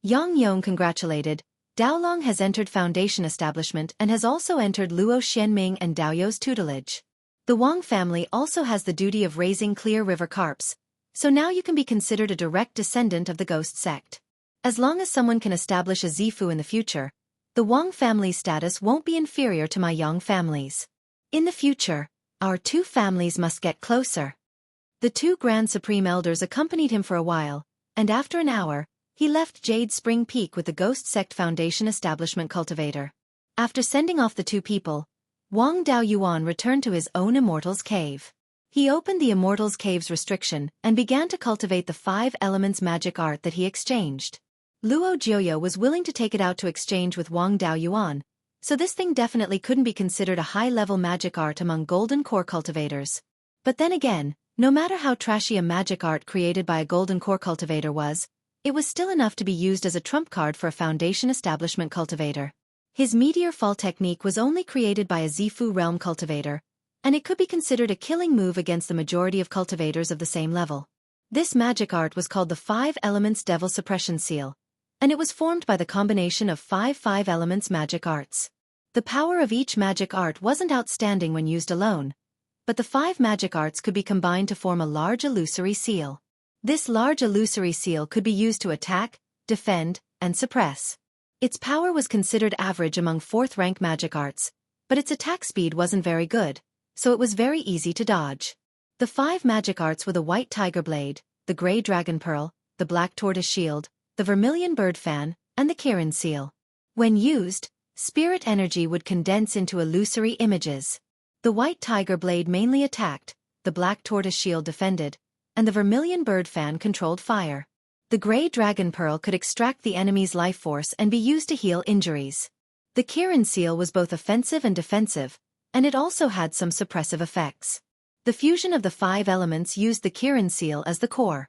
Yang Yong congratulated. Daolong has entered Foundation establishment and has also entered Luo Xianming and Daoyu's tutelage. The Wang family also has the duty of raising Clear River carps, so now you can be considered a direct descendant of the Ghost Sect. As long as someone can establish a Zifu in the future, the Wang family's status won't be inferior to my Yang family's. In the future, our 2 families must get closer. The 2 Grand Supreme Elders accompanied him for a while, and after an hour, he left Jade Spring Peak with the Ghost Sect Foundation establishment cultivator. After sending off the 2 people, Wang Daoyuan returned to his own Immortal's Cave. He opened the Immortal's Cave's restriction and began to cultivate the 5 elements magic art that he exchanged. Luo Jioyo was willing to take it out to exchange with Wang Daoyuan, so this thing definitely couldn't be considered a high-level magic art among Golden Core cultivators. But then again, no matter how trashy a magic art created by a Golden Core cultivator was, it was still enough to be used as a trump card for a Foundation establishment cultivator. His Meteor Fall technique was only created by a Zifu realm cultivator, and it could be considered a killing move against the majority of cultivators of the same level. This magic art was called the 5 Elements Devil Suppression Seal, and it was formed by the combination of 5 elements magic arts. The power of each magic art wasn't outstanding when used alone, but the 5 magic arts could be combined to form a large illusory seal. This large illusory seal could be used to attack, defend, and suppress. Its power was considered average among 4th-rank magic arts, but its attack speed wasn't very good, so it was very easy to dodge. The 5 magic arts were the White Tiger Blade, the Grey Dragon Pearl, the Black Tortoise Shield, the Vermilion Bird Fan, and the Kirin Seal. When used, spirit energy would condense into illusory images. The White Tiger Blade mainly attacked, the Black Tortoise Shield defended, and the Vermilion Bird Fan controlled fire. The Grey Dragon Pearl could extract the enemy's life force and be used to heal injuries. The Kirin Seal was both offensive and defensive, and it also had some suppressive effects. The fusion of the 5 elements used the Kirin Seal as the core.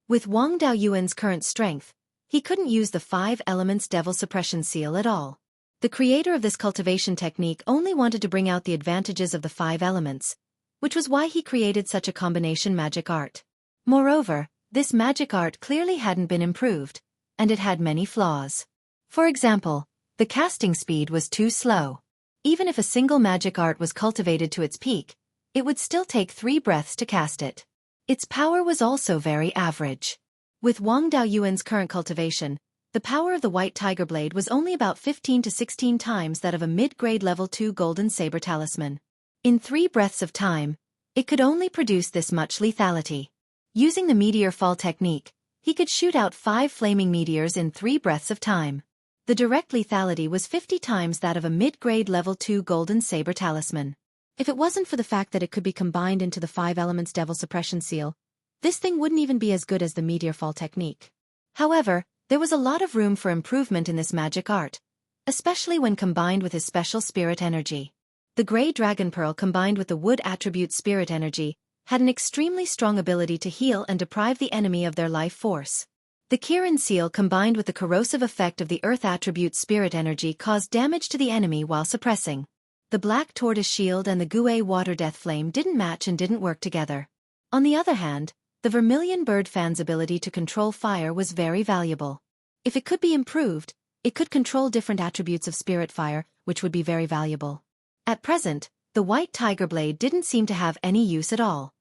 With Wang Daoyuan's current strength, he couldn't use the 5 elements Devil Suppression Seal at all. The creator of this cultivation technique only wanted to bring out the advantages of the 5 elements, which was why he created such a combination magic art. Moreover, this magic art clearly hadn't been improved, and it had many flaws. For example, the casting speed was too slow. Even if a single magic art was cultivated to its peak, it would still take 3 breaths to cast it. Its power was also very average. With Wang Daoyuan's current cultivation, the power of the White Tiger Blade was only about 15 to 16 times that of a mid-grade level 2 Golden Saber Talisman. In 3 breaths of time, It could only produce this much lethality. Using the meteor fall technique, he could shoot out 5 flaming meteors in 3 breaths of time. The direct lethality was 50 times that of a mid-grade level 2 golden saber talisman. If it wasn't for the fact that it could be combined into the 5 elements devil suppression seal, this thing wouldn't even be as good as the meteor fall technique. However, there was a lot of room for improvement in this magic art, especially when combined with his special spirit energy. The Grey Dragon Pearl combined with the wood attribute spirit energy had an extremely strong ability to heal and deprive the enemy of their life force. The Kirin seal combined with the corrosive effect of the earth attribute spirit energy caused damage to the enemy while suppressing. The Black Tortoise shield and the Gue water death flame didn't match and didn't work together. On the other hand, the Vermilion bird fan's ability to control fire was very valuable. If it could be improved, it could control different attributes of spirit fire, which would be very valuable. At present, the white tiger blade didn't seem to have any use at all.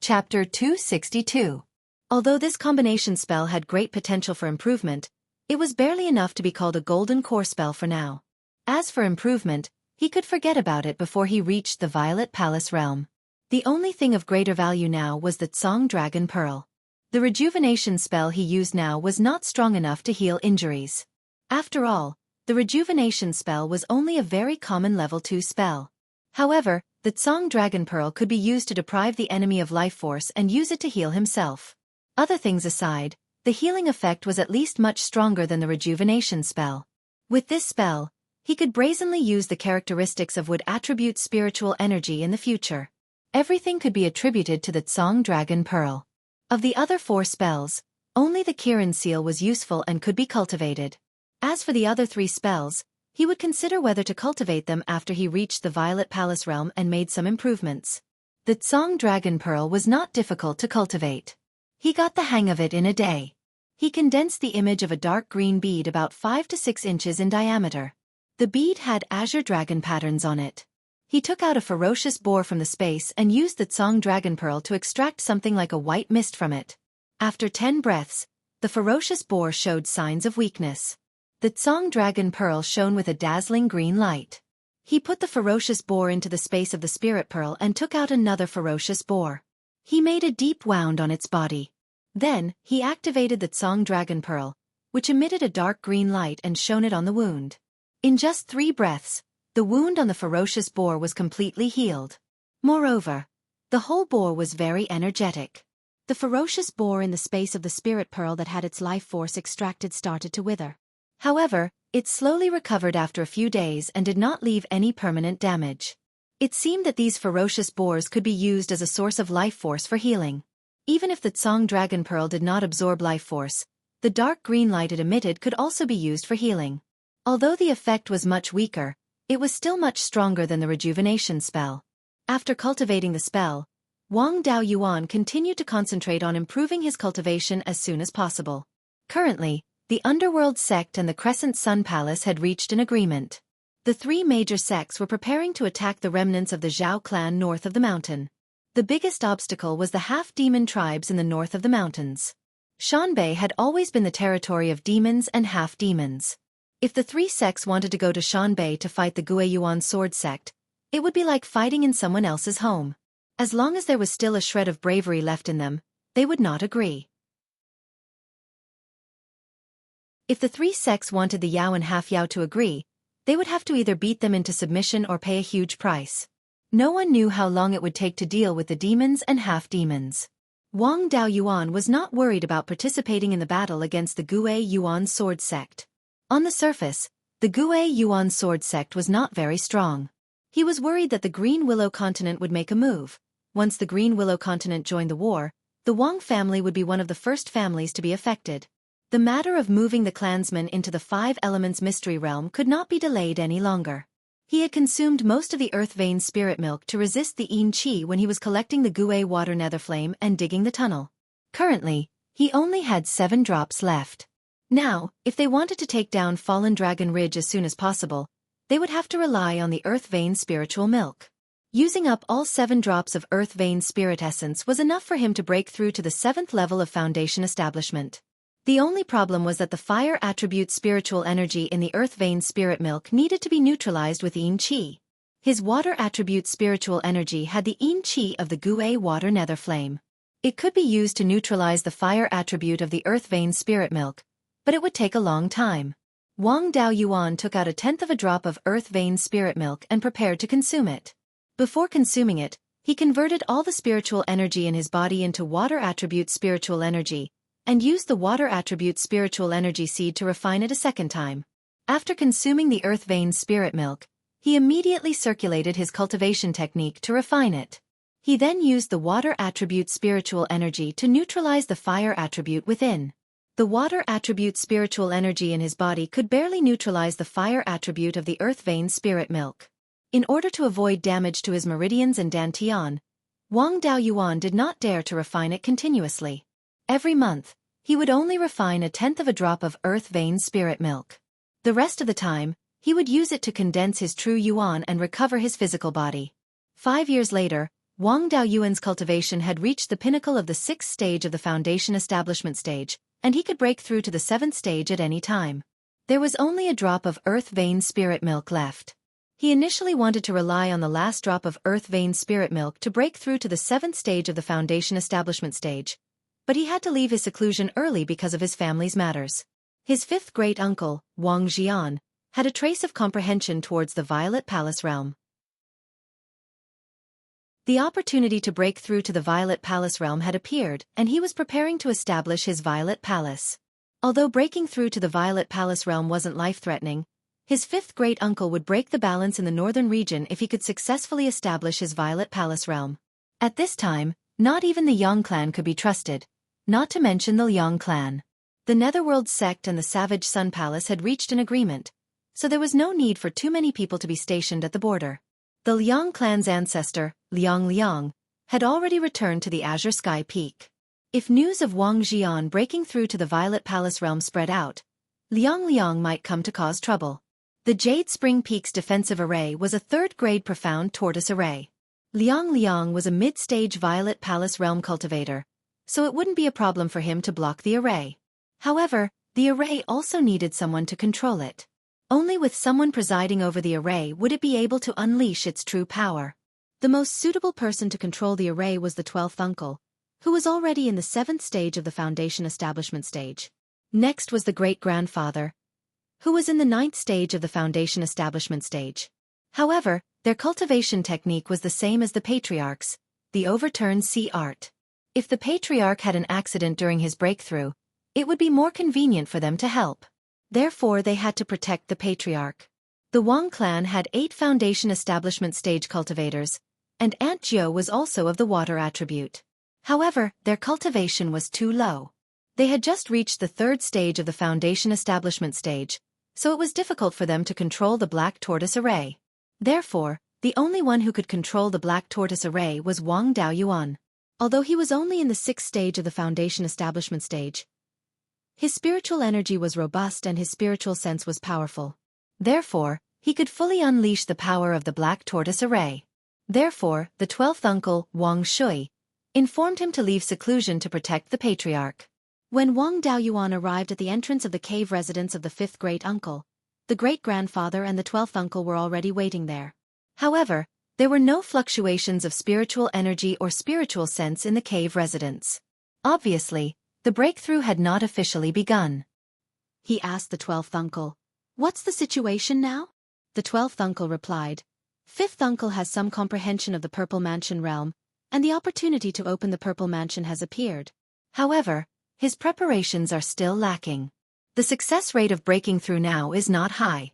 Chapter 262. Although this combination spell had great potential for improvement, it was barely enough to be called a golden core spell for now. As for improvement, he could forget about it before he reached the Violet Palace realm. The only thing of greater value now was the Tsong Dragon Pearl. The rejuvenation spell he used now was not strong enough to heal injuries. After all, the rejuvenation spell was only a very common level 2 spell. However, the Tsong Dragon Pearl could be used to deprive the enemy of life force and use it to heal himself. Other things aside, the healing effect was at least much stronger than the rejuvenation spell. With this spell, he could brazenly use the characteristics of wood attribute spiritual energy in the future. Everything could be attributed to the Tsong Dragon Pearl. Of the other 4 spells, only the Kirin seal was useful and could be cultivated. As for the other 3 spells, he would consider whether to cultivate them after he reached the Violet Palace realm and made some improvements. The Tsong Dragon Pearl was not difficult to cultivate. He got the hang of it in a day. He condensed the image of a dark green bead about 5 to 6 inches in diameter. The bead had azure dragon patterns on it. He took out a ferocious boar from the space and used the Tsong Dragon Pearl to extract something like a white mist from it. After 10 breaths, the ferocious boar showed signs of weakness. The Tsong Dragon Pearl shone with a dazzling green light. He put the ferocious boar into the space of the spirit pearl and took out another ferocious boar. He made a deep wound on its body. Then, he activated the Tsong Dragon Pearl, which emitted a dark green light and shone it on the wound. In just 3 breaths, the wound on the ferocious boar was completely healed. Moreover, the whole boar was very energetic. The ferocious boar in the space of the spirit pearl that had its life force extracted started to wither. However, it slowly recovered after a few days and did not leave any permanent damage. It seemed that these ferocious boars could be used as a source of life force for healing. Even if the Tsong Dragon Pearl did not absorb life force, the dark green light it emitted could also be used for healing. Although the effect was much weaker, it was still much stronger than the rejuvenation spell. After cultivating the spell, Wang Daoyuan continued to concentrate on improving his cultivation as soon as possible. Currently, the Underworld sect and the Crescent Sun Palace had reached an agreement. The 3 major sects were preparing to attack the remnants of the Zhao clan north of the mountain. The biggest obstacle was the half-demon tribes in the north of the mountains. Shanbei had always been the territory of demons and half-demons. If the 3 sects wanted to go to Shanbei to fight the Guiyuan sword sect, it would be like fighting in someone else's home. As long as there was still a shred of bravery left in them, they would not agree. If the 3 sects wanted the Yao and half-Yao to agree, they would have to either beat them into submission or pay a huge price. No one knew how long it would take to deal with the demons and half-demons. Wang Daoyuan was not worried about participating in the battle against the Guiyuan sword sect. On the surface, the Guiyuan sword sect was not very strong. He was worried that the Green Willow continent would make a move. Once the Green Willow continent joined the war, the Wang family would be one of the first families to be affected. The matter of moving the clansmen into the 5 Elements Mystery Realm could not be delayed any longer. He had consumed most of the Earth Vein spirit milk to resist the Yin Qi when he was collecting the Gue water nether flame and digging the tunnel. Currently, he only had 7 drops left. Now, if they wanted to take down Fallen Dragon Ridge as soon as possible, they would have to rely on the Earth Vein spiritual milk. Using up all 7 drops of Earth Vein spirit essence was enough for him to break through to the 7th level of Foundation establishment. The only problem was that the fire attribute spiritual energy in the earth vein spirit milk needed to be neutralized with yin qi. His water attribute spiritual energy had the yin qi of the Gue water nether flame. It could be used to neutralize the fire attribute of the earth vein spirit milk, but it would take a long time. Wang Daoyuan took out 1/10 of a drop of earth vein spirit milk and prepared to consume it. Before consuming it, he converted all the spiritual energy in his body into water attribute spiritual energy, and used the water attribute spiritual energy seed to refine it a second time. After consuming the earth vein spirit milk, he immediately circulated his cultivation technique to refine it. He then used the water attribute spiritual energy to neutralize the fire attribute within. The water attribute spiritual energy in his body could barely neutralize the fire attribute of the earth vein spirit milk. In order to avoid damage to his meridians and dantian, Wang Daoyuan did not dare to refine it continuously. Every month, he would only refine 1/10 of a drop of earth vein spirit milk. The rest of the time, he would use it to condense his true yuan and recover his physical body. 5 years later, Wang Daoyuan's cultivation had reached the pinnacle of the 6th stage of the foundation establishment stage, and he could break through to the 7th stage at any time. There was only a drop of earth vein spirit milk left. He initially wanted to rely on the last drop of earth vein spirit milk to break through to the 7th stage of the foundation establishment stage, but he had to leave his seclusion early because of his family's matters. His 5th great-uncle, Wang Jian, had a trace of comprehension towards the Violet Palace realm. The opportunity to break through to the Violet Palace realm had appeared, and he was preparing to establish his Violet Palace. Although breaking through to the Violet Palace realm wasn't life-threatening, his 5th great-uncle would break the balance in the northern region if he could successfully establish his Violet Palace realm. At this time, not even the Yang clan could be trusted, not to mention the Liang clan. The Netherworld sect and the Savage Sun Palace had reached an agreement, so there was no need for too many people to be stationed at the border. The Liang clan's ancestor, Liang, had already returned to the Azure Sky Peak. If news of Wang Jian breaking through to the Violet Palace realm spread out, Liang might come to cause trouble. The Jade Spring Peak's defensive array was a 3rd-grade profound tortoise array. Liang was a mid-stage Violet Palace realm cultivator, so it wouldn't be a problem for him to block the array. However, the array also needed someone to control it. Only with someone presiding over the array would it be able to unleash its true power. The most suitable person to control the array was the 12th uncle, who was already in the 7th stage of the foundation establishment stage. Next was the great-grandfather, who was in the 9th stage of the foundation establishment stage. However, their cultivation technique was the same as the patriarch's, the overturned sea art. If the patriarch had an accident during his breakthrough, it would be more convenient for them to help. Therefore they had to protect the patriarch. The Wang clan had 8 foundation establishment stage cultivators, and Aunt Jiu was also of the water attribute. However, their cultivation was too low. They had just reached the 3rd stage of the foundation establishment stage, so it was difficult for them to control the black tortoise array. Therefore, the only one who could control the black tortoise array was Wang Daoyuan. Although he was only in the 6th stage of the foundation establishment stage, his spiritual energy was robust and his spiritual sense was powerful. Therefore, he could fully unleash the power of the black tortoise array. Therefore, the 12th uncle, Wang Shui, informed him to leave seclusion to protect the patriarch. When Wang Daoyuan arrived at the entrance of the cave residence of the 5th great-uncle, the great-grandfather and the 12th uncle were already waiting there. However, there were no fluctuations of spiritual energy or spiritual sense in the cave residence. Obviously, the breakthrough had not officially begun. He asked the 12th uncle, "What's the situation now?" The 12th uncle replied, "5th uncle has some comprehension of the Purple Mansion realm, and the opportunity to open the Purple Mansion has appeared. However, his preparations are still lacking. The success rate of breaking through now is not high.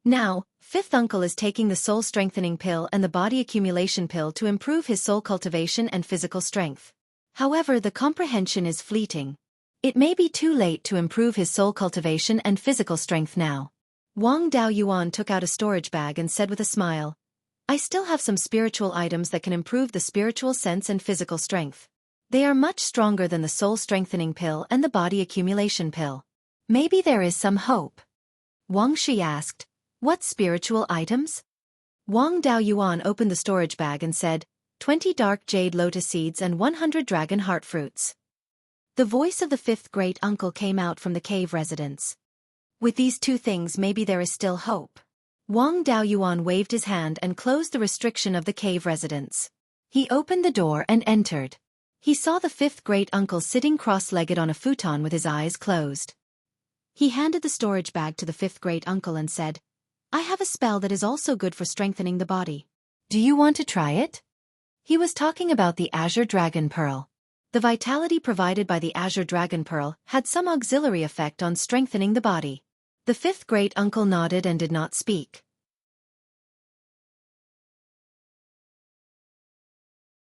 Now, 5th uncle is taking the soul strengthening pill and the body accumulation pill to improve his soul cultivation and physical strength. However, the comprehension is fleeting. It may be too late to improve his soul cultivation and physical strength now." Wang Daoyuan took out a storage bag and said with a smile, "I still have some spiritual items that can improve the spiritual sense and physical strength. They are much stronger than the soul strengthening pill and the body accumulation pill. Maybe there is some hope." Wang Shi asked, "What spiritual items?" Wang Daoyuan opened the storage bag and said, 20 dark jade lotus seeds and 100 dragon heart fruits. The voice of the fifth great uncle came out from the cave residence. With these two things maybe there is still hope. Wang Daoyuan waved his hand and closed the restriction of the cave residence. He opened the door and entered. He saw the fifth great uncle sitting cross-legged on a futon with his eyes closed. He handed the storage bag to the fifth great uncle and said, "I have a spell that is also good for strengthening the body. Do you want to try it?" He was talking about the Azure Dragon Pearl. The vitality provided by the Azure Dragon Pearl had some auxiliary effect on strengthening the body. The fifth great uncle nodded and did not speak.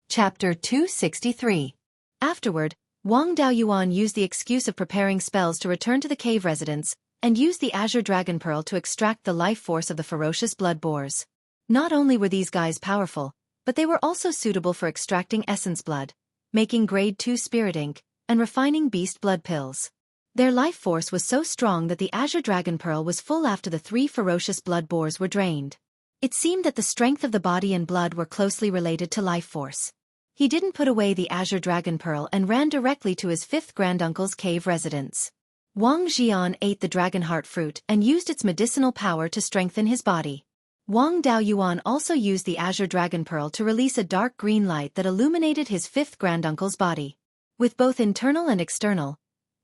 Chapter 263. Afterward, Wang Daoyuan used the excuse of preparing spells to return to the cave residence, and used the Azure Dragon Pearl to extract the life force of the ferocious blood boars. Not only were these guys powerful, but they were also suitable for extracting essence blood, making grade 2 spirit ink, and refining beast blood pills. Their life force was so strong that the Azure Dragon Pearl was full after the 3 ferocious blood boars were drained. It seemed that the strength of the body and blood were closely related to life force. He didn't put away the Azure Dragon Pearl and ran directly to his fifth granduncle's cave residence. Wang Xian ate the dragon heart fruit and used its medicinal power to strengthen his body. Wang Daoyuan also used the Azure Dragon Pearl to release a dark green light that illuminated his fifth granduncle's body. With both internal and external,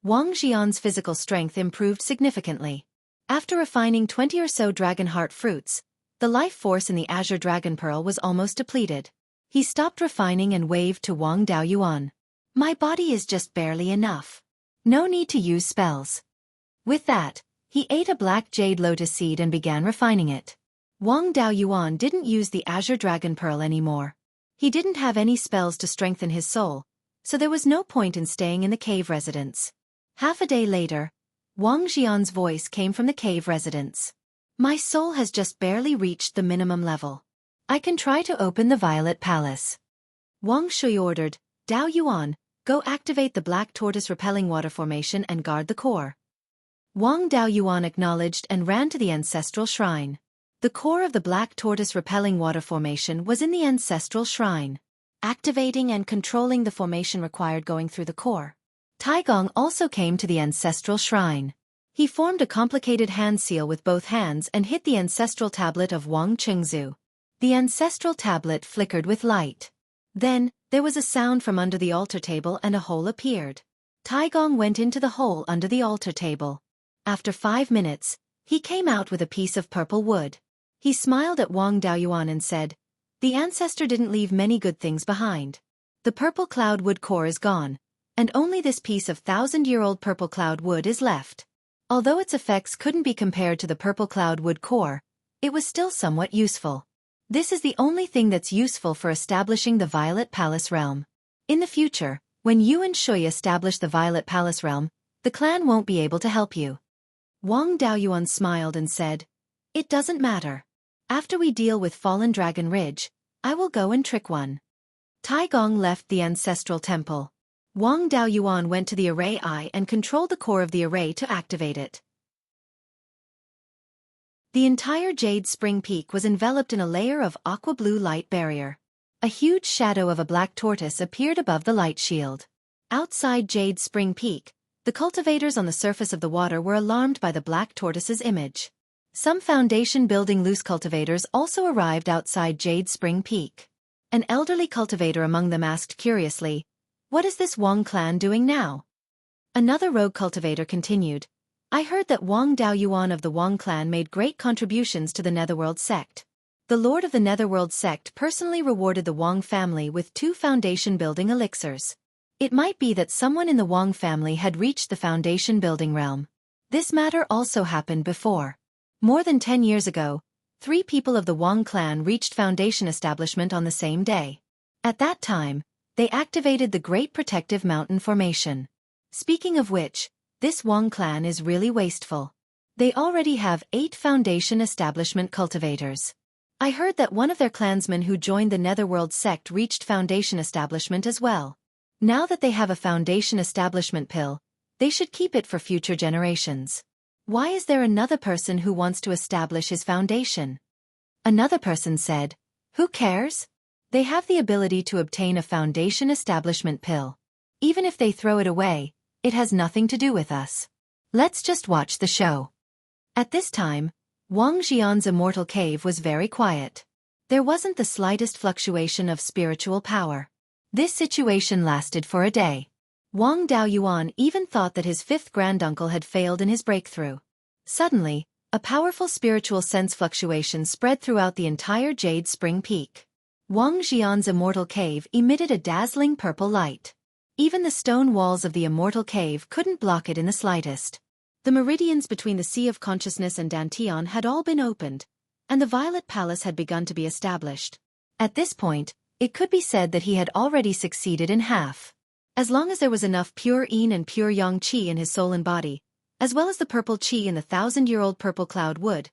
Wang Xian's physical strength improved significantly. After refining 20 or so dragon heart fruits, the life force in the Azure Dragon Pearl was almost depleted. He stopped refining and waved to Wang Daoyuan. "My body is just barely enough. No need to use spells." With that, he ate a black jade lotus seed and began refining it. Wang Daoyuan didn't use the Azure Dragon Pearl anymore. He didn't have any spells to strengthen his soul, so there was no point in staying in the cave residence. Half a day later, Wang Xian's voice came from the cave residence. "My soul has just barely reached the minimum level. I can try to open the Violet Palace." Wang Shui ordered, "Daoyuan, go activate the Black Tortoise Repelling Water Formation and guard the core." Wang Daoyuan acknowledged and ran to the ancestral shrine. The core of the Black Tortoise Repelling Water Formation was in the ancestral shrine. Activating and controlling the formation required going through the core. Taigong also came to the ancestral shrine. He formed a complicated hand seal with both hands and hit the ancestral tablet of Wang Chengzu. The ancestral tablet flickered with light. Then, there was a sound from under the altar table and a hole appeared. Taigong went into the hole under the altar table. After 5 minutes, he came out with a piece of purple wood. He smiled at Wang Daoyuan and said, "The ancestor didn't leave many good things behind. The purple cloud wood core is gone, and only this piece of 1,000-year-old purple cloud wood is left." Although its effects couldn't be compared to the purple cloud wood core, it was still somewhat useful. This is the only thing that's useful for establishing the Violet Palace realm. In the future, when you and Shui establish the Violet Palace realm, the clan won't be able to help you. Wang Daoyuan smiled and said, "It doesn't matter. After we deal with Fallen Dragon Ridge, I will go and trick one." Taigong left the ancestral temple. Wang Daoyuan went to the array eye and controlled the core of the array to activate it. The entire Jade Spring Peak was enveloped in a layer of aqua-blue light barrier. A huge shadow of a black tortoise appeared above the light shield. Outside Jade Spring Peak, the cultivators on the surface of the water were alarmed by the black tortoise's image. Some foundation building loose cultivators also arrived outside Jade Spring Peak. An elderly cultivator among them asked curiously, "What is this Wang clan doing now?" Another rogue cultivator continued, "I heard that Wang Daoyuan of the Wang clan made great contributions to the Netherworld sect. The Lord of the Netherworld sect personally rewarded the Wang family with 2 foundation building elixirs. It might be that someone in the Wang family had reached the foundation building realm. This matter also happened before. More than 10 years ago, 3 people of the Wang clan reached foundation establishment on the same day. At that time, they activated the Great Protective Mountain Formation. Speaking of which, this Wang clan is really wasteful. They already have 8 foundation establishment cultivators. I heard that one of their clansmen who joined the Netherworld sect reached foundation establishment as well. Now that they have a foundation establishment pill, they should keep it for future generations. Why is there another person who wants to establish his foundation?" Another person said, "Who cares? They have the ability to obtain a foundation establishment pill. Even if they throw it away, It has nothing to do with us. Let's just watch the show. At this time, Wang Xian's immortal cave was very quiet. There wasn't the slightest fluctuation of spiritual power. This situation lasted for a day. Wang Daoyuan even thought that his fifth granduncle had failed in his breakthrough. Suddenly, a powerful spiritual sense fluctuation spread throughout the entire Jade Spring Peak. Wang Xian's immortal cave emitted a dazzling purple light. Even the stone walls of the immortal cave couldn't block it in the slightest. The meridians between the Sea of Consciousness and Dantian had all been opened, and the Violet Palace had begun to be established. At this point, it could be said that he had already succeeded in half. As long as there was enough pure Yin and pure Yang Qi in his soul and body, as well as the purple Qi in the 1,000-year-old purple cloud wood,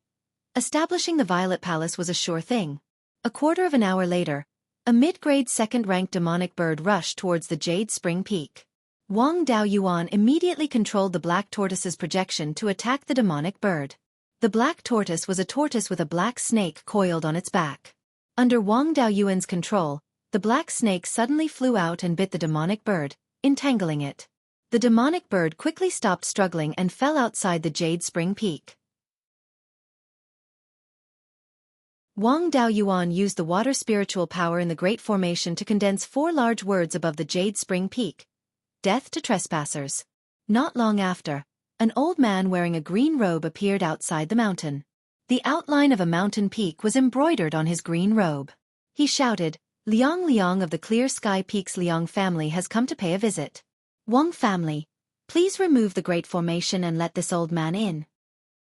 establishing the Violet Palace was a sure thing. A quarter of an hour later, a mid-grade second-ranked demonic bird rushed towards the Jade Spring Peak. Wang Daoyuan immediately controlled the black tortoise's projection to attack the demonic bird. The black tortoise was a tortoise with a black snake coiled on its back. Under Wang Daoyuan's control, the black snake suddenly flew out and bit the demonic bird, entangling it. The demonic bird quickly stopped struggling and fell outside the Jade Spring Peak. Wang Daoyuan used the water spiritual power in the Great Formation to condense 4 large words above the Jade Spring Peak. Death to trespassers. Not long after, an old man wearing a green robe appeared outside the mountain. The outline of a mountain peak was embroidered on his green robe. He shouted, "Liang Liang of the Clear Sky Peaks Liang family has come to pay a visit. Wang family, please remove the Great Formation and let this old man in."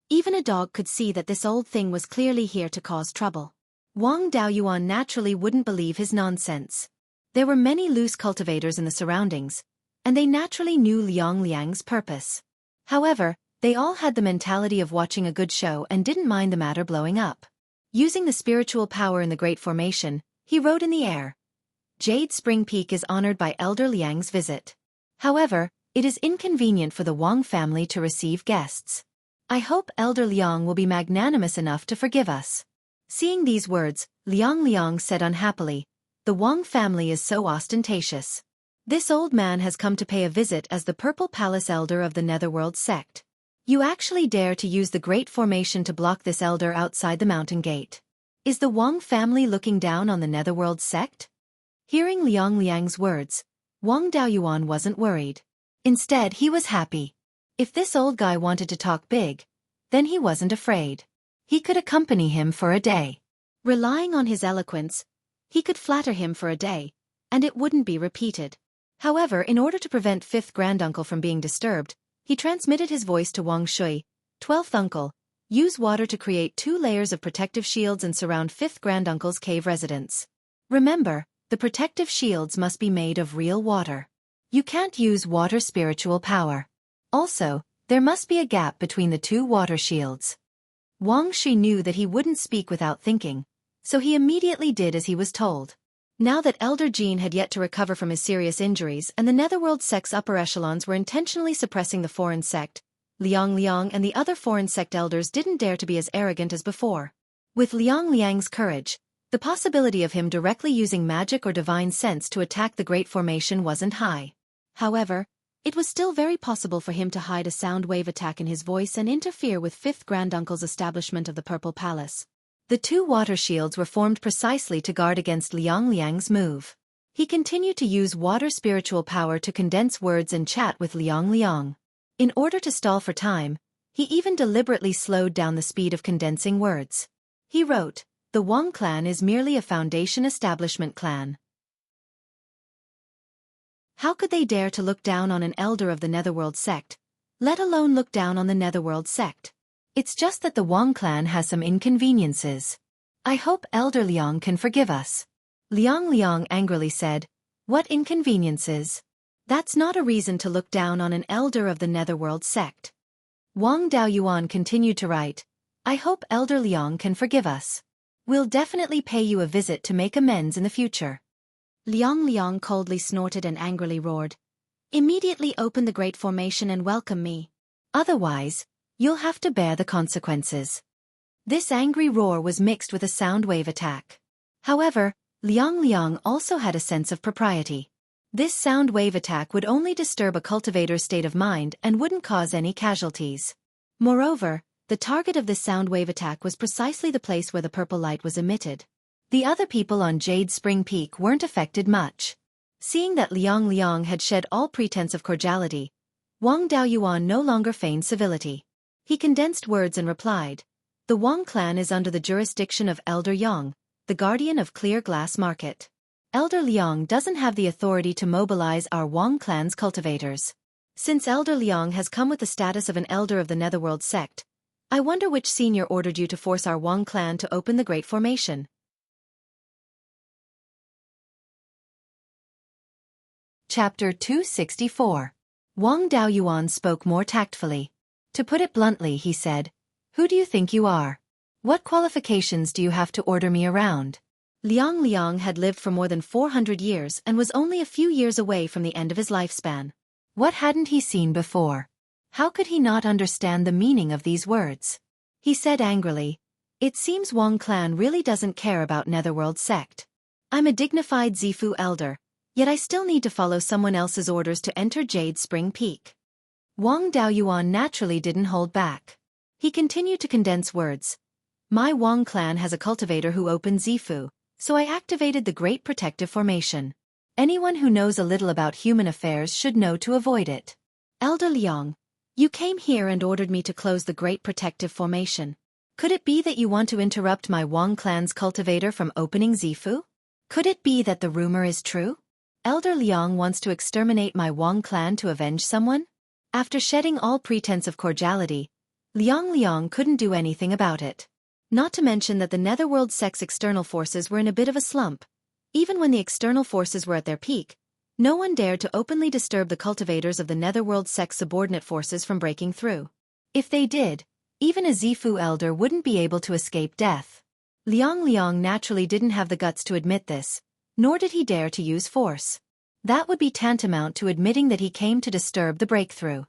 Even a dog could see that this old thing was clearly here to cause trouble. Wang Daoyuan naturally wouldn't believe his nonsense. There were many loose cultivators in the surroundings, and they naturally knew Liang Liang's purpose. However, they all had the mentality of watching a good show and didn't mind the matter blowing up. Using the spiritual power in the Great Formation, he wrote in the air, "Jade Spring Peak is honored by Elder Liang's visit. However, it is inconvenient for the Wang family to receive guests. I hope Elder Liang will be magnanimous enough to forgive us." Seeing these words, Liang Liang said unhappily, "The Wang family is so ostentatious. This old man has come to pay a visit as the Purple Palace Elder of the Netherworld sect. You actually dare to use the Great Formation to block this elder outside the mountain gate. Is the Wang family looking down on the Netherworld sect?" Hearing Liang Liang's words, Wang Daoyuan wasn't worried. Instead, he was happy. If this old guy wanted to talk big, then he wasn't afraid. He could accompany him for a day. Relying on his eloquence, he could flatter him for a day, and it wouldn't be repeated. However, in order to prevent fifth granduncle from being disturbed, he transmitted his voice to Wang Shui, 12th uncle, use water to create 2 layers of protective shields and surround fifth granduncle's cave residence. Remember, the protective shields must be made of real water. You can't use water spiritual power. Also, there must be a gap between the 2 water shields. Wang Shui knew that he wouldn't speak without thinking, so he immediately did as he was told. Now that Elder Jean had yet to recover from his serious injuries and the Netherworld sect's upper echelons were intentionally suppressing the foreign sect, Liang Liang and the other foreign sect elders didn't dare to be as arrogant as before. With Liang Liang's courage, the possibility of him directly using magic or divine sense to attack the Great Formation wasn't high. However, it was still very possible for him to hide a sound wave attack in his voice and interfere with fifth granduncle's establishment of the Purple Palace. The 2 water shields were formed precisely to guard against Liang Liang's move. He continued to use water spiritual power to condense words and chat with Liang Liang. In order to stall for time, he even deliberately slowed down the speed of condensing words. He wrote, "The Wang clan is merely a foundation establishment clan. How could they dare to look down on an elder of the Netherworld sect, let alone look down on the Netherworld sect? It's just that the Wang clan has some inconveniences. I hope Elder Liang can forgive us." Liang Liang angrily said, "What inconveniences? That's not a reason to look down on an elder of the Netherworld sect." Wang Daoyuan continued to write, "I hope Elder Liang can forgive us. We'll definitely pay you a visit to make amends in the future." Liang Liang coldly snorted and angrily roared, "Immediately open the Great Formation and welcome me. Otherwise, you'll have to bear the consequences." This angry roar was mixed with a sound wave attack. However, Liang Liang also had a sense of propriety. This sound wave attack would only disturb a cultivator's state of mind and wouldn't cause any casualties. Moreover, the target of this sound wave attack was precisely the place where the purple light was emitted. The other people on Jade Spring Peak weren't affected much. Seeing that Liang Liang had shed all pretense of cordiality, Wang Daoyuan no longer feigned civility. He condensed words and replied, "The Wang clan is under the jurisdiction of Elder Yang, the guardian of Clear Glass Market. Elder Liang doesn't have the authority to mobilize our Wang clan's cultivators. Since Elder Liang has come with the status of an elder of the Netherworld sect, I wonder which senior ordered you to force our Wang clan to open the Great Formation." Chapter 264. Wang Daoyuan spoke more tactfully. To put it bluntly, he said, "Who do you think you are? What qualifications do you have to order me around?" Liang Liang had lived for more than 400 years and was only a few years away from the end of his lifespan. What hadn't he seen before? How could he not understand the meaning of these words? He said angrily, "It seems Wang clan really doesn't care about Netherworld sect. I'm a dignified Zifu elder, yet I still need to follow someone else's orders to enter Jade Spring Peak." Wang Daoyuan naturally didn't hold back. He continued to condense words. "My Wang clan has a cultivator who opened Zifu, so I activated the Great Protective Formation. Anyone who knows a little about human affairs should know to avoid it. Elder Liang, you came here and ordered me to close the Great Protective Formation. Could it be that you want to interrupt my Wang clan's cultivator from opening Zifu? Could it be that the rumor is true? Elder Liang wants to exterminate my Wang clan to avenge someone?" After shedding all pretense of cordiality, Liang Liang couldn't do anything about it. Not to mention that the Netherworld sect's external forces were in a bit of a slump. Even when the external forces were at their peak, no one dared to openly disturb the cultivators of the Netherworld sect's subordinate forces from breaking through. If they did, even a Zifu elder wouldn't be able to escape death. Liang Liang naturally didn't have the guts to admit this, nor did he dare to use force. That would be tantamount to admitting that he came to disturb the breakthrough.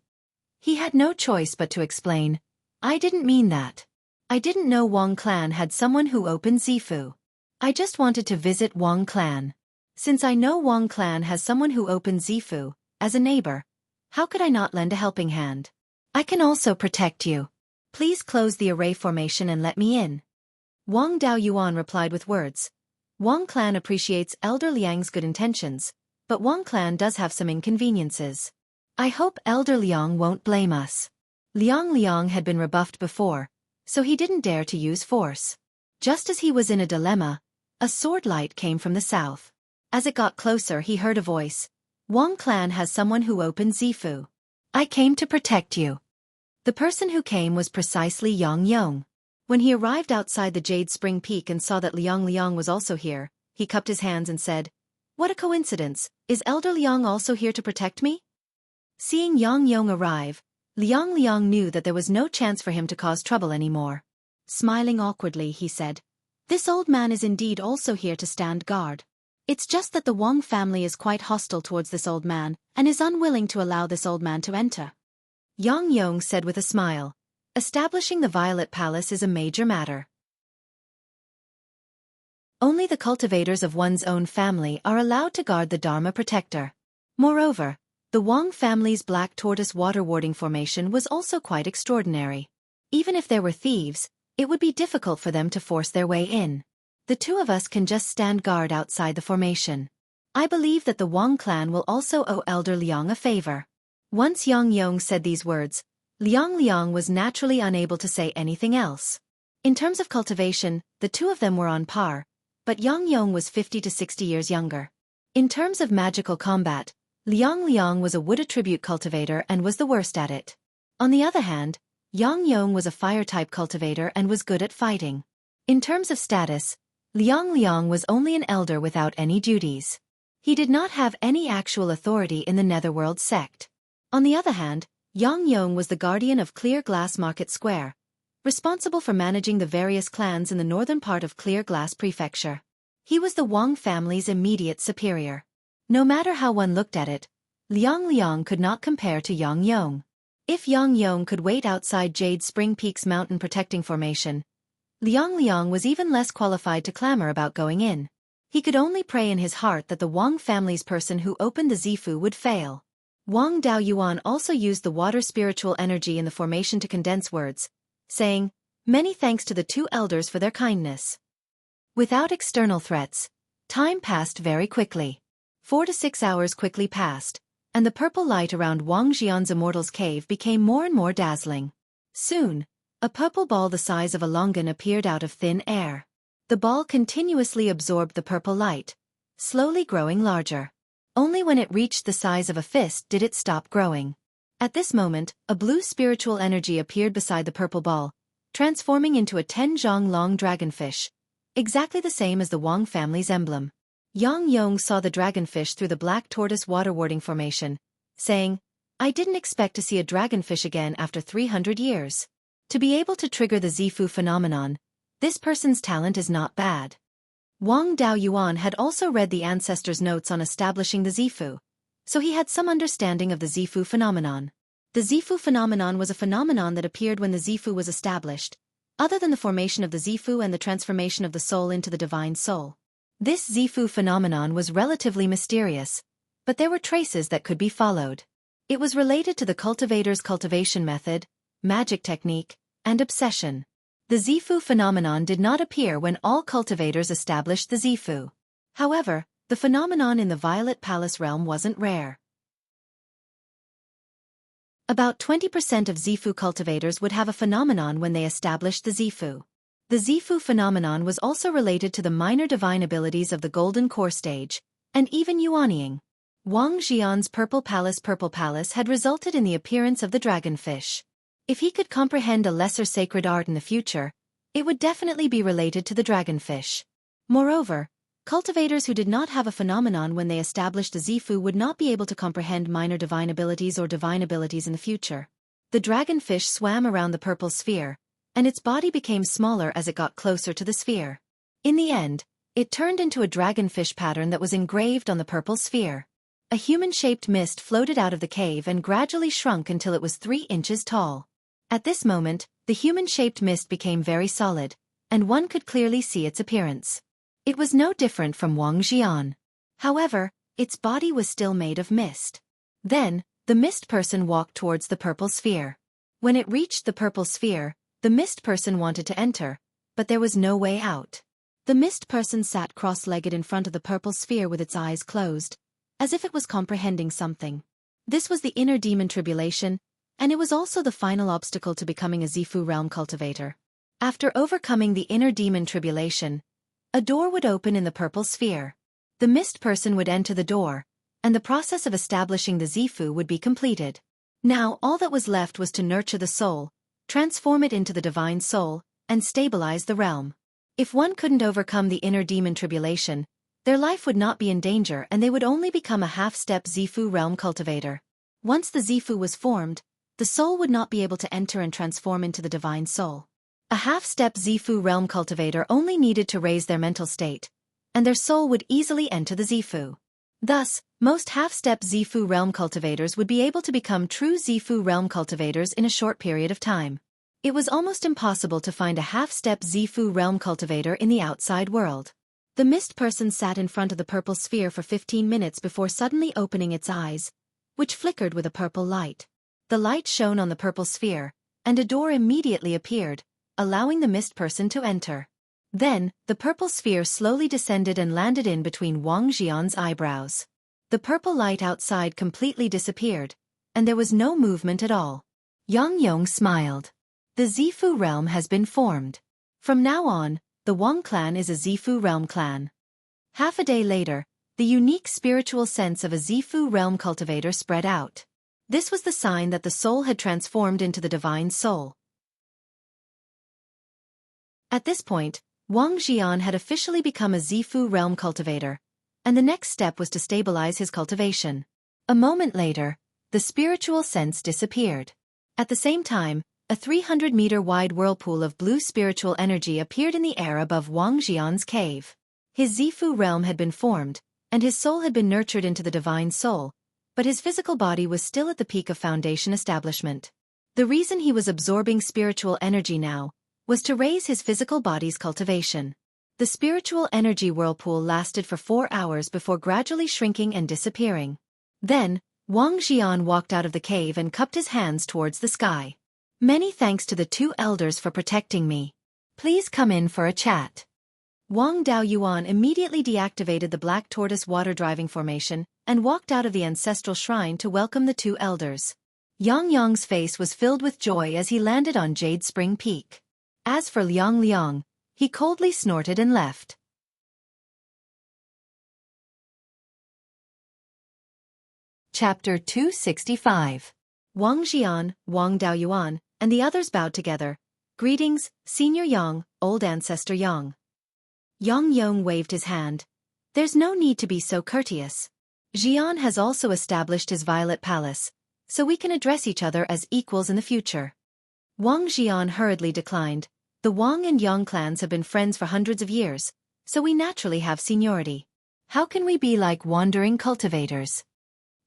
He had no choice but to explain, "I didn't mean that. I didn't know Wang clan had someone who opened Zifu. I just wanted to visit Wang clan. Since I know Wang clan has someone who opened Zifu, as a neighbor, how could I not lend a helping hand? I can also protect you. Please close the array formation and let me in." Wang Daoyuan replied with words. Wang clan appreciates Elder Liang's good intentions, but Wang clan does have some inconveniences. I hope Elder Liang won't blame us. Liang Liang had been rebuffed before, so he didn't dare to use force. Just as he was in a dilemma, a sword light came from the south. As it got closer, he heard a voice. Wang clan has someone who opened Zifu. I came to protect you. The person who came was precisely Yang Yong. When he arrived outside the Jade Spring Peak and saw that Liang Liang was also here, he cupped his hands and said, "What a coincidence, is Elder Liang also here to protect me?" Seeing Yang Yong arrive, Liang Liang knew that there was no chance for him to cause trouble anymore. Smiling awkwardly, he said, "This old man is indeed also here to stand guard. It's just that the Wang family is quite hostile towards this old man, and is unwilling to allow this old man to enter." Yang Yong said with a smile, "Establishing the Violet Palace is a major matter. Only the cultivators of one's own family are allowed to guard the Dharma Protector. Moreover, the Wang family's Black Tortoise Water Warding Formation was also quite extraordinary. Even if there were thieves, it would be difficult for them to force their way in. The two of us can just stand guard outside the formation. I believe that the Wang clan will also owe Elder Liang a favor." Once Yang Yong said these words, Liang Liang was naturally unable to say anything else. In terms of cultivation, the two of them were on par, but Yang Yong was 50 to 60 years younger. In terms of magical combat, Liang Liang was a wood attribute cultivator and was the worst at it. On the other hand, Yang Yong was a fire-type cultivator and was good at fighting. In terms of status, Liang Liang was only an elder without any duties. He did not have any actual authority in the Netherworld sect. On the other hand, Yang Yong was the guardian of Clear Glass Market Square, responsible for managing the various clans in the northern part of Clear Glass Prefecture. He was the Wang family's immediate superior. No matter how one looked at it, Liang Liang could not compare to Yang Yong. If Yang Yong could wait outside Jade Spring Peak's mountain protecting formation, Liang Liang was even less qualified to clamor about going in. He could only pray in his heart that the Wang family's person who opened the Zifu would fail. Wang Daoyuan also used the water spiritual energy in the formation to condense words, saying, "Many thanks to the two elders for their kindness." Without external threats, time passed very quickly. 4 to 6 hours quickly passed, and the purple light around Wang Jian's immortal's cave became more and more dazzling. Soon, a purple ball the size of a longan appeared out of thin air. The ball continuously absorbed the purple light, slowly growing larger. Only when it reached the size of a fist did it stop growing. At this moment, a blue spiritual energy appeared beside the purple ball, transforming into a 10-zhang long dragonfish, exactly the same as the Wang family's emblem. Yang Yong saw the dragonfish through the black tortoise water-warding formation, saying, "I didn't expect to see a dragonfish again after 300 years. To be able to trigger the Zifu phenomenon, this person's talent is not bad." Wang Daoyuan had also read the ancestors' notes on establishing the Zifu, so he had some understanding of the Zifu phenomenon. The Zifu phenomenon was a phenomenon that appeared when the Zifu was established, other than the formation of the Zifu and the transformation of the soul into the divine soul. This Zifu phenomenon was relatively mysterious, but there were traces that could be followed. It was related to the cultivator's cultivation method, magic technique, and obsession. The Zifu phenomenon did not appear when all cultivators established the Zifu. However, the phenomenon in the Violet Palace realm wasn't rare. About 20% of Zifu cultivators would have a phenomenon when they established the Zifu. The Zifu phenomenon was also related to the minor divine abilities of the Golden Core stage, and even Yuanying. Wang Jian's Purple Palace had resulted in the appearance of the dragonfish. If he could comprehend a lesser sacred art in the future, it would definitely be related to the dragonfish. Moreover, cultivators who did not have a phenomenon when they established a Zifu would not be able to comprehend minor divine abilities or divine abilities in the future. The dragonfish swam around the purple sphere, and its body became smaller as it got closer to the sphere. In the end, it turned into a dragonfish pattern that was engraved on the purple sphere. A human-shaped mist floated out of the cave and gradually shrunk until it was 3 inches tall. At this moment, the human-shaped mist became very solid, and one could clearly see its appearance. It was no different from Wang Jian. However, its body was still made of mist. Then, the mist person walked towards the purple sphere. When it reached the purple sphere, the mist person wanted to enter, but there was no way out. The mist person sat cross-legged in front of the purple sphere with its eyes closed, as if it was comprehending something. This was the inner demon tribulation, and it was also the final obstacle to becoming a Zifu realm cultivator. After overcoming the inner demon tribulation, a door would open in the purple sphere. The mist person would enter the door, and the process of establishing the Zifu would be completed. Now all that was left was to nurture the soul, transform it into the divine soul, and stabilize the realm. If one couldn't overcome the inner demon tribulation, their life would not be in danger and they would only become a half-step Zifu realm cultivator. Once the Zifu was formed, the soul would not be able to enter and transform into the divine soul. A half-step Zifu realm cultivator only needed to raise their mental state, and their soul would easily enter the Zifu. Thus, most half-step Zifu realm cultivators would be able to become true Zifu realm cultivators in a short period of time. It was almost impossible to find a half-step Zifu realm cultivator in the outside world. The mist person sat in front of the purple sphere for 15 minutes before suddenly opening its eyes, which flickered with a purple light. The light shone on the purple sphere, and a door immediately appeared, allowing the mist person to enter. Then, the purple sphere slowly descended and landed in between Wang Jian's eyebrows. The purple light outside completely disappeared, and there was no movement at all. Yang Yong smiled. The Zifu realm has been formed. From now on, the Wang clan is a Zifu realm clan. Half a day later, the unique spiritual sense of a Zifu realm cultivator spread out. This was the sign that the soul had transformed into the divine soul. At this point, Wang Jian had officially become a Zifu realm cultivator, and the next step was to stabilize his cultivation. A moment later, the spiritual sense disappeared. At the same time, a 300-meter-wide whirlpool of blue spiritual energy appeared in the air above Wang Jian's cave. His Zifu realm had been formed, and his soul had been nurtured into the divine soul, but his physical body was still at the peak of foundation establishment. The reason he was absorbing spiritual energy now was to raise his physical body's cultivation. The spiritual energy whirlpool lasted for 4 hours before gradually shrinking and disappearing. Then, Wang Xian walked out of the cave and cupped his hands towards the sky. Many thanks to the 2 elders for protecting me. Please come in for a chat. Wang Daoyuan immediately deactivated the black tortoise water driving formation and walked out of the ancestral shrine to welcome the 2 elders. Yang Yang's face was filled with joy as he landed on Jade Spring Peak. As for Liang Liang, he coldly snorted and left. Chapter 265. Wang Xian, Wang Daoyuan, and the others bowed together. Greetings, Senior Yang, Old Ancestor Yang. Yang Yong waved his hand. There's no need to be so courteous. Xian has also established his Violet Palace, so we can address each other as equals in the future. Wang Xian hurriedly declined. The Wang and Yang clans have been friends for hundreds of years, so we naturally have seniority. How can we be like wandering cultivators?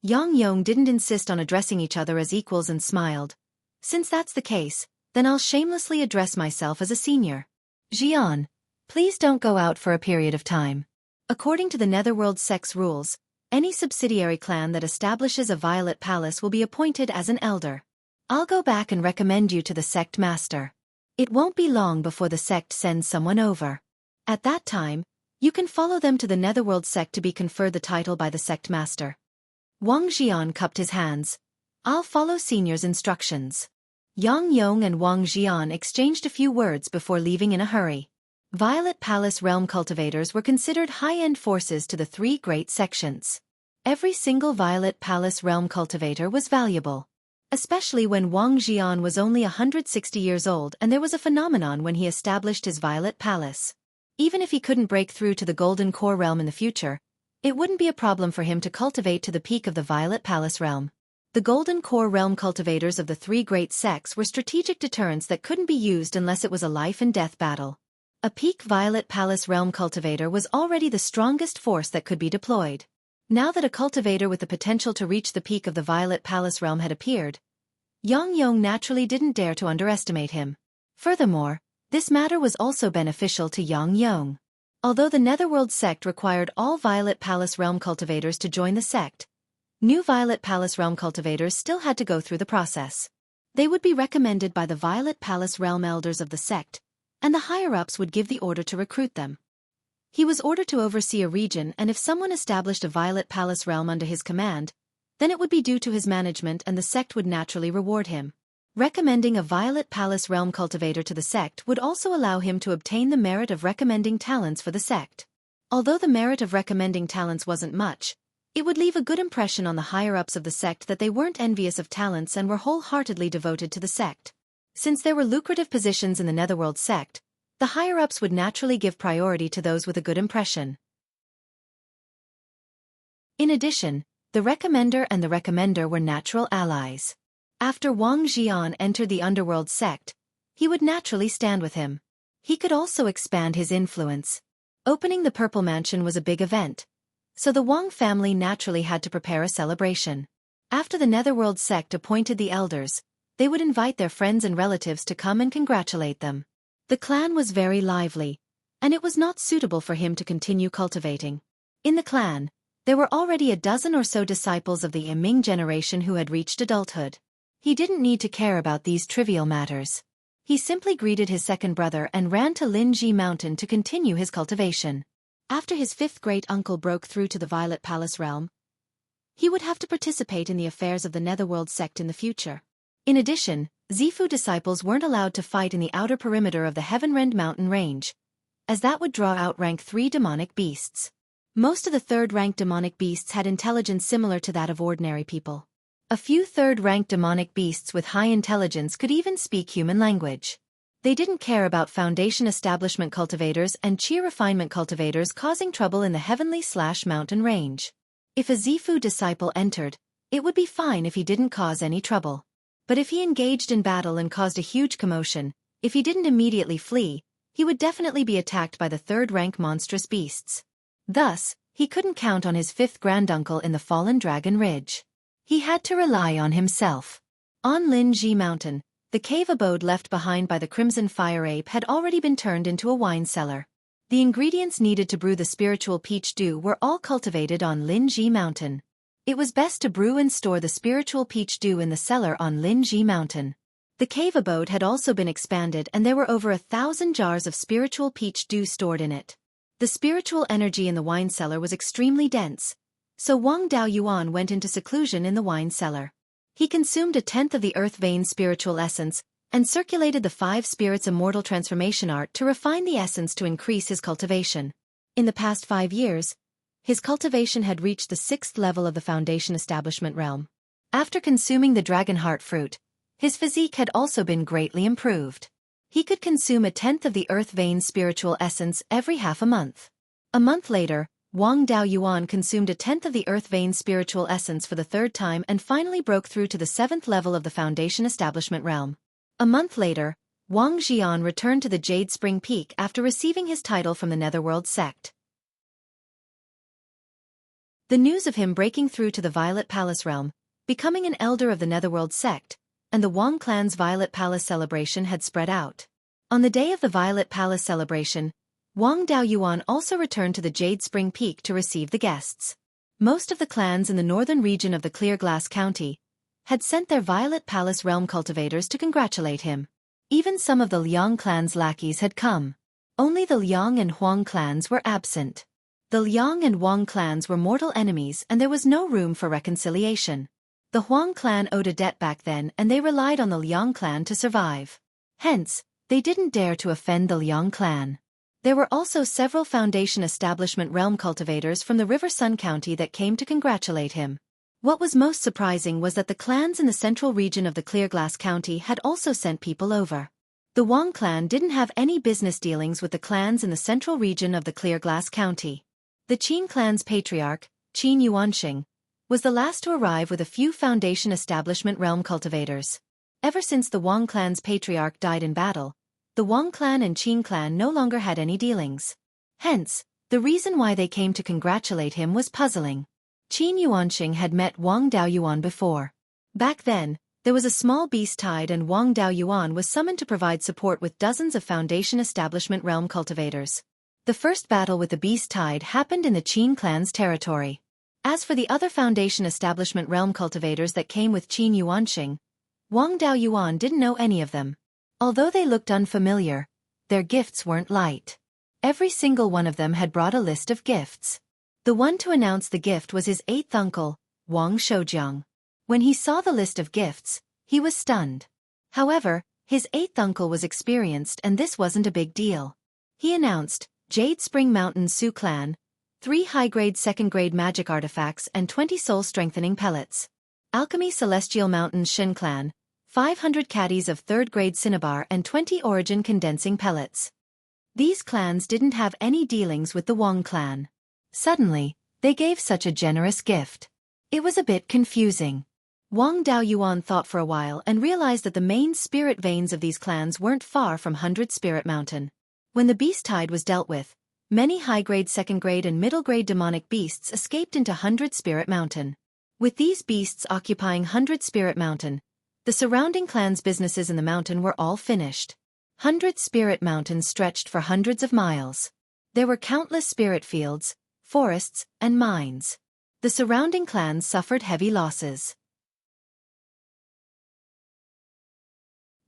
Yang Yong didn't insist on addressing each other as equals and smiled. Since that's the case, then I'll shamelessly address myself as a senior. Xian, please don't go out for a period of time. According to the Netherworld sect's rules, any subsidiary clan that establishes a Violet Palace will be appointed as an elder. I'll go back and recommend you to the sect master. It won't be long before the sect sends someone over. At that time, you can follow them to the Netherworld sect to be conferred the title by the sect master. Wang Xian cupped his hands. I'll follow senior's instructions. Yang Yong and Wang Xian exchanged a few words before leaving in a hurry. Violet Palace realm cultivators were considered high-end forces to the 3 great sections. Every single Violet Palace realm cultivator was valuable. Especially when Wang Xian was only 160 years old and there was a phenomenon when he established his Violet Palace. Even if he couldn't break through to the Golden Core realm in the future, it wouldn't be a problem for him to cultivate to the peak of the Violet Palace realm. The Golden Core realm cultivators of the 3 great sects were strategic deterrents that couldn't be used unless it was a life-and-death battle. A peak Violet Palace realm cultivator was already the strongest force that could be deployed. Now that a cultivator with the potential to reach the peak of the Violet Palace realm had appeared, Yang Yong naturally didn't dare to underestimate him. Furthermore, this matter was also beneficial to Yang Yong. Although the Netherworld sect required all Violet Palace realm cultivators to join the sect, new Violet Palace realm cultivators still had to go through the process. They would be recommended by the Violet Palace realm elders of the sect, and the higher-ups would give the order to recruit them. He was ordered to oversee a region, and if someone established a Violet Palace realm under his command, then it would be due to his management and the sect would naturally reward him. Recommending a Violet Palace realm cultivator to the sect would also allow him to obtain the merit of recommending talents for the sect. Although the merit of recommending talents wasn't much, it would leave a good impression on the higher-ups of the sect that they weren't envious of talents and were wholeheartedly devoted to the sect. Since there were lucrative positions in the Netherworld sect, the higher-ups would naturally give priority to those with a good impression. In addition, the recommender and the recommender were natural allies. After Wang Xian entered the Underworld sect, he would naturally stand with him. He could also expand his influence. Opening the Purple Mansion was a big event, so the Wang family naturally had to prepare a celebration. After the Netherworld sect appointed the elders, they would invite their friends and relatives to come and congratulate them. The clan was very lively, and it was not suitable for him to continue cultivating. In the clan, there were already a dozen or so disciples of the Ming generation who had reached adulthood. He didn't need to care about these trivial matters. He simply greeted his second brother and ran to Linji Mountain to continue his cultivation. After his 5th great-uncle broke through to the Violet Palace realm, he would have to participate in the affairs of the Netherworld sect in the future. In addition, Zifu disciples weren't allowed to fight in the outer perimeter of the Heavenrend mountain range, as that would draw out rank 3 demonic beasts. Most of the 3rd-rank demonic beasts had intelligence similar to that of ordinary people. A few 3rd-rank demonic beasts with high intelligence could even speak human language. They didn't care about Foundation Establishment cultivators and Chi Refinement cultivators causing trouble in the Heavenly/Mountain range. If a Zifu disciple entered, it would be fine if he didn't cause any trouble. But if he engaged in battle and caused a huge commotion, if he didn't immediately flee, he would definitely be attacked by the 3rd-rank monstrous beasts. Thus, he couldn't count on his 5th granduncle in the Fallen Dragon Ridge. He had to rely on himself. On Linji Mountain, the cave abode left behind by the Crimson Fire Ape had already been turned into a wine cellar. The ingredients needed to brew the spiritual peach dew were all cultivated on Linji Mountain. It was best to brew and store the spiritual peach dew in the cellar on Linji Mountain. The cave abode had also been expanded and there were over 1,000 jars of spiritual peach dew stored in it. The spiritual energy in the wine cellar was extremely dense, so Wang Daoyuan went into seclusion in the wine cellar. He consumed 1/10 of the earth vein spiritual essence, and circulated the 5 spirits immortal transformation art to refine the essence to increase his cultivation. In the past 5 years, his cultivation had reached the 6th level of the foundation establishment realm. After consuming the dragon heart fruit, his physique had also been greatly improved. He could consume 1/10 of the earth vein spiritual essence every half a month. A month later, Wang Daoyuan consumed 1/10 of the earth vein spiritual essence for the 3rd time and finally broke through to the 7th level of the foundation establishment realm. A month later, Wang Xian returned to the Jade Spring Peak after receiving his title from the Netherworld sect. The news of him breaking through to the Violet Palace realm, becoming an elder of the Netherworld sect, and the Wang clan's Violet Palace celebration had spread out. On the day of the Violet Palace celebration, Wang Daoyuan also returned to the Jade Spring Peak to receive the guests. Most of the clans in the northern region of the Clear Glass County had sent their Violet Palace realm cultivators to congratulate him. Even some of the Liang clan's lackeys had come. Only the Liang and Huang clans were absent. The Liang and Wang clans were mortal enemies and there was no room for reconciliation. The Huang clan owed a debt back then and they relied on the Liang clan to survive. Hence, they didn't dare to offend the Liang clan. There were also several foundation establishment realm cultivators from the River Sun County that came to congratulate him. What was most surprising was that the clans in the central region of the Clear Glass County had also sent people over. The Wang clan didn't have any business dealings with the clans in the central region of the Clear Glass County. The Qin clan's patriarch, Qin Yuanxing, was the last to arrive with a few foundation establishment realm cultivators. Ever since the Wang clan's patriarch died in battle, the Wang clan and Qin clan no longer had any dealings. Hence, the reason why they came to congratulate him was puzzling. Qin Yuanxing had met Wang Daoyuan before. Back then, there was a small beast tide and Wang Daoyuan was summoned to provide support with dozens of foundation establishment realm cultivators. The first battle with the beast tide happened in the Qin clan's territory. As for the other foundation establishment realm cultivators that came with Qin Yuanxing, Wang Daoyuan didn't know any of them. Although they looked unfamiliar, their gifts weren't light. Every single one of them had brought a list of gifts. The one to announce the gift was his 8th uncle, Wang Shoujiang. When he saw the list of gifts, he was stunned. However, his 8th uncle was experienced and this wasn't a big deal. He announced, Jade Spring Mountain Su Clan, 3 high-grade 2nd-grade magic artifacts and 20 soul-strengthening pellets. Alchemy Celestial Mountain Shin Clan, 500 caddies of 3rd-grade cinnabar and 20 origin condensing pellets. These clans didn't have any dealings with the Wang clan. Suddenly, they gave such a generous gift. It was a bit confusing. Wang Daoyuan thought for a while and realized that the main spirit veins of these clans weren't far from 100 Spirit Mountain. When the beast tide was dealt with, many high-grade 2nd-grade and middle-grade demonic beasts escaped into 100 Spirit Mountain. With these beasts occupying 100 Spirit Mountain, the surrounding clans' businesses in the mountain were all finished. 100 Spirit Mountain stretched for hundreds of miles. There were countless spirit fields, forests, and mines. The surrounding clans suffered heavy losses.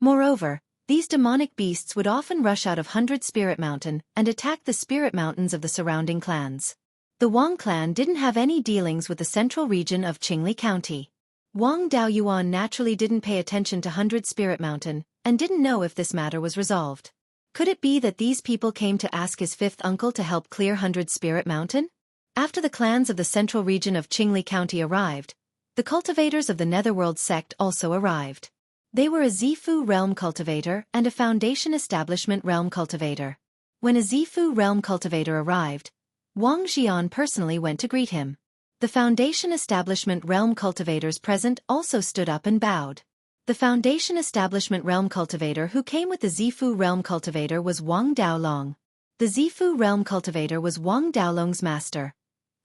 Moreover, these demonic beasts would often rush out of 100 Spirit Mountain and attack the spirit mountains of the surrounding clans. The Wang clan didn't have any dealings with the central region of Qingli County. Wang Daoyuan naturally didn't pay attention to 100 Spirit Mountain and didn't know if this matter was resolved. Could it be that these people came to ask his 5th uncle to help clear 100 Spirit Mountain? After the clans of the central region of Qingli County arrived, the cultivators of the Netherworld sect also arrived. They were a Zifu realm cultivator and a foundation establishment realm cultivator. When a Zifu realm cultivator arrived, Wang Xian personally went to greet him. The foundation establishment realm cultivators present also stood up and bowed. The foundation establishment realm cultivator who came with the Zifu realm cultivator was Wang Daolong. The Zifu realm cultivator was Wang Daolong's master,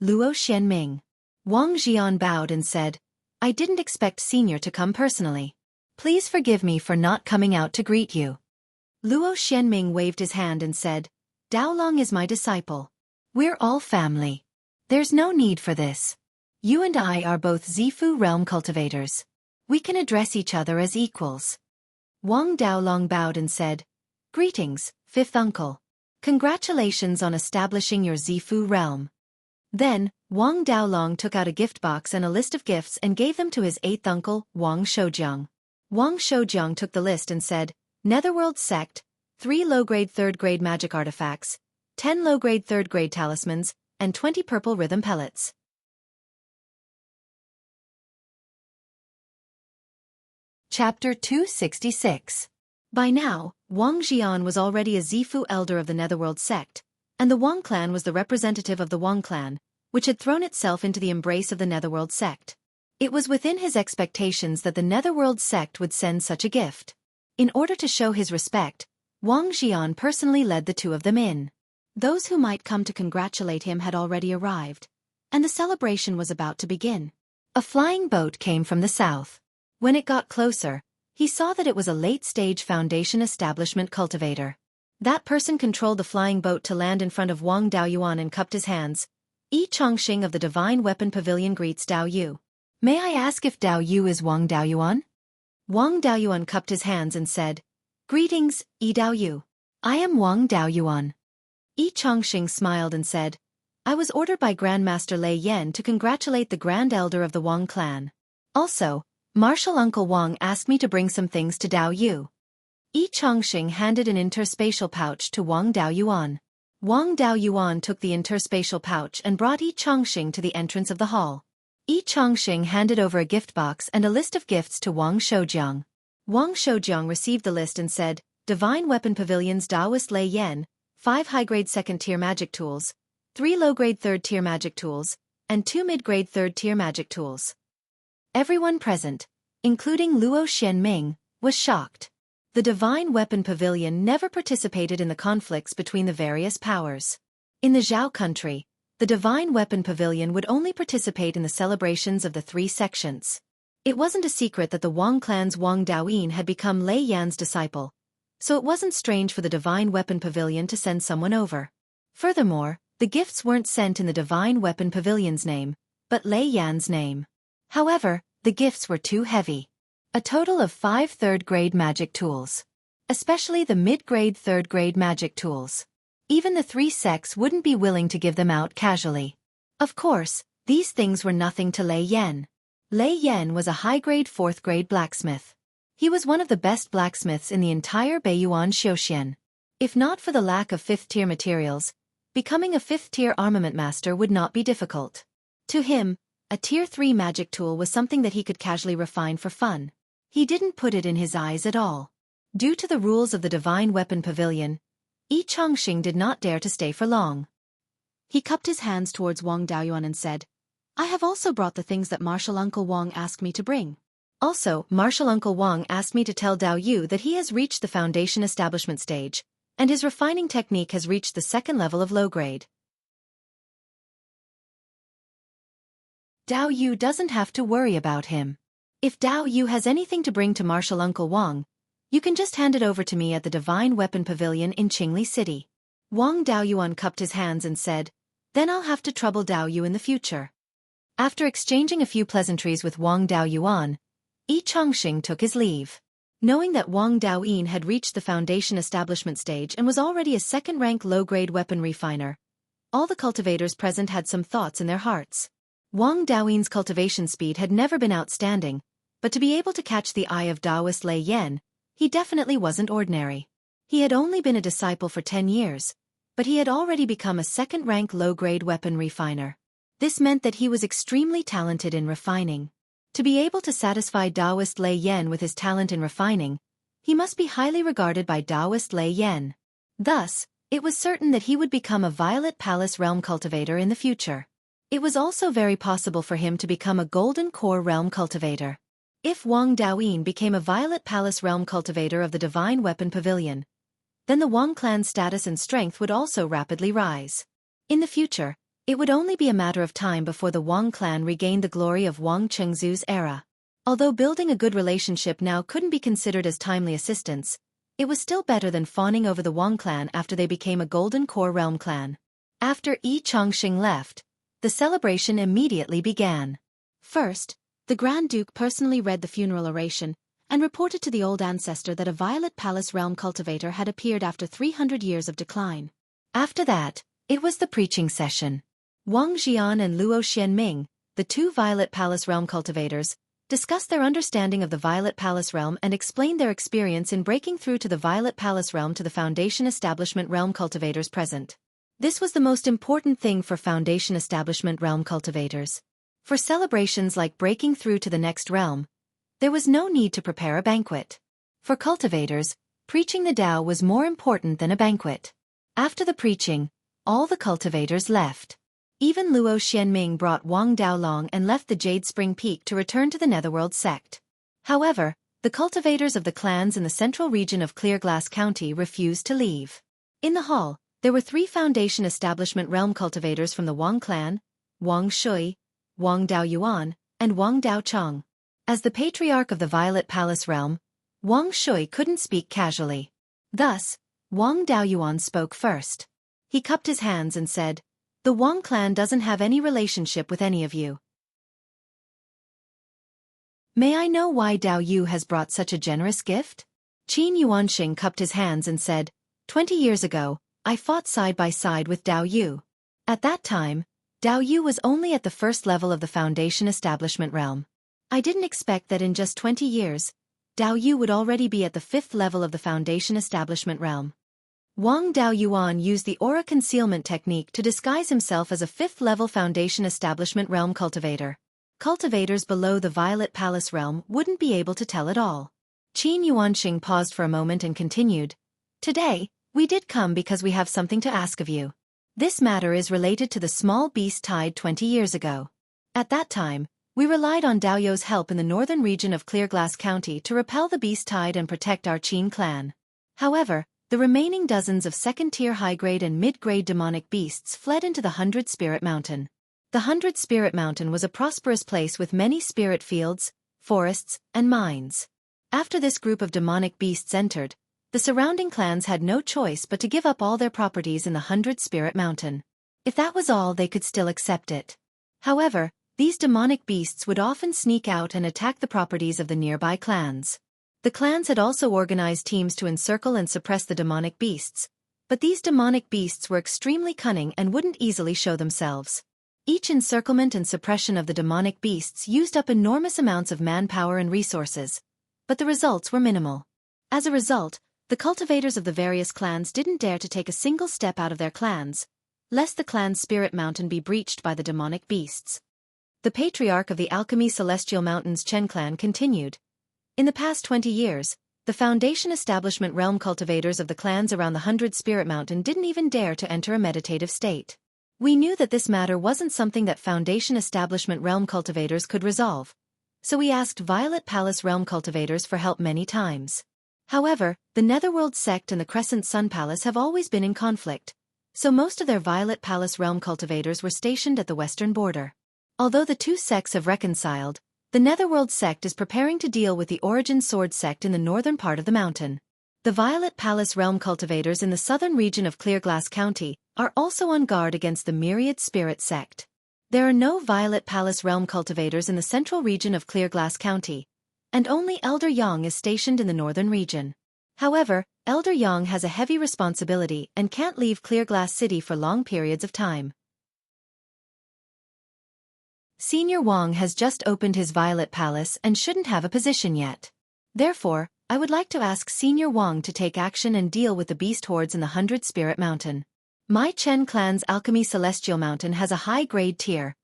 Luo Xianming. Wang Xian bowed and said, I didn't expect Senior to come personally. Please forgive me for not coming out to greet you. Luo Xianming waved his hand and said, Daolong is my disciple. We're all family. There's no need for this. You and I are both Zifu realm cultivators. We can address each other as equals. Wang Daolong bowed and said, Greetings, fifth uncle. Congratulations on establishing your Zifu realm. Then, Wang Daolong took out a gift box and a list of gifts and gave them to his eighth uncle, Wang Shoujiang. Wang Shoujiang took the list and said, Netherworld Sect, 3 low-grade 3rd-grade magic artifacts, 10 low-grade 3rd-grade talismans, and 20 purple rhythm pellets. Chapter 266. By now, Wang Jian was already a Zifu elder of the Netherworld sect, and the Wang clan was the representative of the Wang clan, which had thrown itself into the embrace of the Netherworld sect. It was within his expectations that the Netherworld sect would send such a gift. In order to show his respect, Wang Jian personally led the two of them in. Those who might come to congratulate him had already arrived, and the celebration was about to begin. A flying boat came from the south. When it got closer, he saw that it was a late-stage Foundation establishment cultivator. That person controlled the flying boat to land in front of Wang Daoyuan and cupped his hands. Yi Chongxing of the Divine Weapon Pavilion greets Dao Yu. May I ask if Dao Yu is Wang Daoyuan? Wang Daoyuan cupped his hands and said, Greetings, Yi Dao Yu. I am Wang Daoyuan. Yi Chongxing smiled and said, I was ordered by Grandmaster Lei Yan to congratulate the Grand Elder of the Wang clan. Also, Martial Uncle Wang asked me to bring some things to Dao Yu. Yi Chongxing handed an interspatial pouch to Wang Daoyuan. Wang Daoyuan took the interspatial pouch and brought Yi Chongxing to the entrance of the hall. Yi Chongxing handed over a gift box and a list of gifts to Wang Shoujiang. Wang Shoujiang received the list and said, Divine Weapon Pavilions Daoist Lei Yan, 5 high-grade 2nd-tier magic tools, 3 low-grade 3rd-tier magic tools, and 2 mid-grade 3rd-tier magic tools. Everyone present, including Luo Xianming, was shocked. The Divine Weapon Pavilion never participated in the conflicts between the various powers. In the Zhao country, the Divine Weapon Pavilion would only participate in the celebrations of the 3 sections. It wasn't a secret that the Wang clan's Wang Daoyin had become Lei Yan's disciple, so it wasn't strange for the Divine Weapon Pavilion to send someone over. Furthermore, the gifts weren't sent in the Divine Weapon Pavilion's name, but Lei Yan's name. However, the gifts were too heavy. A total of 5 3rd-grade magic tools. Especially the mid-grade 3rd-grade magic tools. Even the 3 sects wouldn't be willing to give them out casually. Of course, these things were nothing to Lei Yan. Lei Yan was a high-grade 4th-grade blacksmith. He was one of the best blacksmiths in the entire Beiyuan Xiuxian. If not for the lack of 5th-tier materials, becoming a 5th-tier armament master would not be difficult. To him, a Tier 3 magic tool was something that he could casually refine for fun. He didn't put it in his eyes at all. Due to the rules of the Divine Weapon Pavilion, Yi Chongxing did not dare to stay for long. He cupped his hands towards Wang Daoyuan and said, I have also brought the things that Martial Uncle Wang asked me to bring. Also, Martial Uncle Wang asked me to tell Dao Yu that he has reached the Foundation establishment stage, and his refining technique has reached the 2nd level of low grade. Dao Yu doesn't have to worry about him. If Dao Yu has anything to bring to Martial Uncle Wang, you can just hand it over to me at the Divine Weapon Pavilion in Qingli City. Wang Daoyuan cupped his hands and said, Then I'll have to trouble Dao Yu in the future. After exchanging a few pleasantries with Wang Daoyuan, Yi Chongxing took his leave. Knowing that Wang Daoyin had reached the Foundation establishment stage and was already a 2nd-rank low-grade weapon refiner, all the cultivators present had some thoughts in their hearts. Wang Daoyin's cultivation speed had never been outstanding, but to be able to catch the eye of Daoist Lei Yan, he definitely wasn't ordinary. He had only been a disciple for 10 years, but he had already become a 2nd-rank low-grade weapon refiner. This meant that he was extremely talented in refining. To be able to satisfy Daoist Lei Yan with his talent in refining, he must be highly regarded by Daoist Lei Yan. Thus, it was certain that he would become a Violet Palace realm cultivator in the future. It was also very possible for him to become a Golden Core realm cultivator. If Wang Daoyin became a Violet Palace realm cultivator of the Divine Weapon Pavilion, then the Wang clan's status and strength would also rapidly rise. In the future, it would only be a matter of time before the Wang clan regained the glory of Wang Chengzu's era. Although building a good relationship now couldn't be considered as timely assistance, It was still better than fawning over the Wang clan after they became a Golden Core Realm clan. After Yi Chongxing left, the celebration immediately began. First, the Grand Duke personally read the funeral oration and reported to the old ancestor that a Violet Palace realm cultivator had appeared after 300 years of decline. After that, it was the preaching session. Wang Jian and Luo Xianming, the two Violet Palace realm cultivators, discussed their understanding of the Violet Palace realm and explained their experience in breaking through to the Violet Palace realm to the Foundation Establishment realm cultivators present. This was the most important thing for Foundation Establishment realm cultivators. For celebrations like breaking through to the next realm, there was no need to prepare a banquet. For cultivators, preaching the Tao was more important than a banquet. After the preaching, all the cultivators left. Even Luo Xianming brought Wang Daolong and left the Jade Spring Peak to return to the Netherworld sect. However, the cultivators of the clans in the central region of Clearglass County refused to leave. In the hall, there were 3 Foundation Establishment realm cultivators from the Wang clan: Wang Shui, Wang Daoyuan, and Wang Daocheng. As the patriarch of the Violet Palace realm, Wang Shui couldn't speak casually. Thus, Wang Daoyuan spoke first. He cupped his hands and said, "The Wang clan doesn't have any relationship with any of you. May I know why Dao Yu has brought such a generous gift?" Qin Yuanxing cupped his hands and said, 20 years ago, I fought side by side with Dao Yu. At that time, Dao Yu was only at the first level of the Foundation Establishment realm. I didn't expect that in just 20 years, Dao Yu would already be at the 5th level of the Foundation Establishment realm. Wang Daoyuan used the aura concealment technique to disguise himself as a 5th-level Foundation Establishment realm cultivator. Cultivators below the Violet Palace realm wouldn't be able to tell at all. Qin Yuanxing paused for a moment and continued, "Today, we did come because we have something to ask of you. This matter is related to the small beast tide 20 years ago. At that time, we relied on Daoyu's help in the northern region of Clearglass County to repel the beast tide and protect our Qin clan. However, the remaining dozens of second-tier high-grade and mid-grade demonic beasts fled into the 100 Spirit Mountain. The 100 Spirit Mountain was a prosperous place with many spirit fields, forests, and mines. After this group of demonic beasts entered, the surrounding clans had no choice but to give up all their properties in the 100 Spirit Mountain. If that was all, they could still accept it. However, these demonic beasts would often sneak out and attack the properties of the nearby clans. The clans had also organized teams to encircle and suppress the demonic beasts, but these demonic beasts were extremely cunning and wouldn't easily show themselves. Each encirclement and suppression of the demonic beasts used up enormous amounts of manpower and resources, but the results were minimal. As a result, the cultivators of the various clans didn't dare to take a single step out of their clans, lest the clan's spirit mountain be breached by the demonic beasts. The patriarch of the Alchemy Celestial Mountains Chen clan continued, "In the past 20 years, the Foundation Establishment realm cultivators of the clans around the 100 Spirit Mountain didn't even dare to enter a meditative state. We knew that this matter wasn't something that Foundation Establishment realm cultivators could resolve, so we asked Violet Palace realm cultivators for help many times. However, the Netherworld sect and the Crescent Sun Palace have always been in conflict, so most of their Violet Palace realm cultivators were stationed at the western border. Although the two sects have reconciled, the Netherworld sect is preparing to deal with the Origin Sword sect in the northern part of the mountain. The Violet Palace realm cultivators in the southern region of Clearglass County are also on guard against the Myriad Spirit sect. There are no Violet Palace realm cultivators in the central region of Clearglass County, and only Elder Yang is stationed in the northern region. However, Elder Yang has a heavy responsibility and can't leave Clearglass City for long periods of time. Senior Wang has just opened his Violet Palace and shouldn't have a position yet. Therefore, I would like to ask Senior Wang to take action and deal with the beast hordes in the 100 Spirit Mountain. My Chen clan's Alchemy Celestial Mountain has a high-grade tier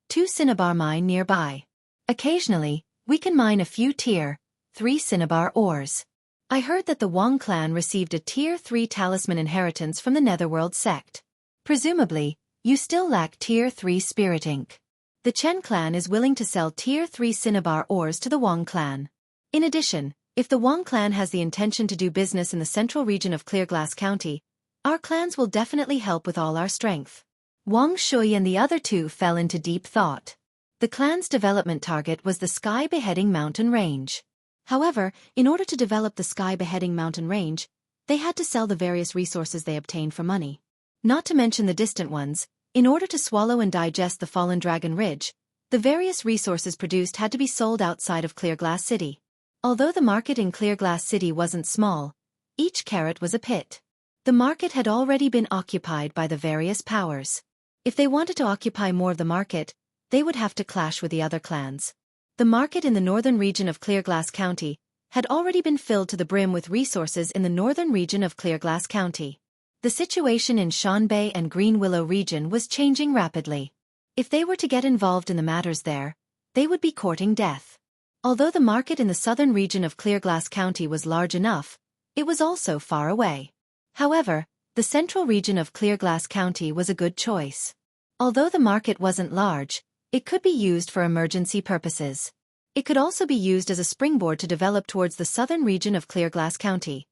2 cinnabar mine nearby. Occasionally, we can mine a few tier 3 cinnabar ores. I heard that the Wang clan received a tier 3 talisman inheritance from the Netherworld sect. Presumably, you still lack tier 3 spirit ink. The Chen clan is willing to sell tier 3 cinnabar ores to the Wang clan. In addition, if the Wang clan has the intention to do business in the central region of Clearglass County, our clans will definitely help with all our strength." Wang Shui and the other two fell into deep thought. The clan's development target was the Sky Beheading Mountain Range. However, in order to develop the sky-beheading mountain range, they had to sell the various resources they obtained for money. Not to mention the distant ones, in order to swallow and digest the fallen Dragon Ridge, the various resources produced had to be sold outside of Clearglass City. Although the market in Clearglass City wasn't small, each carrot was a pit. The market had already been occupied by the various powers. If they wanted to occupy more of the market, they would have to clash with the other clans. The market in the northern region of Clearglass County had already been filled to the brim with resources in the northern region of Clearglass County. The situation in Shanbei and Green Willow region was changing rapidly. If they were to get involved in the matters there, they would be courting death. Although the market in the southern region of Clearglass County was large enough, it was also far away. However, the central region of Clearglass County was a good choice. Although the market wasn't large, it could be used for emergency purposes. It could also be used as a springboard to develop towards the southern region of Clearglass County.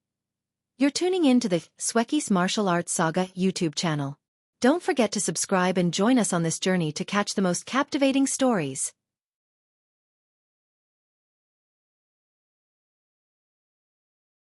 You're tuning in to the Xueqi's Martial Arts Saga YouTube channel. Don't forget to subscribe and join us on this journey to catch the most captivating stories.